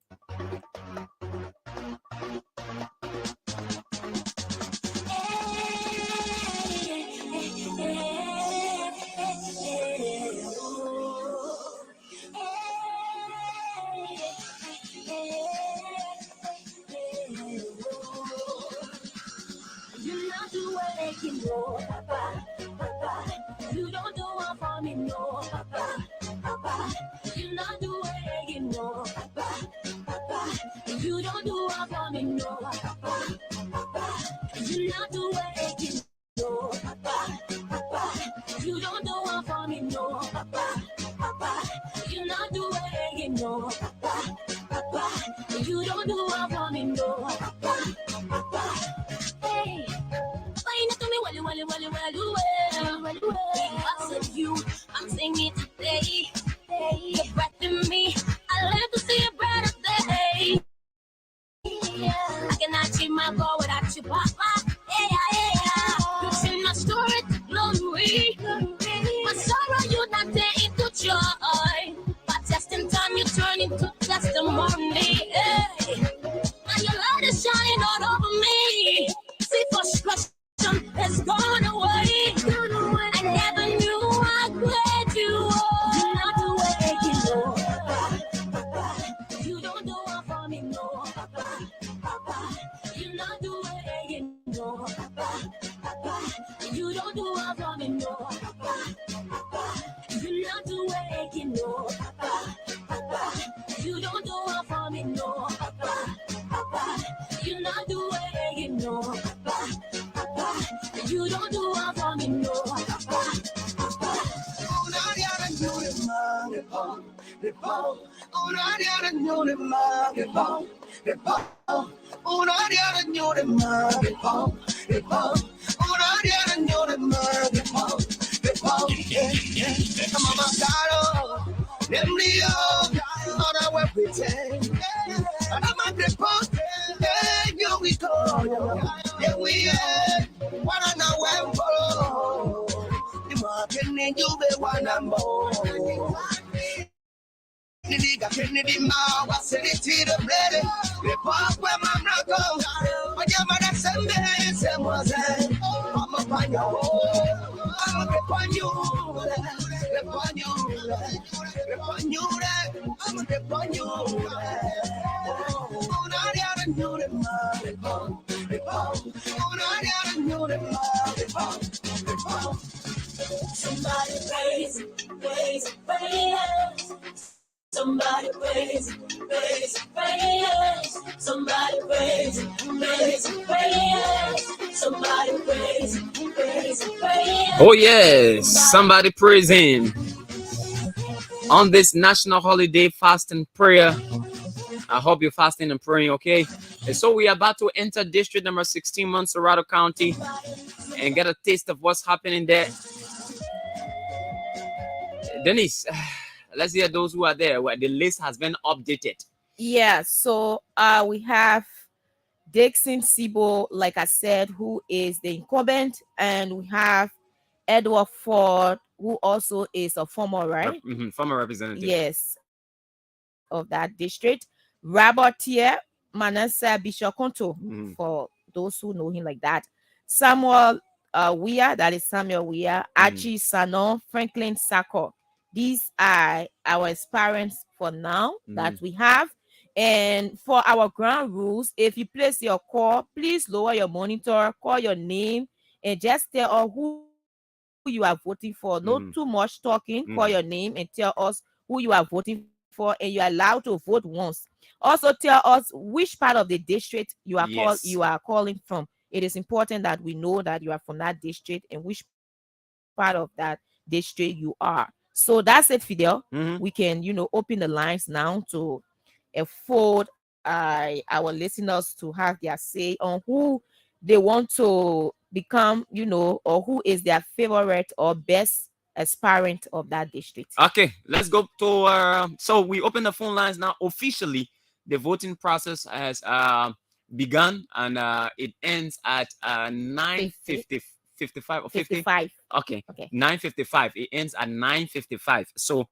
You not do it, no, Papa, Papa. You don't do it for me, no, Papa, Papa. You not do it, no, Papa, Papa. You don't do it for me, no, Papa, Papa. You not do it, no, Papa, Papa. You don't do it for me, no, Papa, Papa. You not do it, no, Papa, Papa. You don't do it for me, no, Papa, Papa. Hey. Why not to me well. Because of you, I'm singing today. You're breath in me. I live to see a brighter day. I cannot achieve my goal without you, Papa. You change my story to glory. My sorrow, you not turn into joy. But testing time, you turn into testimony. Hey. Now your light is shining all over me. See, frustration has gone away. I never knew how great you were. You're not the way you know. Papa. You don't do it for me, no. Papa. Papa. You're not the way you know. Papa. Papa. You don't do it for me, no. Papa. Papa. You're not the way you know. Papa. Papa. You don't do it for me, no. Papa. Papa. You not do it, you know, Papa, Papa. You don't do it for me, no, Papa, Papa. Here we go, here we are. What I know I'm for. The market you be one and more. The nigga can be my was it to the bread. The pop where my go. But your mother send me some was it. I'm a pan I'm a pan you. I'm a pan you. Somebody praise, praise, praise. Somebody praise, praise, praise. Somebody praise, praise, praise. Somebody praise, praise, praise. Oh yes, somebody praise him on this national holiday fast and prayer. I hope you're fasting and praying, okay? And so we are about to enter district number 16, Montserrat County, and get a taste of what's happening there. Denise, let's hear those who are there where the list has been updated. Yeah, so we have Dixon Sibo, like I said, who is the incumbent, and we have Edward Ford, who also is a former, right? Former representative. Yes, of that district. Robert Tier, Manasseh Bishokonto, for those who know him like that. Samuel Weir, that is Samuel Weir. Archie Sanon, Franklin Sako. These are our aspirants for now that we have. And for our ground rules, if you place your call, please lower your monitor, call your name, and just tell us who you are voting for. Not too much talking. Call your name and tell us who you are voting for, and you're allowed to vote once. Also tell us which part of the district you are calling from. It is important that we know that you are from that district and which part of that district you are. So that's it, Fidel. We can, open the lines now to afford our listeners to have their say on who they want to become, or who is their favorite or best aspirant of that district. Okay, let's go to so we open the phone lines now. Officially, the voting process has begun, and it ends at 9:55 or 50? 55. Okay. 9:55. It ends at 9:55. So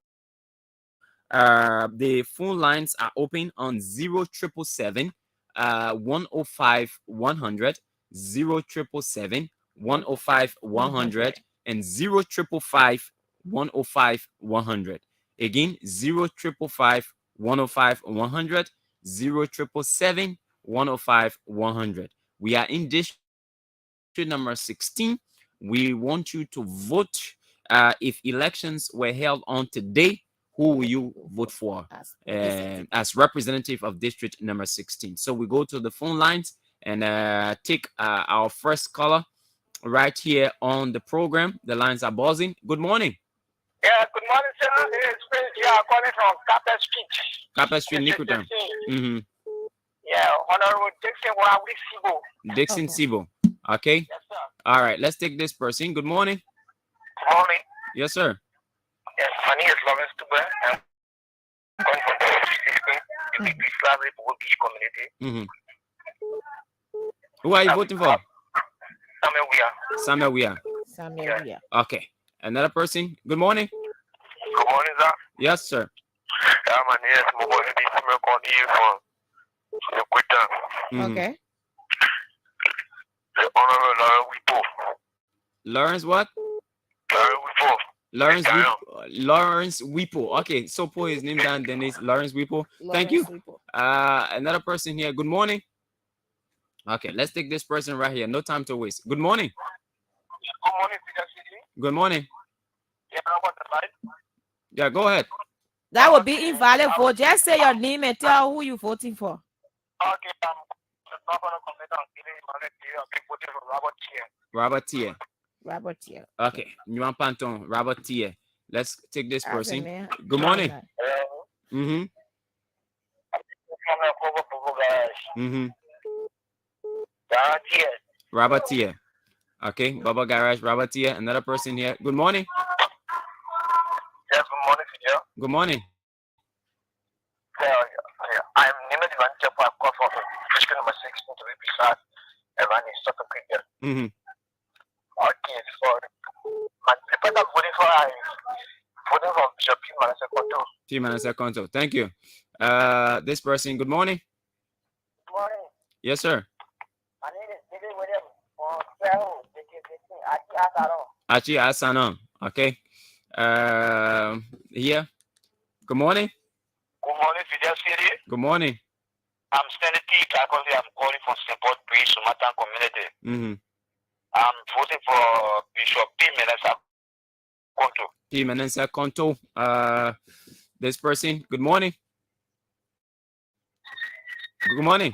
the phone lines are open on 0777 105 100, 0777 105 100, and 0555 105 100. Again, 0555 105 100, 0777 105 100. We are in district number 16. We want you to vote. If elections were held on today, who will you vote for as representative of district number 16? So we go to the phone lines and take our first caller right here on the program. The lines are buzzing. Good morning. Yeah, good morning, sir. It's calling from Carpet Street. Carpet Street, Nicotan. Yeah, Honorable Dixon Sibo. Dixon Sibo. Okay. Yes, sir. All right, let's take this person. Good morning. Good morning. Yes, sir. Yes, my name is Lawrence Tuba. I'm calling from the Islamic community. Who are you voting for? Samuel Weir. Samuel Weir. Okay. Another person. Good morning. Good morning, sir. Yes, sir. My name is Momo Samuel calling from the Quita. Okay. The Honorable Lawrence Wipo. Lawrence what? Lawrence Wipo. Lawrence Wipo. Okay, so put his name down, Denise. Lawrence Wipo. Thank you. Another person here. Good morning. Okay, let's take this person right here. No time to waste. Good morning. Good morning, Fidel. Good morning. Yeah, about the light. Yeah, go ahead. That would be invalid vote. Just say your name and tell who you're voting for. Okay, I'm not going to comment on voting for Robert Tier. Robert Tier. Robert Tier. Okay, Nuan Panton, Robert Tier. Let's take this person. Good morning. Robert Tier. Okay, Baba Garage, Robert Tier. Another person here. Good morning. Yes, good morning, Fidel. Good morning. I'm Nima Divan Chepa. I've got for Christian number 16 to be precise. Around in Stockton Creek. Okay, so my people are voting for Bishop P. Manasseh Konto. P. Manasseh Konto. Thank you. This person, good morning. Good morning. Yes, sir. My name is David William from Seattle, Achi Asanon. Achi Asanon. Okay. Here. Good morning. Good morning, Fidel City. Good morning. I'm Senator Kakoli. I'm calling from St. Paul Bridge, Sumatan community. I'm voting for Bishop P. Manasseh Konto. P. Manasseh Konto. This person, good morning. Good morning.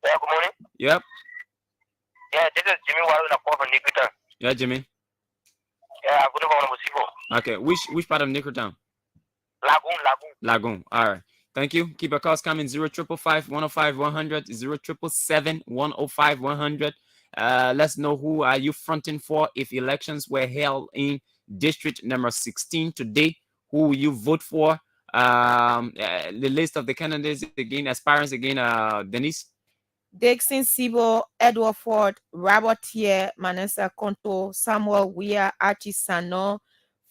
Yeah, good morning. Yep. Yeah, this is Jimmy Walu. I'm calling from Nicotan. Yeah, Jimmy. Yeah, I'm voting for Musibo. Okay, which part of Nicotan? Lagoon. All right. Thank you. Keep your calls coming. 0555 105 100 0777 105 100. Let's know who are you fronting for if elections were held in district number 16 today. Who will you vote for? The list of the candidates again, aspirants again. Denise. Dixon Sibo, Edward Ford, Robert Tier, Manasseh Konto, Samuel Weir, Archie Sano,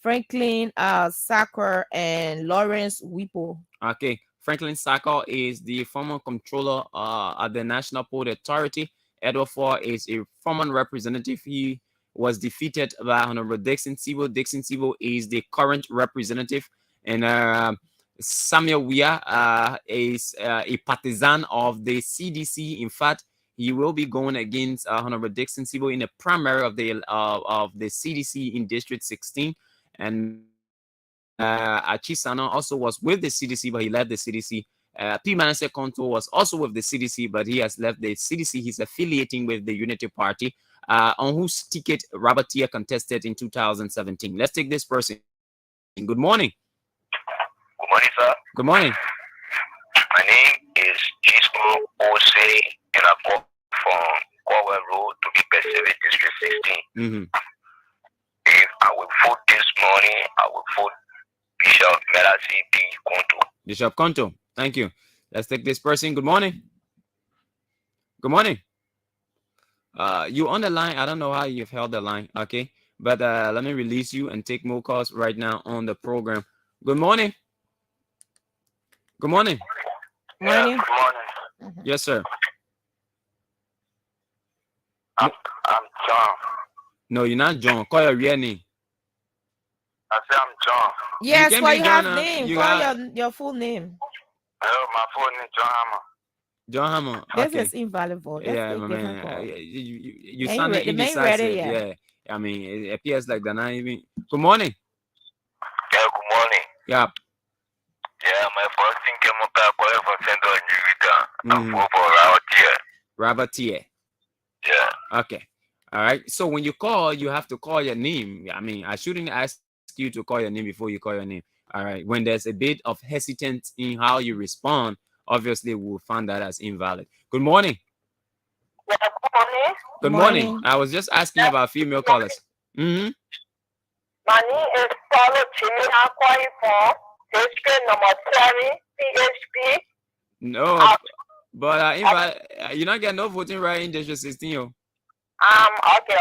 Franklin Sacker, and Lawrence Wipo. Okay, Franklin Sacker is the former controller at the National Port Authority. Edward Ford is a former representative. He was defeated by Honorable Dixon Sibo. Dixon Sibo is the current representative. And Samuel Weir is a partisan of the CDC. In fact, he will be going against Honorable Dixon Sibo in the primary of the CDC in District 16. And Achisano also was with the CDC, but he left the CDC. P. Manasseh Konto was also with the CDC, but he has left the CDC. He's affiliating with the Unity Party, on whose ticket Robert Tier contested in 2017. Let's take this person. Good morning. Good morning, sir. Good morning. My name is Gisco Ose, and I come from Corwell Road to be Pacific District 16. If I will vote this morning, I will vote Bishop Melasi P. Konto. Bishop Konto. Thank you. Let's take this person. Good morning. Good morning. You on the line. I don't know how you've held the line. Okay. But let me release you and take more calls right now on the program. Good morning. Good morning. Morning. Good morning. Yes, sir. I'm John. No, you're not John. Call your real name. I say I'm John. Yes, You well, you have John, name. you Call have- your full name. Hello, my full name is John Hammer. John Hammond. This Okay. is invalid vote. Let's Yeah, take my different man. call. You Main sounded the main ready, indecisive. yeah. Yeah. I mean, it appears like they're not even. Good morning. Yeah, good morning. Yeah. Yeah, my first thing came up for Central New Mhm. for Rautier. Rabatier. Yeah. Okay. All right. So when you call, you have to call your name. I mean, I shouldn't ask you to call your name before you call your name. All right. When there's a bit of hesitance in how you respond, obviously we'll find that as invalid. Good morning. Yeah, good morning. Good morning. I was just asking about female callers. Mm-hmm. My name is Paulo Jimmy. I'm calling from district number 7, PHP. No, but you're not getting no voting right in District 16, yo. Okay.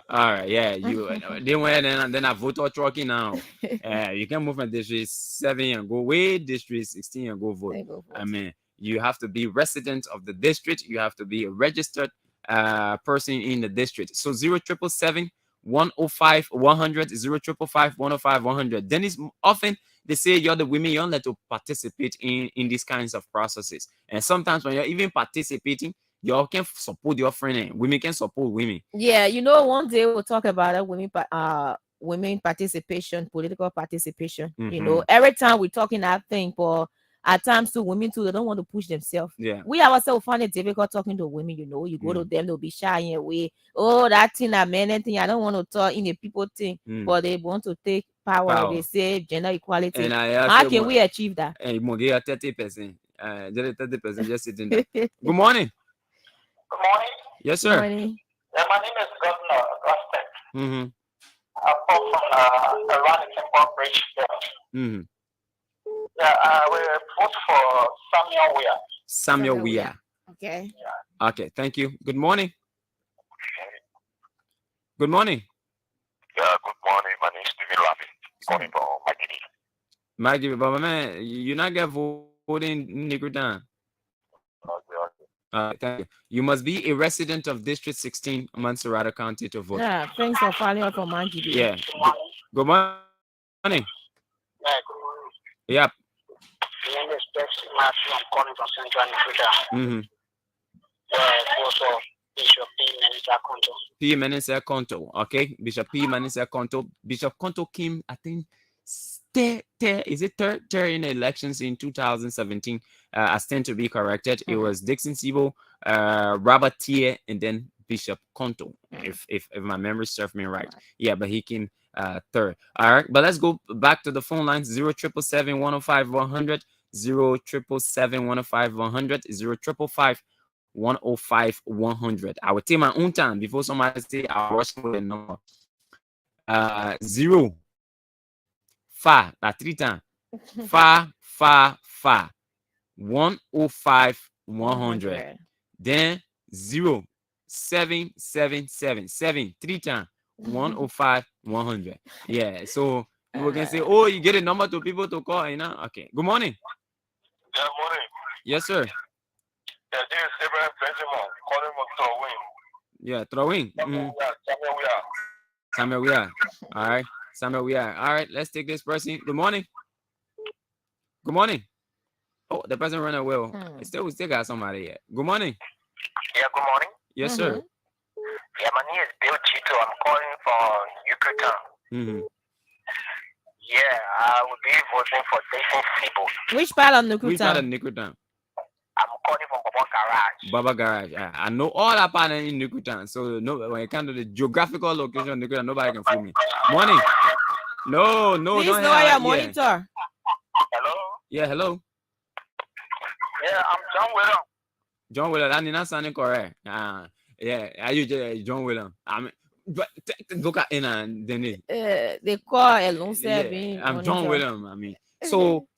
All right, yeah, you they went and then I vote or trucking now. You can move from District 7 and go way District 16 and go vote. I mean, you have to be resident of the district. You have to be a registered person in the district. So 0777 105 100 0555 105 100. Then it's often they say you're the women, you're let to participate in these kinds of processes. And sometimes when you're even participating, you can support your friend. And women can support women. Yeah, you know, one day we'll talk about it, women participation, political participation. You know, every time we're talking that thing, but at times too, women too, they don't want to push themselves. Yeah. We ourselves find it difficult talking to women, you know. You go to them, they'll be shying away. Oh, that thing, that man, thing, I don't want to talk in a people thing, but they want to take power. They say gender equality. And How can we achieve that? And you get 30%. 30% just sitting there. Good morning. Good morning. Yes, sir. Morning. Yeah, my name is Governor Augustin. Mm-hmm. I come from around the Temple Bridge there. Mm-hmm. Yeah, we vote for Samuel Weir. Samuel Weir. Okay. Okay, thank you. Good morning. Good morning. Yeah, good morning. My name is Stephen Lavi. Calling from Magidi. Maggie, but my man, you not get voting Negro down. Thank you. You must be a resident of District 16, Mansurata County to vote. Yeah, thanks for following up from Mangi. Yeah. Good morning. Yeah, good morning. Yep. My name is Betsy Matthew. I'm calling from Central Africa. Mm-hmm. Yeah, also Bishop P. Menisa Konto. P. Menisa Konto. Okay. Bishop P. Menisa Konto. Bishop Konto came, I think, third in the elections in 2017. I stand to be corrected. It was Dixon Sibo, Robert Tier, and then Bishop Konto, if my memory serves me right. Yeah, but he came third. All right, but let's go back to the phone lines. 0777 105 100 0777 105 100 0555 105 100. I will take my own time before somebody say I'll rush with the number. 0 5, that 3 times. 5 105 100. Then 0 7 7 7 7 3 times. 105 100. Yeah, so people can say, oh, you get a number to people to call, you know. Okay, good morning. Good morning. Yes, sir. Yeah, this is Abraham Benjamin calling from Throwing. Yeah, throwing. Samuel Weir. Samuel Weir. All right. Samuel Weir. All right, let's take this person. Good morning. Good morning. Oh, the person ran away. We still got somebody here. Good morning. Yeah, good morning. Yes, sir. Yeah, my name is Bill Chito. I'm calling from Yucatan. Mm-hmm. Yeah, I will be voting for Jason Sibo. Which part of Nukutan? Which part of Nukutan? I'm calling from Baba Garage. Baba Garage. Yeah, I know all that part in Nukutan. So no, when it comes to the geographical location of Nukutan, nobody can fool me. Morning. No, Please don't know your monitor. Hello. Yeah, hello. Yeah, I'm John William. John William. That is not sounding correct. Yeah, are you John William? I mean, but look at Denise. They call alone. Yeah, I'm John William. I mean, so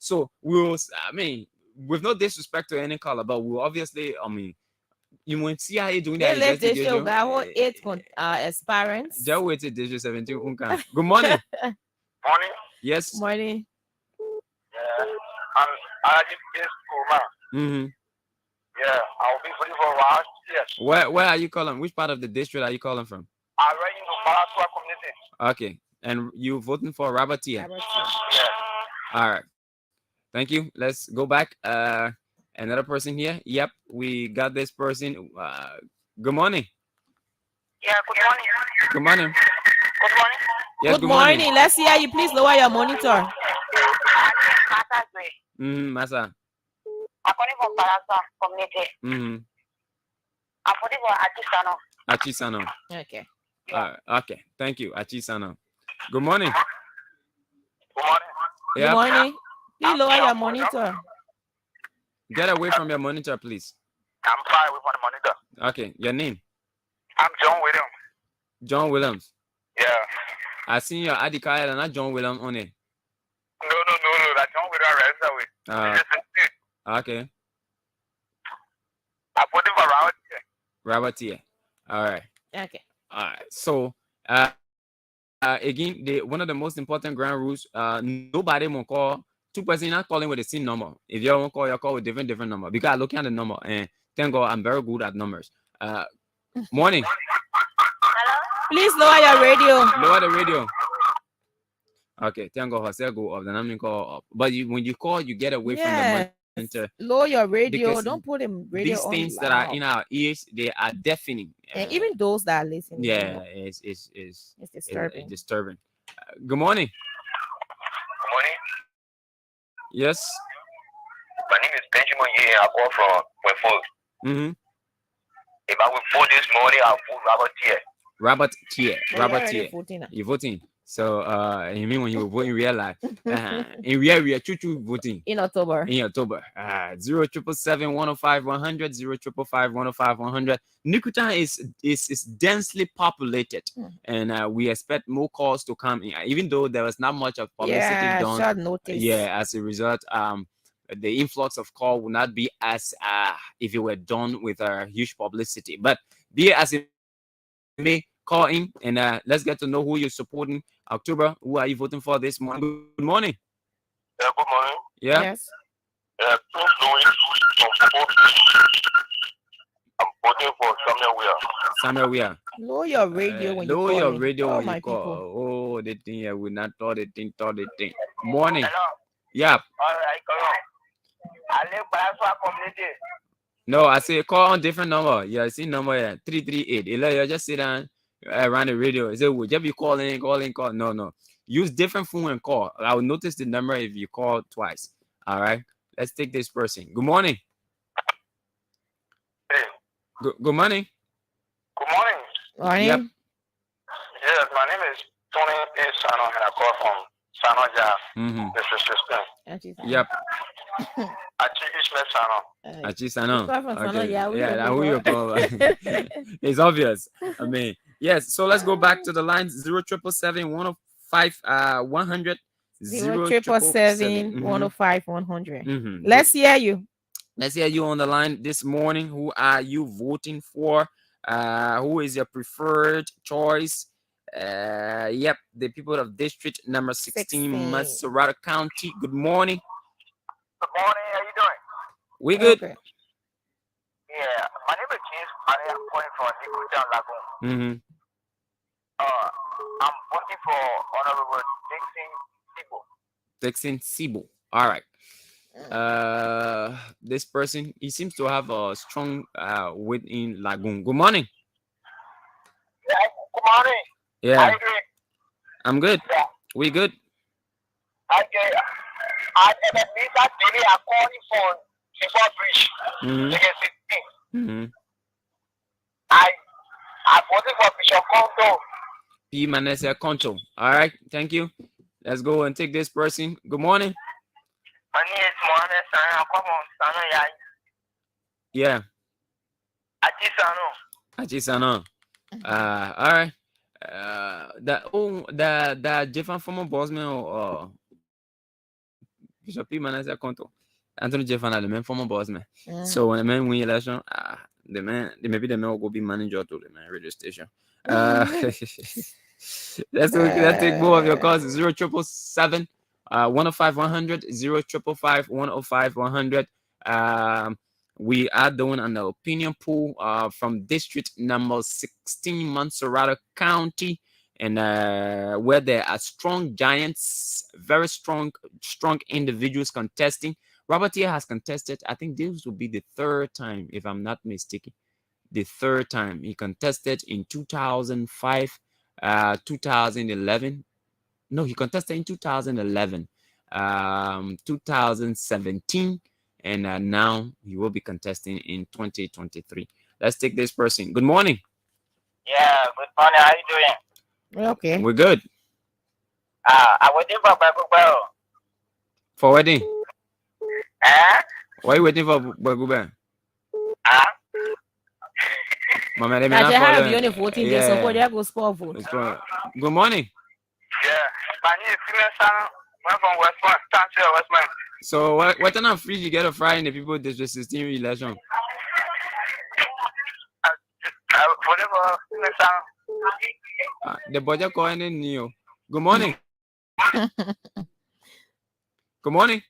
we'll. I mean, with no disrespect to any color, but we'll obviously. I mean, you won't see how you doing that. They left the show. Got whole 8 aspirants. Just wait till District 17. Good morning. Morning. Yes. Morning. Yeah, I just in school, man. Mm-hmm. Yeah, I'll be voting for Raj. Yes. Where are you calling? Which part of the district are you calling from? I'm right in the Balaswa community. Okay, and you voting for Robert Tia? Yeah. All right. Thank you. Let's go back. Another person here. Yep, we got this person. Good morning. Yeah, good morning. Good morning. Good morning. Yes, Good morning. Let's hear you. Please lower your monitor. Masa. I'm calling from Barasa community. I'm calling for Achisano. Achisano. Okay. Okay. Thank you, Achisano. Good morning. Good morning. Yep. Good morning. Please lower your monitor. Get away from your monitor, please. I'm far away from the monitor. Okay. Your name? I'm John Williams. John Williams. Yeah. I seen your ID card and not John Williams on it. No. That's John Williams right away. Okay. I'm putting for Robert here. All right. Okay. All right. So, again, one of the most important ground rules, nobody will call two persons not calling with the same number. If you want to call, you call with different number. Because I look at the number and thank God I'm very good at numbers. Morning. Please lower your radio. Lower the radio. Okay, thank God Jose go up. Then I'm gonna call up. But when you call, you get away from the monitor. Lower your radio. Don't put the radio these on things loud. that are in our ears, they are deafening. And even those that are listening. Yeah, it's disturbing. It's disturbing. Good morning. Good morning. Yes. My name is Benjamin Ye. I call from Winford. If I will vote this morning, I'll vote Robert Tier. Robert Tier. Robert already Tier. voting now. You're voting. So you mean when you vote in real life? In real choo voting. In October. In October. 0777 105 100 0555 105 100. Nikutan is densely populated, and we expect more calls to come in. Even though there was not much of publicity done. Short notice. Yeah, as a result, the influx of call will not be as if it were done with a huge publicity. But be it as it may, call in and let's get to know who you're supporting. October, who are you voting for this morning? Good morning. Yeah, good morning. Yeah. Yes. Yeah, Louis from I'm voting for Samuel Weir. Lower your radio when you call. Lower your radio when my you call. people. Oh, the thing here, we not thought the thing. Morning. Hello. Yeah. All right, come on. I live by Aswa community. No, I say call on different number. Yeah, I see number here, 338. You just sit down around the radio. Say, would you be calling? No. Use different phone and call. I will notice the number if you call twice. All right. Let's take this person. Good morning. Hey. Good morning. Good morning. Morning. Yep. Yes, my name is Tony A. Sano, and I call from Sanoja, Disrespect. Yep. Achi Sano. Okay. Yeah, who you call? It's obvious. I mean, yes. So let's go back to the lines 0777 105 100 0777 105 100. Let's hear you. Let's hear you on the line this morning. Who are you voting for? Who is your preferred choice? Yep, the people of district number 16, Maserati County. Good morning. Good morning. How you doing? We good. Okay. Yeah, my name is James. I'm calling from Nimpson Lagoon. I'm voting for Honorable Dixon Sibo. All right. This person, he seems to have a strong weight in Lagoon. Good morning. Yeah, good morning. Yeah. How you doing? I'm good. Yeah. We good. Okay. I am calling for Bridge. I voted for Bishop Conto. P. Manessa Concho. All right. Thank you. Let's go and take this person. Good morning. My name is Mohamed Sano. I come from Sano. Yeah. Achi Sano. All right. The different former bossman or Bishop P. Manessa Conto. Anthony Jeffan are the main former bossman. So when the man win election, maybe the man will go be manager to the man radio station. Let's take more of your calls. 0777 105 100 0555 105 100. We are doing an opinion poll from district number 16, Montserrat County, and where there are strong giants, very strong individuals contesting. Robert Tier has contested. I think this will be the third time, if I'm not mistaken. The third time he contested in 2005, 2011. No, he contested in 2011, 2017, and now he will be contesting in 2023. Let's take this person. Good morning. Yeah, good morning. How you doing? Okay. We're good. I'm waiting for Bagubel. For wedding? Why are you waiting for Bagube? Mama, they may That's not how follow. you only 14 days, so for there go sport vote. Good morning. Yeah, my name is Nimpson. I'm from Westman. Stanfield, Westman. So what kind of free you get a fry in the people district 16 election? Whatever, Nimpson. The budget calling in new. Good morning. Good morning.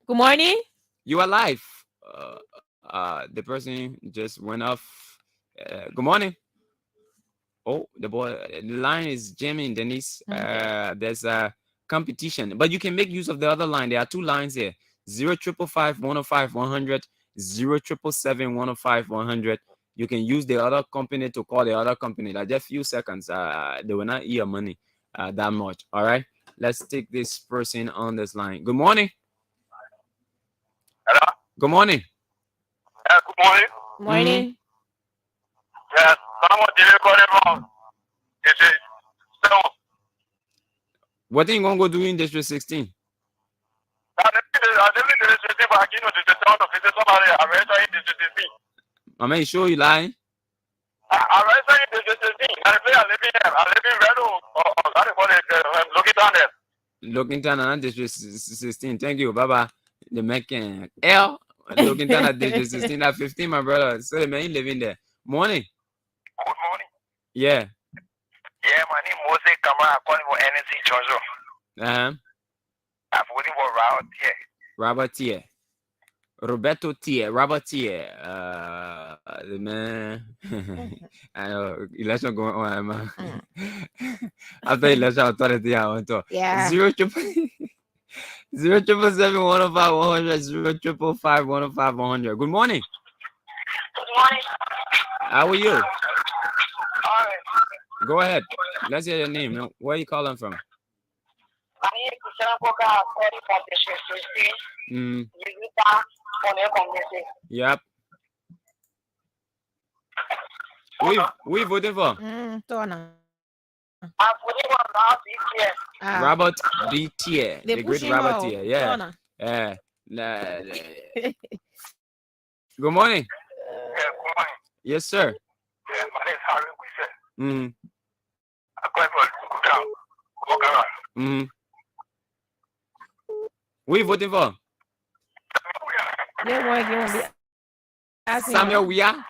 Good morning. You are live. The person just went off. Good morning. Oh, the line is Saydee&Dennise. There's a competition, but you can make use of the other line. There are two lines here: 0555105 0777105 You can use the other company to call the other company. Like just a few seconds. They will not eat your money that much. All right. Let's take this person on this line. Good morning. Hello. Good morning. Good morning. Morning. Yes, someone did it call him. What are you going to go do in District 16? I mean, sure you lying. Looking down at District 16. Thank you. Bye bye. The Mecan L. Looking down at District 16 at 15, my brother. So the man living there. Morning. Good morning. Yeah. Yeah, my name is Moses Kamara. I'm calling for NNC Chonzo. I'm waiting for Robert Tier. Robert Tier. Roberto Tier. Robert Tier. The man. I know. Election going on, man. After election authority, I want to. Yeah. 0777105 100 Good morning. Good morning. How are you? All right. Go ahead. Let's hear your name. Where are you calling from? My name is Christian Coca. I'm calling from District 16. Yep. We voted for? Tona. I'm voting for Robert Tier. Robert B. Tier. The great Robert Tier. Yeah. Good morning. Yeah, good morning. Yes, sir. Yeah, my name is Harry Wise. Mm. I'm calling for Mm. We voting for? Samuel Weah?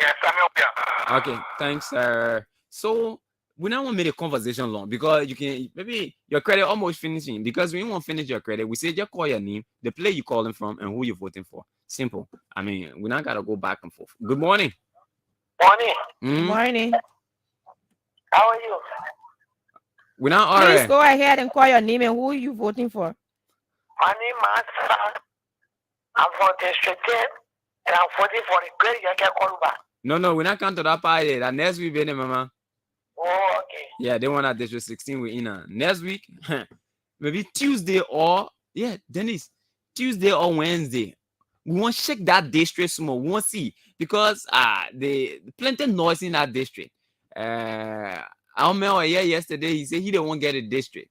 Yeah, Samuel Weah. Okay, thanks, sir. So we don't want to make the conversation long because you can maybe your credit almost finishing. Because when you want to finish your credit, we say just call your name, the player you calling from, and who you're voting for. Simple. I mean, we not gotta go back and forth. Good morning. Morning. Morning. How are you? We're not all Please right. go ahead and call your name and who are you voting for? My name is I'm from District 10 and I'm voting for the great Yankee Koluba. No, we're not counting to that party. That next week, baby, mama. Oh, okay. Yeah, they want that District 16 we're in. Next week, maybe Tuesday or Dennis, Tuesday or Wednesday. We want to check that district small. We want to see because the plenty noise in that district. Almel yesterday he said he didn't want to get a district.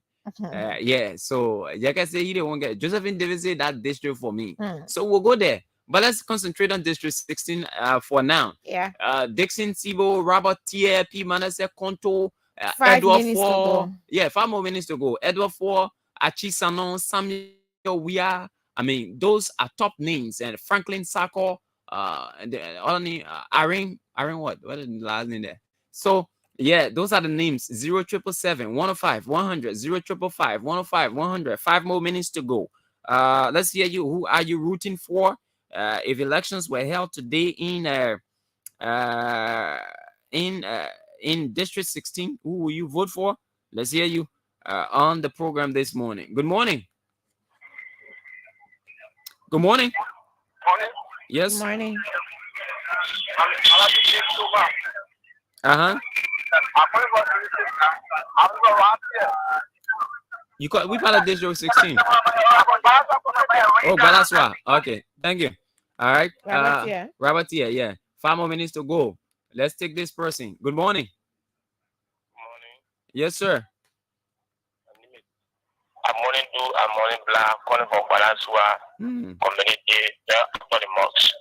Yeah, so like I said, he didn't want to get Josephine Davis said that district for me. So we'll go there. But let's concentrate on District 16 for now. Yeah. Dixon, Sibo, Robert Tier, P. Manasseh, Konto, 5 Edward minutes 4. to go. Yeah, 5 more minutes to go. Edward 4, Achi Sanon, Samuel Weah. I mean, those are top names. And Franklin Sako, and the only Aaron what? What is the last name there? So yeah, those are the names. 0777 105 100 0555 105 100. 5 more minutes to go. Let's hear you. Who are you rooting for? If elections were held today in District 16, who will you vote for? Let's hear you on the program this morning. Good morning. Good morning. Morning. Yes. Morning. Uh-huh. You call we part of District 16. Oh, Balaswa. Okay, thank you. All right. Rabatia, yeah. 5 more minutes to go. Let's take this person. Good morning. Yes, sir. I'm morning black, calling for Balaswa community after the mosque.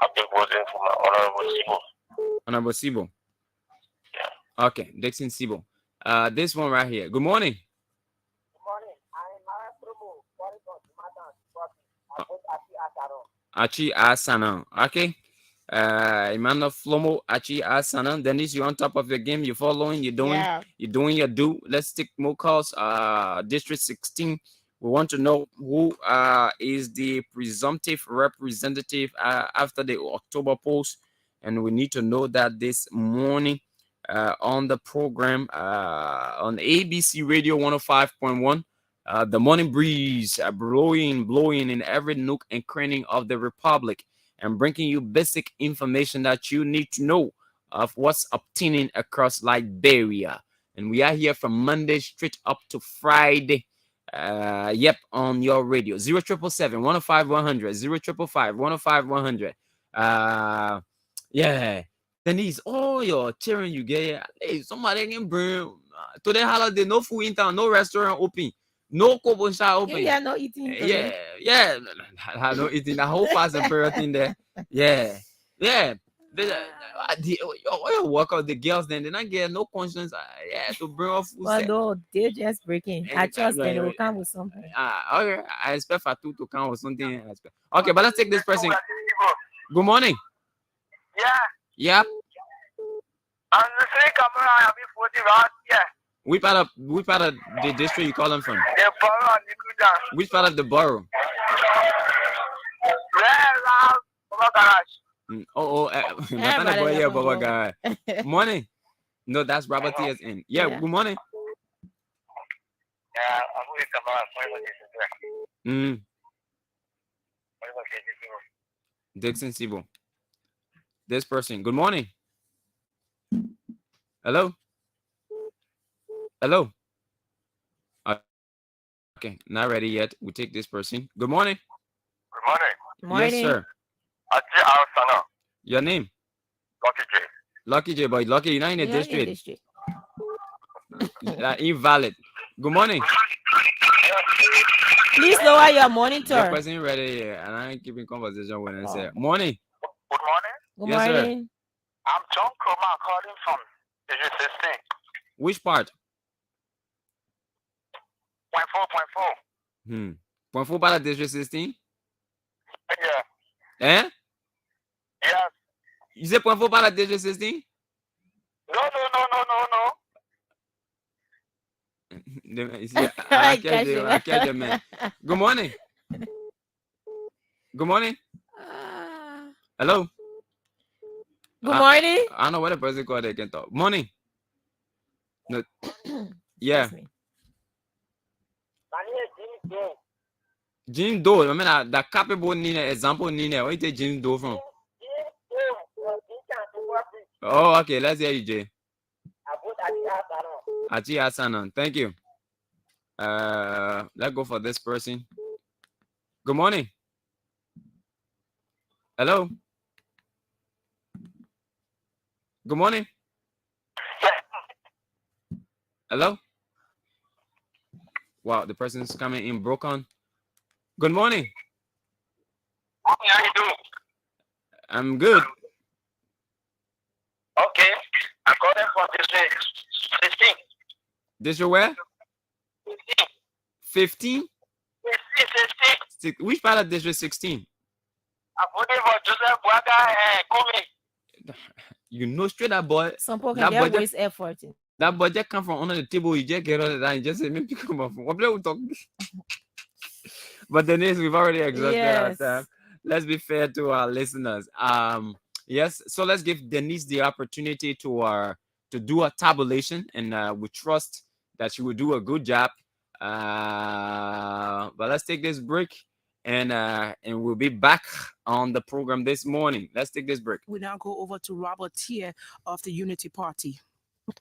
I've been voting for my Honorable Sibo. Honorable Sibo. Yeah. Okay, Dixon Sibo. This one right here. Good morning. Achi Asana. Okay. Emmanuel Flomo, Achi Asana. Denise, you're on top of your game. You're following. You're doing your do. Let's take more calls. District 16. We want to know who is the presumptive representative after the October polls, and we need to know that this morning on the program on ABC Radio 105.1. The morning breeze blowing in every nook and cranny of the republic, and bringing you basic information that you need to know of what's obtaining across Liberia. And we are here from Monday straight up to Friday. Yep, on your radio 0777 105 100 0555 105 100. Yeah, Denise, all your cheering you get. Hey, somebody can bring today holiday, no food in town, no restaurant open. No kobo shop open. Yeah, no eating. Yeah. No eating. The whole fast and period in there. Yeah. You work out the girls then. They not get no conscience. To bring off food. Well, no, they're just breaking. I trust they will come with something. Okay. I expect for two to come with something. Okay, but let's take this person. Good morning. Yeah. Yep. I'm the same camera. I have been 40 rounds. Yeah. Which part of the district you calling from? The borough and the Kuda. Which part of the borough? Morning. No, that's Robert T.S. in. Yeah, good morning. Yeah, I'm Dixon Sibo. This person. Good morning. Hello. Okay, not ready yet. We take this person. Good morning. Good morning. Yes, sir. Your name? Lucky J, boy. Lucky, you're not in the district. Invalid. Good morning. Please lower your monitor. The person ready here, and I ain't keeping conversation when I say morning. Good morning. Yes, sir. I'm John Kroma calling from District 16. Which part? 0.4. 0.4 part of District 16? Yeah. Eh? Yes. You say 0.4 part of District 16? No. You see, I catch you, man. Good morning. Good morning. Hello. Good morning. I don't know what the person called. They can talk. Morning. No. Yeah. Jim Doe. I mean, that capable need an example. Need where you take Jim Doe from? Oh, okay. Let's hear you, Jay. Achi Asanan. Thank you. Let's go for this person. Good morning. Hello. Good morning. Hello. Wow, the person's coming in broken. Good morning. How you doing? I'm good. Okay. I called them from District 16. District where? 15? 16. Which part of District 16? I'm voting for Joseph Braga and Kumi. You know straight that boy. Some people can waste effort. That budget come from under the table. You just get on it and just say, maybe come off. What we talk? But Denise, we've already exhausted our time. Let's be fair to our listeners. Yes. So let's give Denise the opportunity to do a tabulation, and we trust that she will do a good job. But let's take this break, and we'll be back on the program this morning. Let's take this break. We now go over to Robert here of the Unity Party.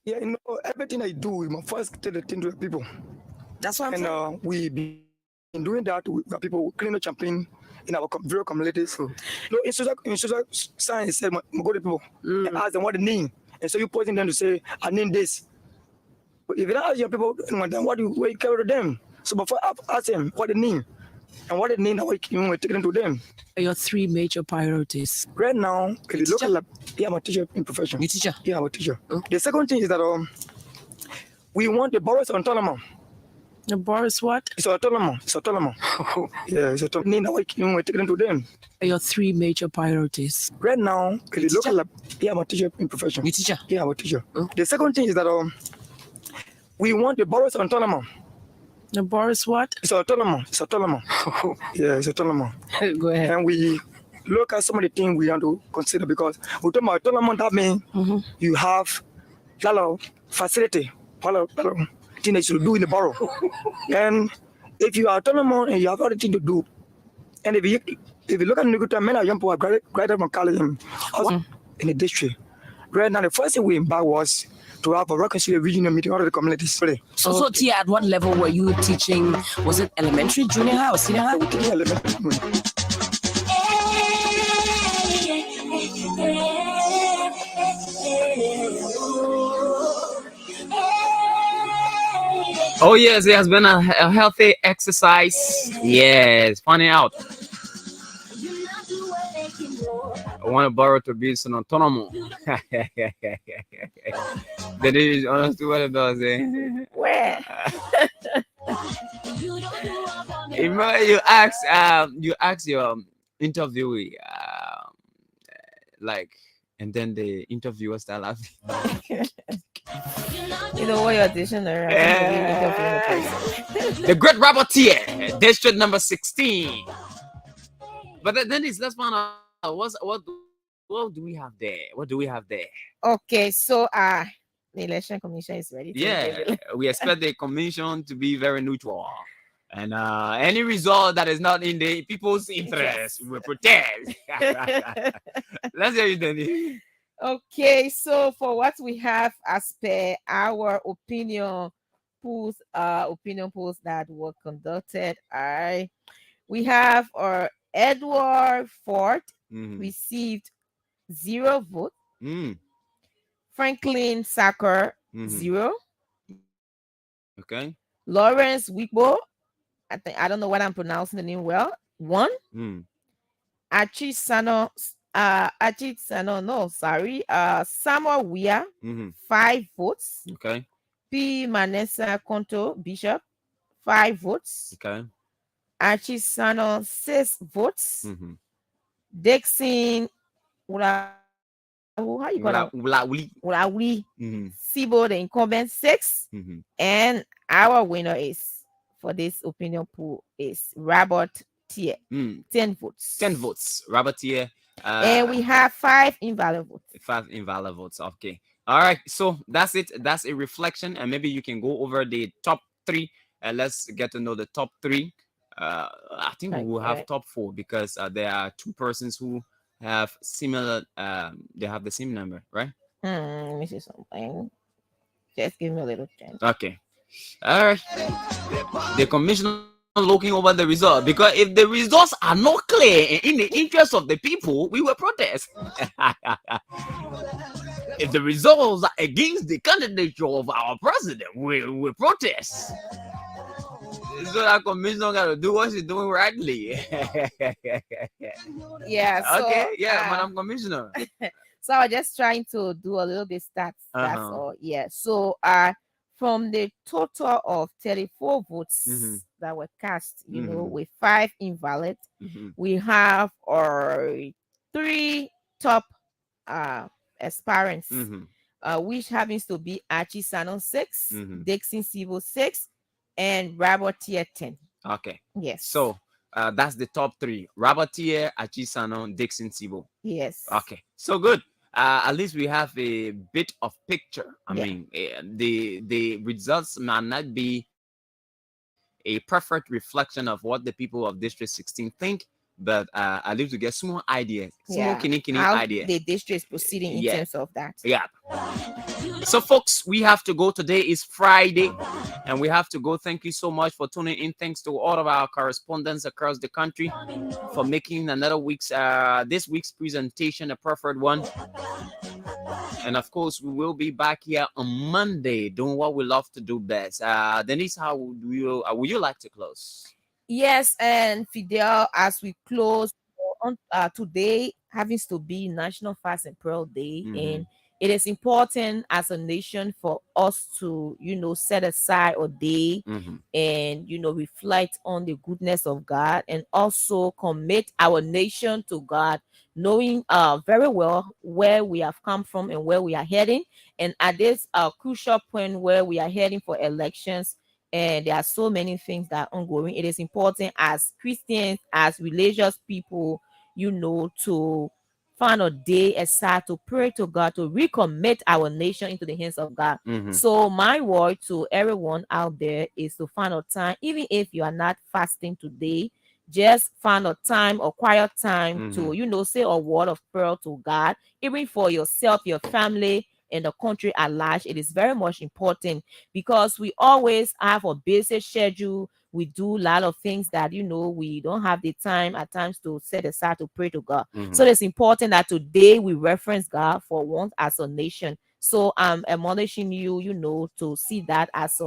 Yeah, you know, everything I do, my first tell the thing to the people. That's what I'm saying. We been doing that with the people who clean the champagne in our very communities. So, no, in social science, said, go to people and ask them what the name. And so you pointing them to say, I name this. But if you don't ask your people, then what do you carry to them? So before I ask them what the name and what the name that we take them to them. Your 3 major priorities. Right now, if you look at I'm a teacher in profession. You teacher? Yeah, I'm a teacher. The second thing is that we want the boroughs autonomous. The boroughs what? It's autonomous. It's autonomous. Yeah, it's autonomous. Name that we take them to them. Your 3 major priorities. Right now, if you look at I'm a teacher in profession. You teacher? Yeah, I'm a teacher. The second thing is that we want the boroughs autonomous. The boroughs what? It's autonomous. It's autonomous. Yeah, it's autonomous. Go ahead. And we look at some of the things we have to consider, because we talk about autonomous, that means you have a lot of facility, a lot of things that you do in the borough. And if you are autonomous and you have other things to do, and if you look at the many young people are graduated from college also in the district. Right now, the first thing we embarked was to have a reconciliation regional meeting all of the communities. So Tia, at what level were you teaching? Was it elementary, junior high, or senior high? Elementary. Oh yes, it has been a healthy exercise. Yes, finding out. I want to borrow to be an autonomous. That is honestly what it does. Where? You ask your interviewee, and then the interviewer start laughing. You know what your dictionary. The Great Robert Tier, district number 16. But then let's find out what do we have there? What do we have there? Okay, so the election commission is ready. We expect the commission to be very neutral, and any result that is not in the people's interest, we protest. Let's hear you, Denise. Okay, so for what we have as per our opinion polls that were conducted, we have our Edward Ford received 0 vote. Franklin Sacker 0. Okay. Lawrence Wigbo, I don't know what I'm pronouncing the name well. 1. Achit Sano, Samuel Weir, 5 votes. Okay. P. Manessa Konto Bishop, 5 votes. Okay. Achit Sano, 6 votes. Dixon how you call it? Sibo, the incumbent, 6. And our winner is for this opinion poll is Robert Tier, 10 votes. 10 votes. Robert Tier. And we have 5 invalid votes. 5 invalid votes. Okay. All right. So that's it. That's a reflection, and maybe you can go over the top 3. Let's get to know the top 3. I think we will have top 4 because there are 2 persons who have similar. They have the same number, right? Let me see something. Just give me a little chance. Okay. All right. The commissioner looking over the result, because if the results are not clear and in the interest of the people, we will protest. If the results are against the candidature of our president, we will protest. So that commissioner got to do what she's doing rightly. Yeah. So, okay. Yeah, Madam Commissioner. So I was just trying to do a little bit stats. That's all. Yeah. So from the total of 34 votes that were cast, with 5 invalid, we have our 3 top aspirants, which happens to be Achit Sano 6, Dixon Sibo 6, and Robert Tier 10. Okay. Yes. So that's the top 3: Robert Tier, Achit Sano, Dixon Sibo. Yes. Okay. So good. At least we have a bit of picture. I mean, the results might not be a perfect reflection of what the people of District 16 think, but I live to get small ideas, small kini how idea. the district is proceeding in terms of that. Yeah. So, folks, we have to go. Today is Friday, and we have to go. Thank you so much for tuning in. Thanks to all of our correspondents across the country for making another this week's presentation a perfect one. And of course, we will be back here on Monday doing what we love to do best. Denise, how would you like to close? Yes, and Fidel, as we close on today, happens to be National Fast and Prayer Day, and it is important as a nation for us to, set aside a day and, reflect on the goodness of God and also commit our nation to God, knowing very well where we have come from and where we are heading. And at this crucial point where we are heading for elections, and there are so many things that are ongoing, it is important as Christians, as religious people, to find a day aside to pray to God, to recommit our nation into the hands of God. So my word to everyone out there is to find a time, even if you are not fasting today, just find a time, a quiet time to, say a word of prayer to God, even for yourself, your family, and the country at large. It is very much important because we always have a busy schedule. We do a lot of things that, we don't have the time at times to set aside to pray to God. So it's important that today we reference God for once as a nation. So I'm admonishing you, to see that as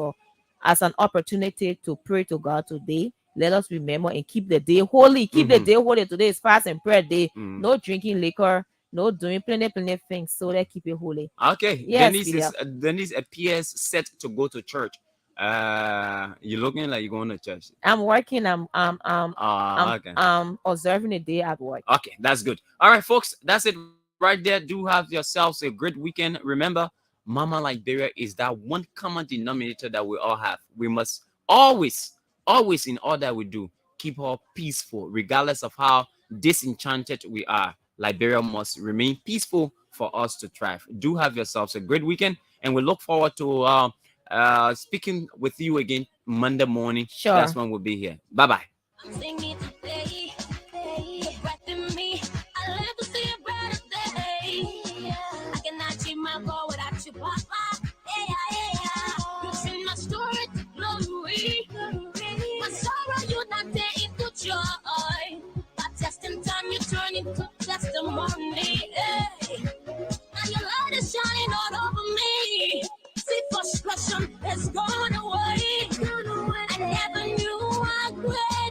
an opportunity to pray to God today. Let us remember and keep the day holy. Keep the day holy. Today is fast and prayer day. No drinking liquor, no doing plenty things. So let's keep it holy. Okay. Yes, Denise appears set to go to church. You're looking like you're going to church. I'm working. I'm okay. Observing a day at work. Okay, that's good. All right, folks, that's it right there. Do have yourselves a great weekend. Remember, Mama Liberia is that one common denominator that we all have. We must always in all that we do, keep her peaceful, regardless of how disenchanted we are. Liberia must remain peaceful for us to thrive. Do have yourselves a great weekend, and we look forward to speaking with you again Monday morning. Sure. That's when we'll be here. Bye-bye. Time you turn into testimony. Hey. And your light is shining all over me. See, frustration is gone away. I never knew how great